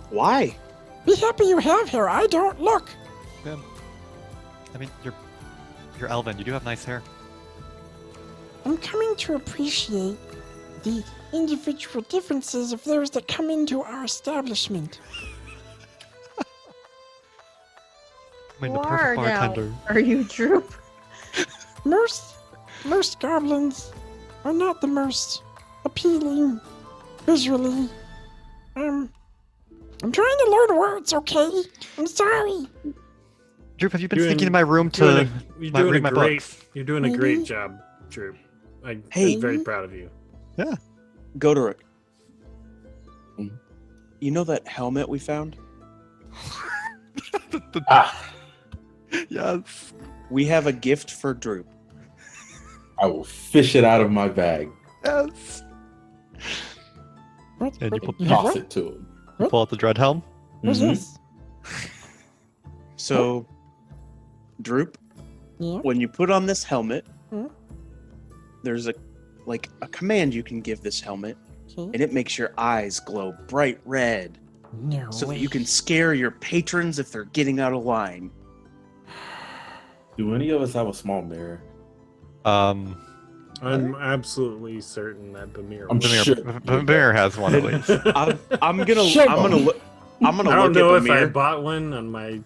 Why? Be happy you have hair. I don't look. I mean, you're You're Elven. You do have nice hair. I'm coming to appreciate the individual differences of those that come into our establishment. I mean, the You perfect are now. bartender. Are you Droop? Most goblins are not the most appealing visually. I'm trying to learn words, okay? I'm sorry. Droop, have you been Doing- sneaking in my room to You're read doing my a great. books? You're doing a Maybe. great job, Droop. I'm Hey. very proud of you. Goderic. Mhm. You know that helmet we found? Yes. We have a gift for Droop. I will fish it out of my bag, Yes. What? And you what- put- toss what? it to him. Pull out the dread helm. What's Mhm. this? So, Droop, Yeah. when you put on this helmet, Hmm? there's a command you can give this helmet, Okay. and it makes your eyes glow bright red, No so way. that you can scare your patrons if they're getting out of line. Do any of us have a small mirror? Um, I'm absolutely certain that Bamir. I'm will. sure. Bamir has one at least. I'm gonna Shut I'm gonna up. look I'm gonna I don't look know at if I Bamir. bought one on my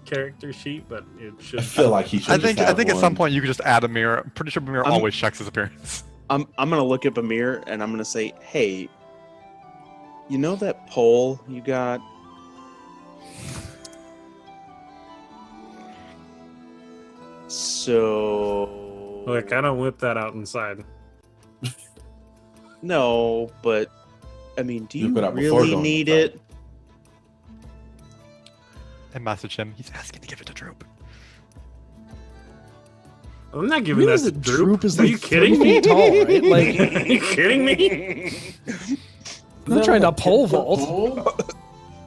character sheet, but it should. I feel like he should. I think just have at some one. point you could just add a mirror. I'm pretty sure Bamir I'm- always checks his appearance. I'm gonna look at Bamir and I'm gonna say, hey, you know that pole you got? So Look, I don't whip that out inside. no, but I mean, do You you put out before really going need inside. it? I message him. He's asking to give it to Droop. I'm not giving that Realize to that Droop. Droop is Are like you kidding 3 me? feet tall, right? Like, Are you kidding me? I'm not trying to pole vault.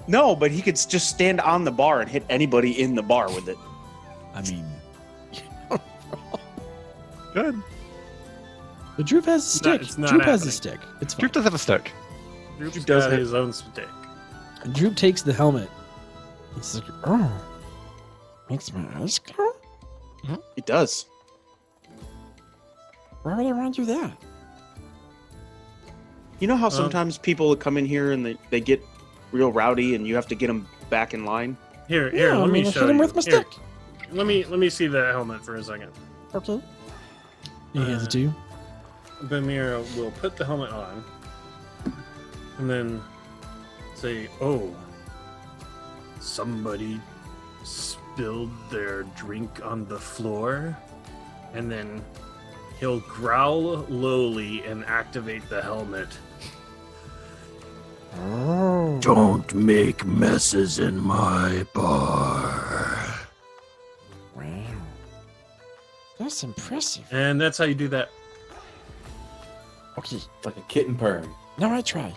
No, but he could just stand on the bar and hit anybody in the bar with it. I mean, Good. the Droop has a stick. it's not Droop has a happening. stick. It's fine. Droop does have a stick. Droop's does got have- his own stick. And Droop takes the helmet. It's like, oh, makes my eyes glow? It does. Why would I want to do that? You know how sometimes people come in here and they get real rowdy and you have to get them back in line? Here, Yeah, let I'm me gonna show hit him you. with my Here, stick. let me see the helmet for a second. Okay. He hands it to you. Bamir will put the helmet on, and then say, "Oh, somebody spilled their drink on the floor," and then he'll growl lowly and activate the helmet. Oh. Don't make messes in my bar. Wow. That's impressive. And that's how you do that. Okay, It's like a kitten purring. now I try.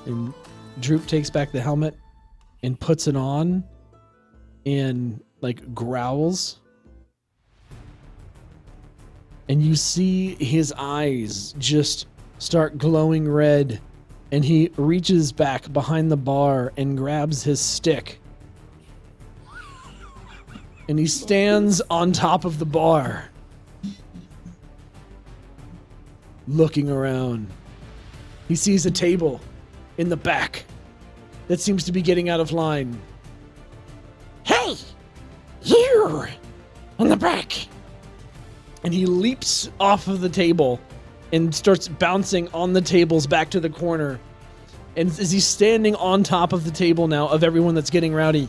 And Droop takes back the helmet and puts it on and like growls. And you see his eyes just start glowing red. And he reaches back behind the bar and grabs his stick. And he stands on top of the bar, looking around. He sees a table in the back that seems to be getting out of line. Hey! You! In the back! And he leaps off of the table and starts bouncing on the tables back to the corner. And as he's standing on top of the table now of everyone that's getting rowdy,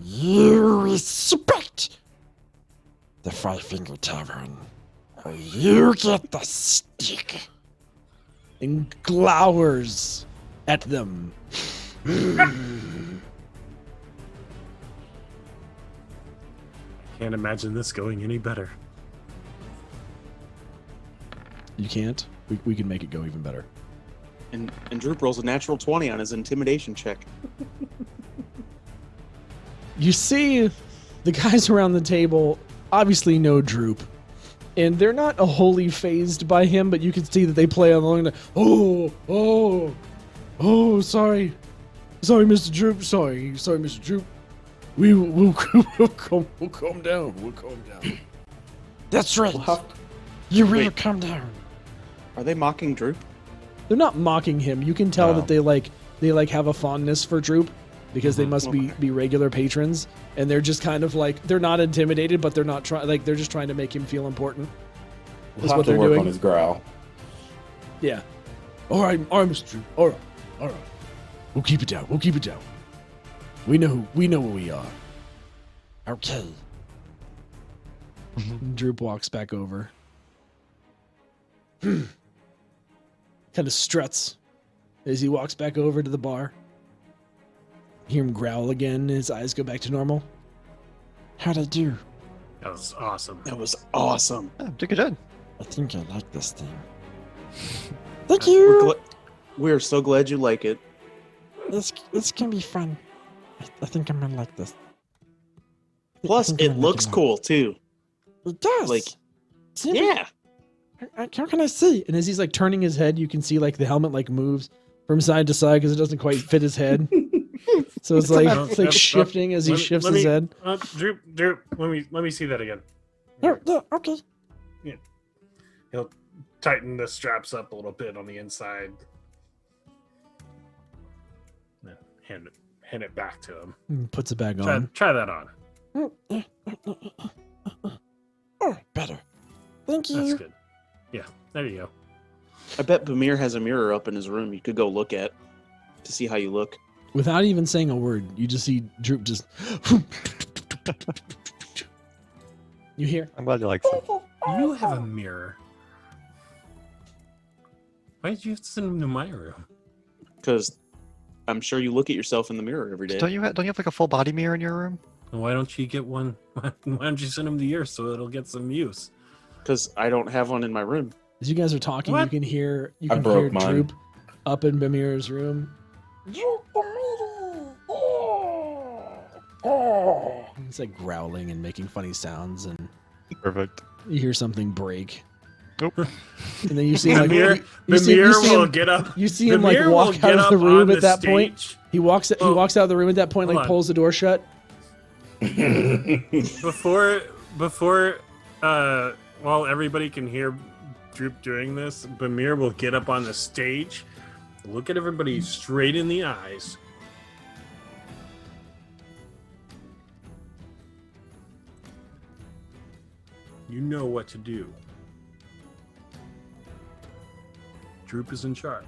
You respect the Five Finger Tavern, or you get the stick. and glowers at them. Can't imagine this going any better. You can't? We can make it go even better. And Droop rolls a natural 20 on his intimidation check. You see the guys around the table obviously know Droop. And they're not wholly phased by him, but you can see that they play along the, oh, sorry. Sorry, Mr. Droop. Sorry, Mr. Droop. We'll calm down. We'll calm down. That's right. We'll have You will Wait. calm down. Are they mocking Droop? They're not mocking him. You can tell No. that they have a fondness for Droop because they must be regular patrons, and they're just kind of like they're not intimidated, but they're not trying like they're just trying to make him feel important. we'll That's have what to they're work doing. on his growl. Yeah. All right, Mr. Droop. All right. We'll keep it down. We know who we are. Okay. Droop walks back over. Kind of struts as he walks back over to the bar. Hear him growl again. His eyes go back to normal. How'd I do? That was awesome. That was awesome. Yeah, did good job. I think I like this thing. Thank We're, you. we're so glad you like it. This can be fun. I think I'm gonna like this. I Plus, think I'm it gonna like looks a lot. cool too. It does. Like, See me? yeah. How can I see? And as he's like turning his head, you can see like the helmet like moves from side to side because it doesn't quite fit his head. So it's like shifting as he shifts his head. Droop, let me see that again. Yeah, okay. He'll tighten the straps up a little bit on the inside. Then hand it back to him. And puts it back on. Try that on. Oh, better. Thank That's you. good. Yeah, there you go. I bet Bamir has a mirror up in his room you could go look at to see how you look. Without even saying a word, you just see Droop just. You hear? I'm glad you like it. You have a mirror. Why did you have to send him to my room? Because I'm sure you look at yourself in the mirror every day. Don't you have like a full body mirror in your room? And why don't you get one? Why don't you send him to yours so it'll get some use? Because I don't have one in my room. As you guys are talking, you What? can hear I broke mine. Droop up in Bamir's room. It's like growling and making funny sounds, and Perfect. you hear something break. Nope. And then you see him like Bamir you see will him, get up. you see him like Bamir will walk get out of the up room on at that point. stage He walks Oh. out of the room at that point, Hold like on. pulls the door shut. before while everybody can hear Droop doing this, Bamir will get up on the stage, look at everybody straight in the eyes. You know what to do. Droop is in charge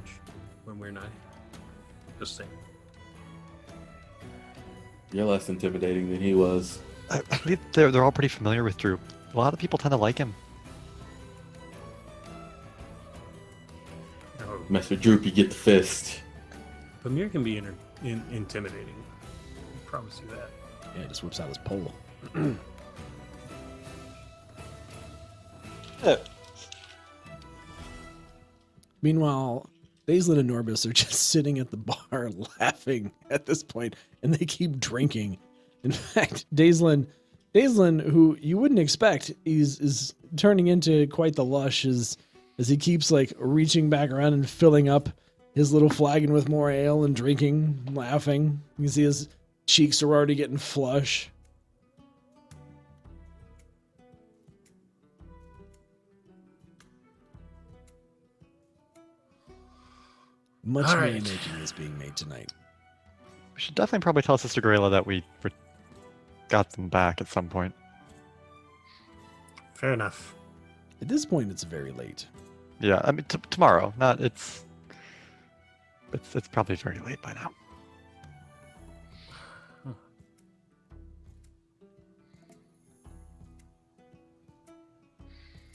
when we're not here. Just saying. You're less intimidating than he was. I believe they're all pretty familiar with Droop. A lot of people tend to like him. Oh, Mess with Droop, you get the fist. Bamir can be intimidating. I promise you that. Yeah, he just whips out his pole. Meanwhile, Daislin and Norbus are just sitting at the bar laughing at this point, and they keep drinking. In fact, Daislin, who you wouldn't expect, is turning into quite the lush as he keeps like reaching back around and filling up his little flagon with more ale and drinking, laughing. You can see his cheeks are already getting flush. Much All right. merrymaking is being made tonight. We should definitely probably tell Sister Gorilla that we got them back at some point. Fair enough. At this point, it's very late. Yeah, I mean tomorrow. Not it's probably very late by now.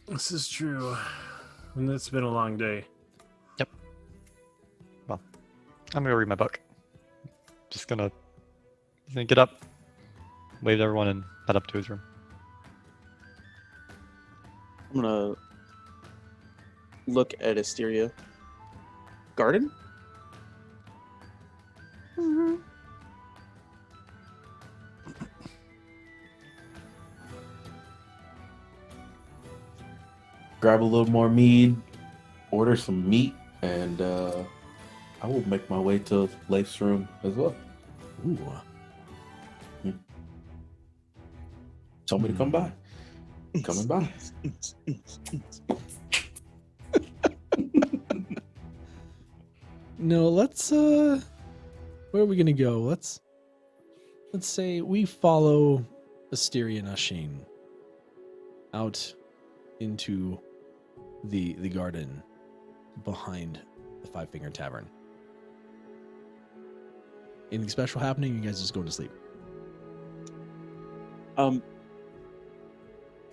This is true. And it's been a long day. I'm gonna read my book. Just gonna get up, wave to everyone, and head up to his room. I'm gonna look at Asteria. Garden? Grab a little more mead, order some meat, and I will make my way to Leif's room as well. Ooh. Told me to come by. I'm coming by. No, let's where are we gonna go? Let's say we follow Asteria and Asheen out into the garden behind the Five Finger Tavern. Anything special happening? You guys just going to sleep?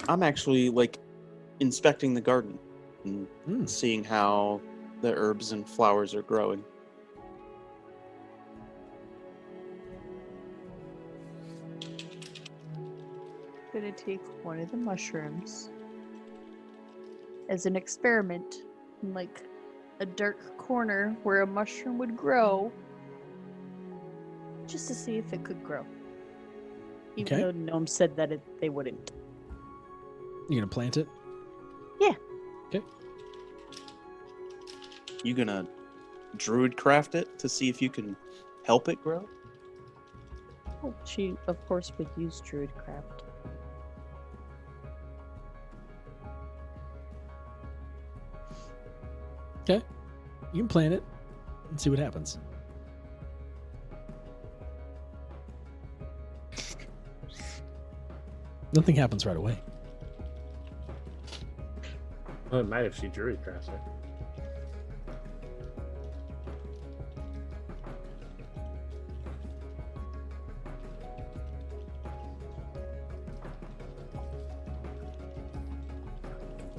I'm actually like inspecting the garden and seeing how the herbs and flowers are growing. Gonna take one of the mushrooms as an experiment in like a dark corner where a mushroom would grow, just to see if it could grow. Even Okay. though Gnome said that they wouldn't. You gonna plant it? Yeah. Okay. You gonna druid craft it to see if you can help it grow? Well, she, of course, would use Druidcraft. Okay. You can plant it and see what happens. Nothing happens right away. Well, it might if she druid crafts it.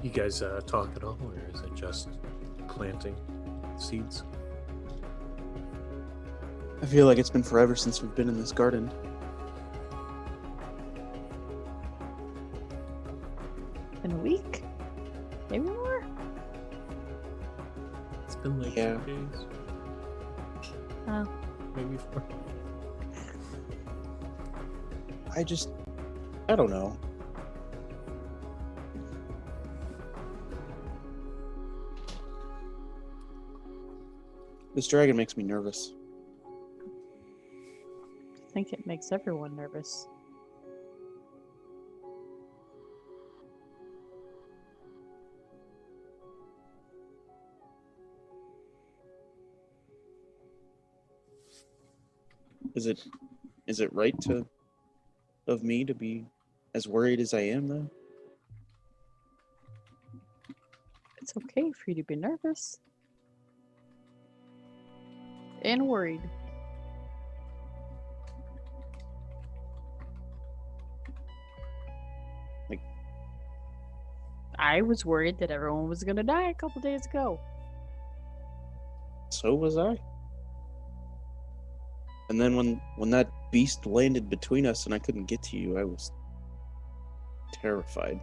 You guys talk at all, or is it just planting seeds? I feel like it's been forever since we've been in this garden. In a week? Maybe more? It's been like Yeah. 2 days. Oh. Maybe 4. I don't know. This dragon makes me nervous. I think it makes everyone nervous. Is it right of me to be as worried as I am though? It's okay for you to be nervous. And worried. Like- I was worried that everyone was gonna die a couple days ago. So was I. And then when that beast landed between us and I couldn't get to you, I was terrified.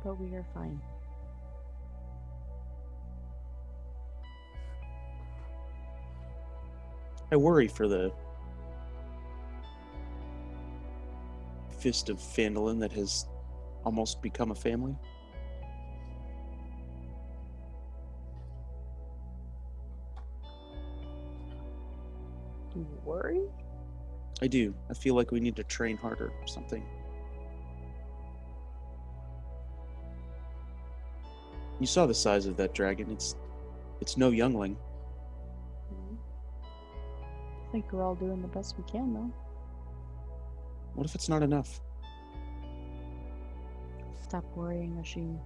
But we are fine. I worry for the fist of Phandalin that has almost become a family. You worry? I do. I feel like we need to train harder or something. You saw the size of that dragon. It's no youngling. I think we're all doing the best we can, though. What if it's not enough? Stop worrying, Asheen.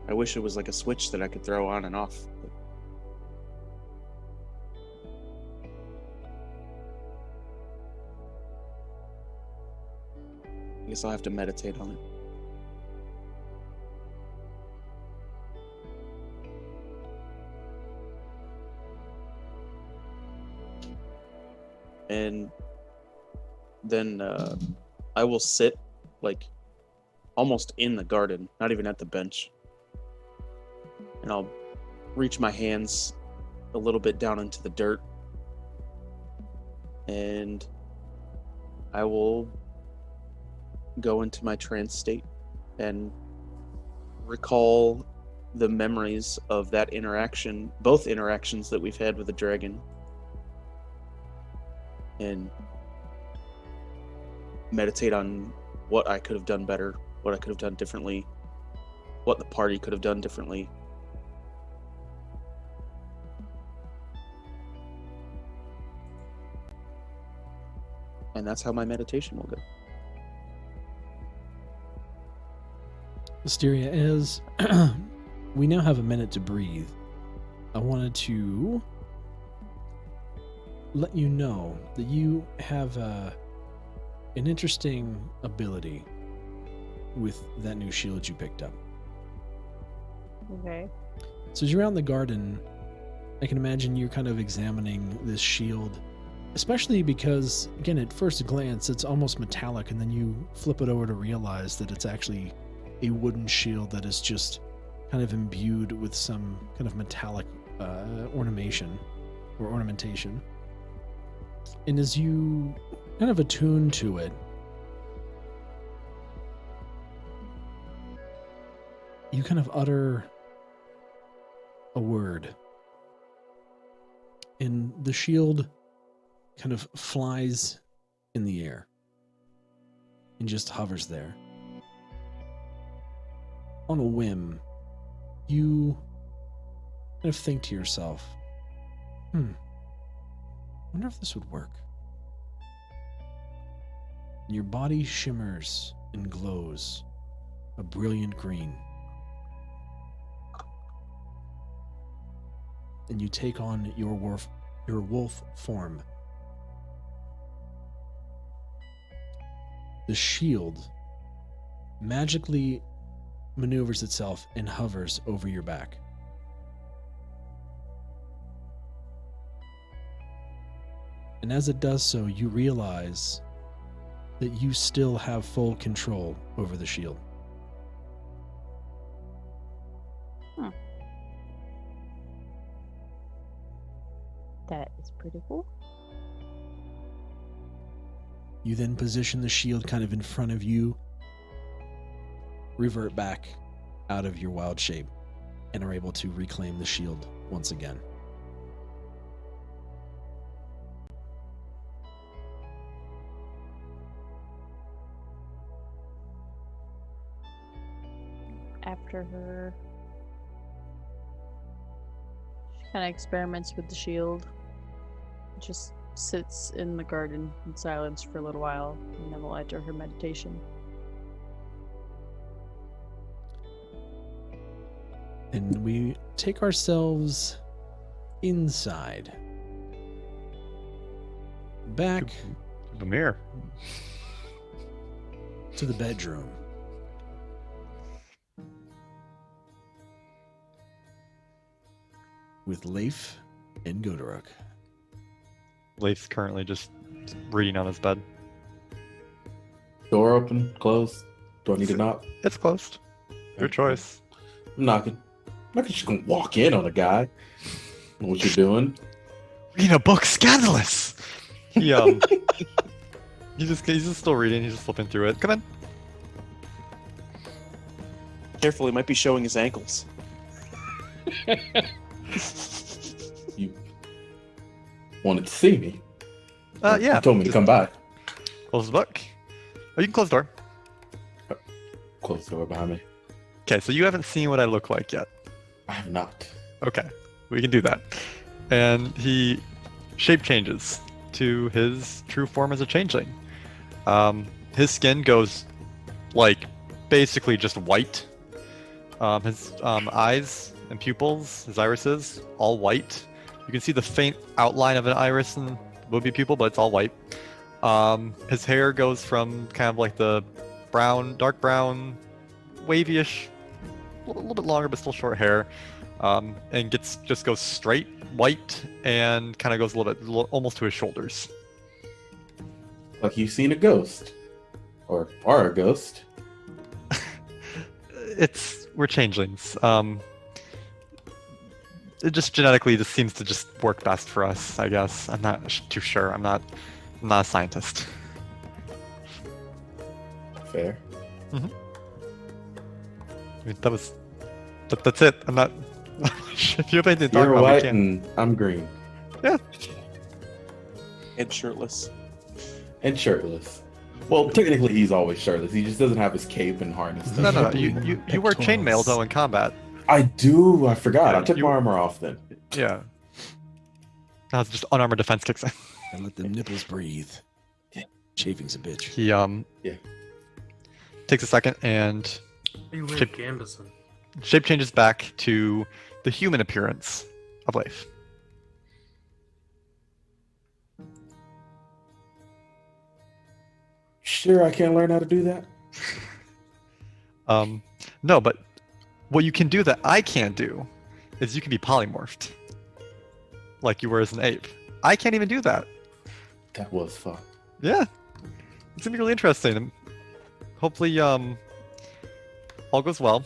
I wish it was like a switch that I could throw on and off. But I guess I'll have to meditate on it. And then I will sit like almost in the garden, not even at the bench. And I'll reach my hands a little bit down into the dirt. And I will go into my trance state and recall the memories of that interaction, both interactions that we've had with the dragon, and meditate on what I could have done better, what I could have done differently, what the party could have done differently. And that's how my meditation will go. Asteria, as we now have a minute to breathe, I wanted to let you know that you have an interesting ability with that new shield you picked up. Okay. So as you're out in the garden, I can imagine you're kind of examining this shield, especially because, again, at first glance, it's almost metallic, and then you flip it over to realize that it's actually a wooden shield that is just kind of imbued with some kind of metallic ornamentation. And as you kind of attune to it, you kind of utter a word, and the shield kind of flies in the air and just hovers there. On a whim, you kind of think to yourself, wonder if this would work. And your body shimmers and glows a brilliant green. And you take on your wolf form. The shield magically maneuvers itself and hovers over your back. And as it does so, you realize that you still have full control over the shield. That is pretty cool. You then position the shield kind of in front of you, revert back out of your wild shape, and are able to reclaim the shield once again. After her, she kind of experiments with the shield. Just sits in the garden in silence for a little while, and then will enter her meditation. And we take ourselves inside. Back The mirror. to the bedroom. With Leif and Godoruk. Leif's currently just reading on his bed. Door open, closed. Do I need to knock? It's closed. Your choice. I'm knocking. I'm not just gonna walk in on a guy. Know what you're doing? Reading a book, scandalous. He he's just still reading. He's just flipping through it. Come in. Careful, he might be showing his ankles. You wanted to see me. Yeah. You told me to come by. Close the book. Oh, you can close the door. Close the door behind me. Okay, so you haven't seen what I look like yet. I have not. Okay, we can do that. And he shape changes to his true form as a changeling. His skin goes like basically just white. His eyes and pupils, his irises, all white. You can see the faint outline of an iris and would be pupil, but it's all white. His hair goes from kind of like the brown, dark brown, wavy-ish, a little bit longer, but still short hair, and just goes straight white and kind of goes a little bit almost to his shoulders. Like you've seen a ghost, or are a ghost. We're changelings. It just genetically just seems to just work best for us, I guess. I'm not too sure. I'm not a scientist. Fair. I mean, that's it. I'm not. If you have anything to talk You're about, we white can. and I'm green. And shirtless. And shirtless. Well, technically he's always shirtless. He just doesn't have his cape and harness. No. You wear chainmail though in combat. I do. I forgot. Yeah, I took my armor off then. Yeah. That's just unarmored defense kicks in. And let them nipples breathe. Chafing's a bitch. He Yeah. takes a second and You wear Shape- Gambison. shape changes back to the human appearance of Leif. Sure, I can't learn how to do that. No, but what you can do that I can't do is you can be polymorphed, like you were as an ape. I can't even do that. That was fun. Yeah, it's gonna be really interesting. And hopefully, all goes well,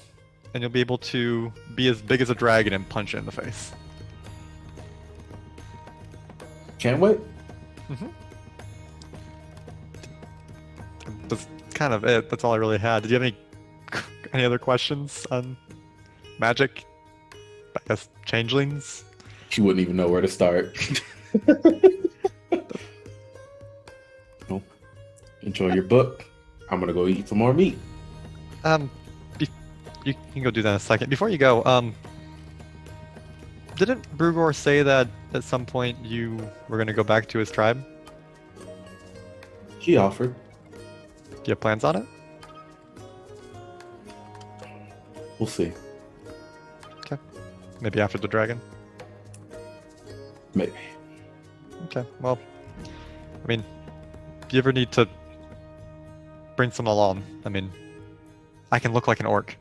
and you'll be able to be as big as a dragon and punch it in the face. Can't wait. That's kind of it. That's all I really had. Did you have any other questions on magic? I guess changelings. You wouldn't even know where to start. Well, enjoy your book. I'm gonna go eat some more meat. You can go do that in a second. Before you go, didn't Brugor say that at some point you were gonna go back to his tribe? He offered. Do you have plans on it? We'll see. Maybe after the dragon? Maybe. Okay, well, I mean, if you ever need to bring someone along, I mean, I can look like an orc.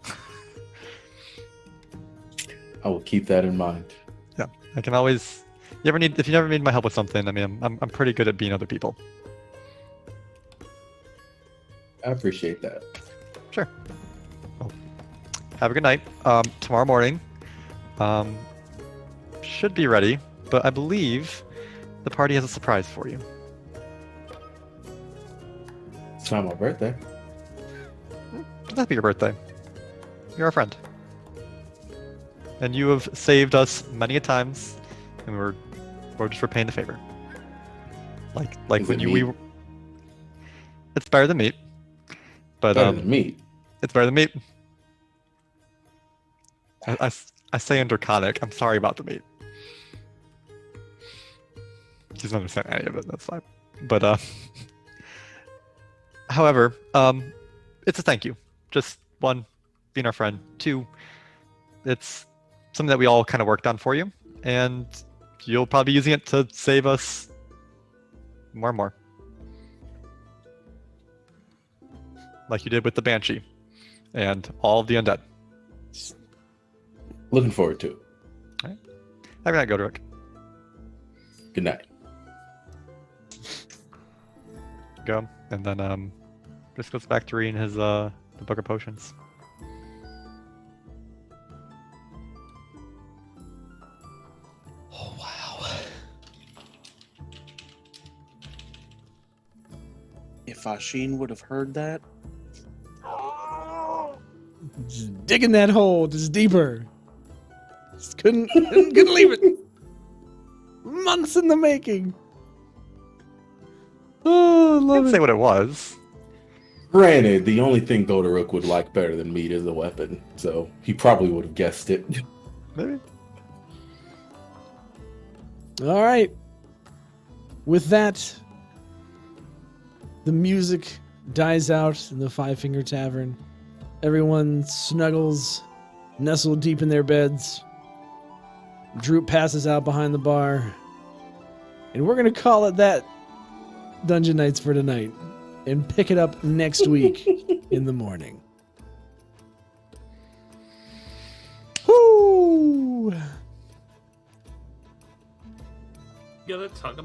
I will keep that in mind. Yeah, I can always. If you ever need my help with something, I mean, I'm pretty good at being other people. I appreciate that. Sure. Well, have a good night. Tomorrow morning, should be ready, but I believe the party has a surprise for you. It's not my birthday. Doesn't have to be your birthday. You're our friend. And you have saved us many a times, and we're just repaying the favor. Like Is when it we meat? It's better than meat. But Better than meat. it's better than meat. I say in Draconic, I'm sorry about the meat. He doesn't understand any of it, that's fine. But however, it's a thank you. Just one, being our friend. Two, it's something that we all kind of worked on for you, and you'll probably be using it to save us more and more. Like you did with the Banshee and all of the undead. Looking forward to it. Have a good night, Godric. Good night. Go, and then just goes back to reading his the Book of Potions. Oh, wow. If Ashin would have heard that, Just digging that hole just deeper. Just couldn't leave it. Months in the making. Oh, I I love didn't say it. what it was. Granted, the only thing Godoruk would like better than meat is a weapon, so he probably would have guessed it. Maybe. All right. With that, the music dies out in the Five Finger Tavern. Everyone snuggles, nestled deep in their beds. Droop passes out behind the bar. And we're going to call it that, Dungeon Nytes, for tonight. And pick it up next week in the morning. Woo! Yeah, let's talk about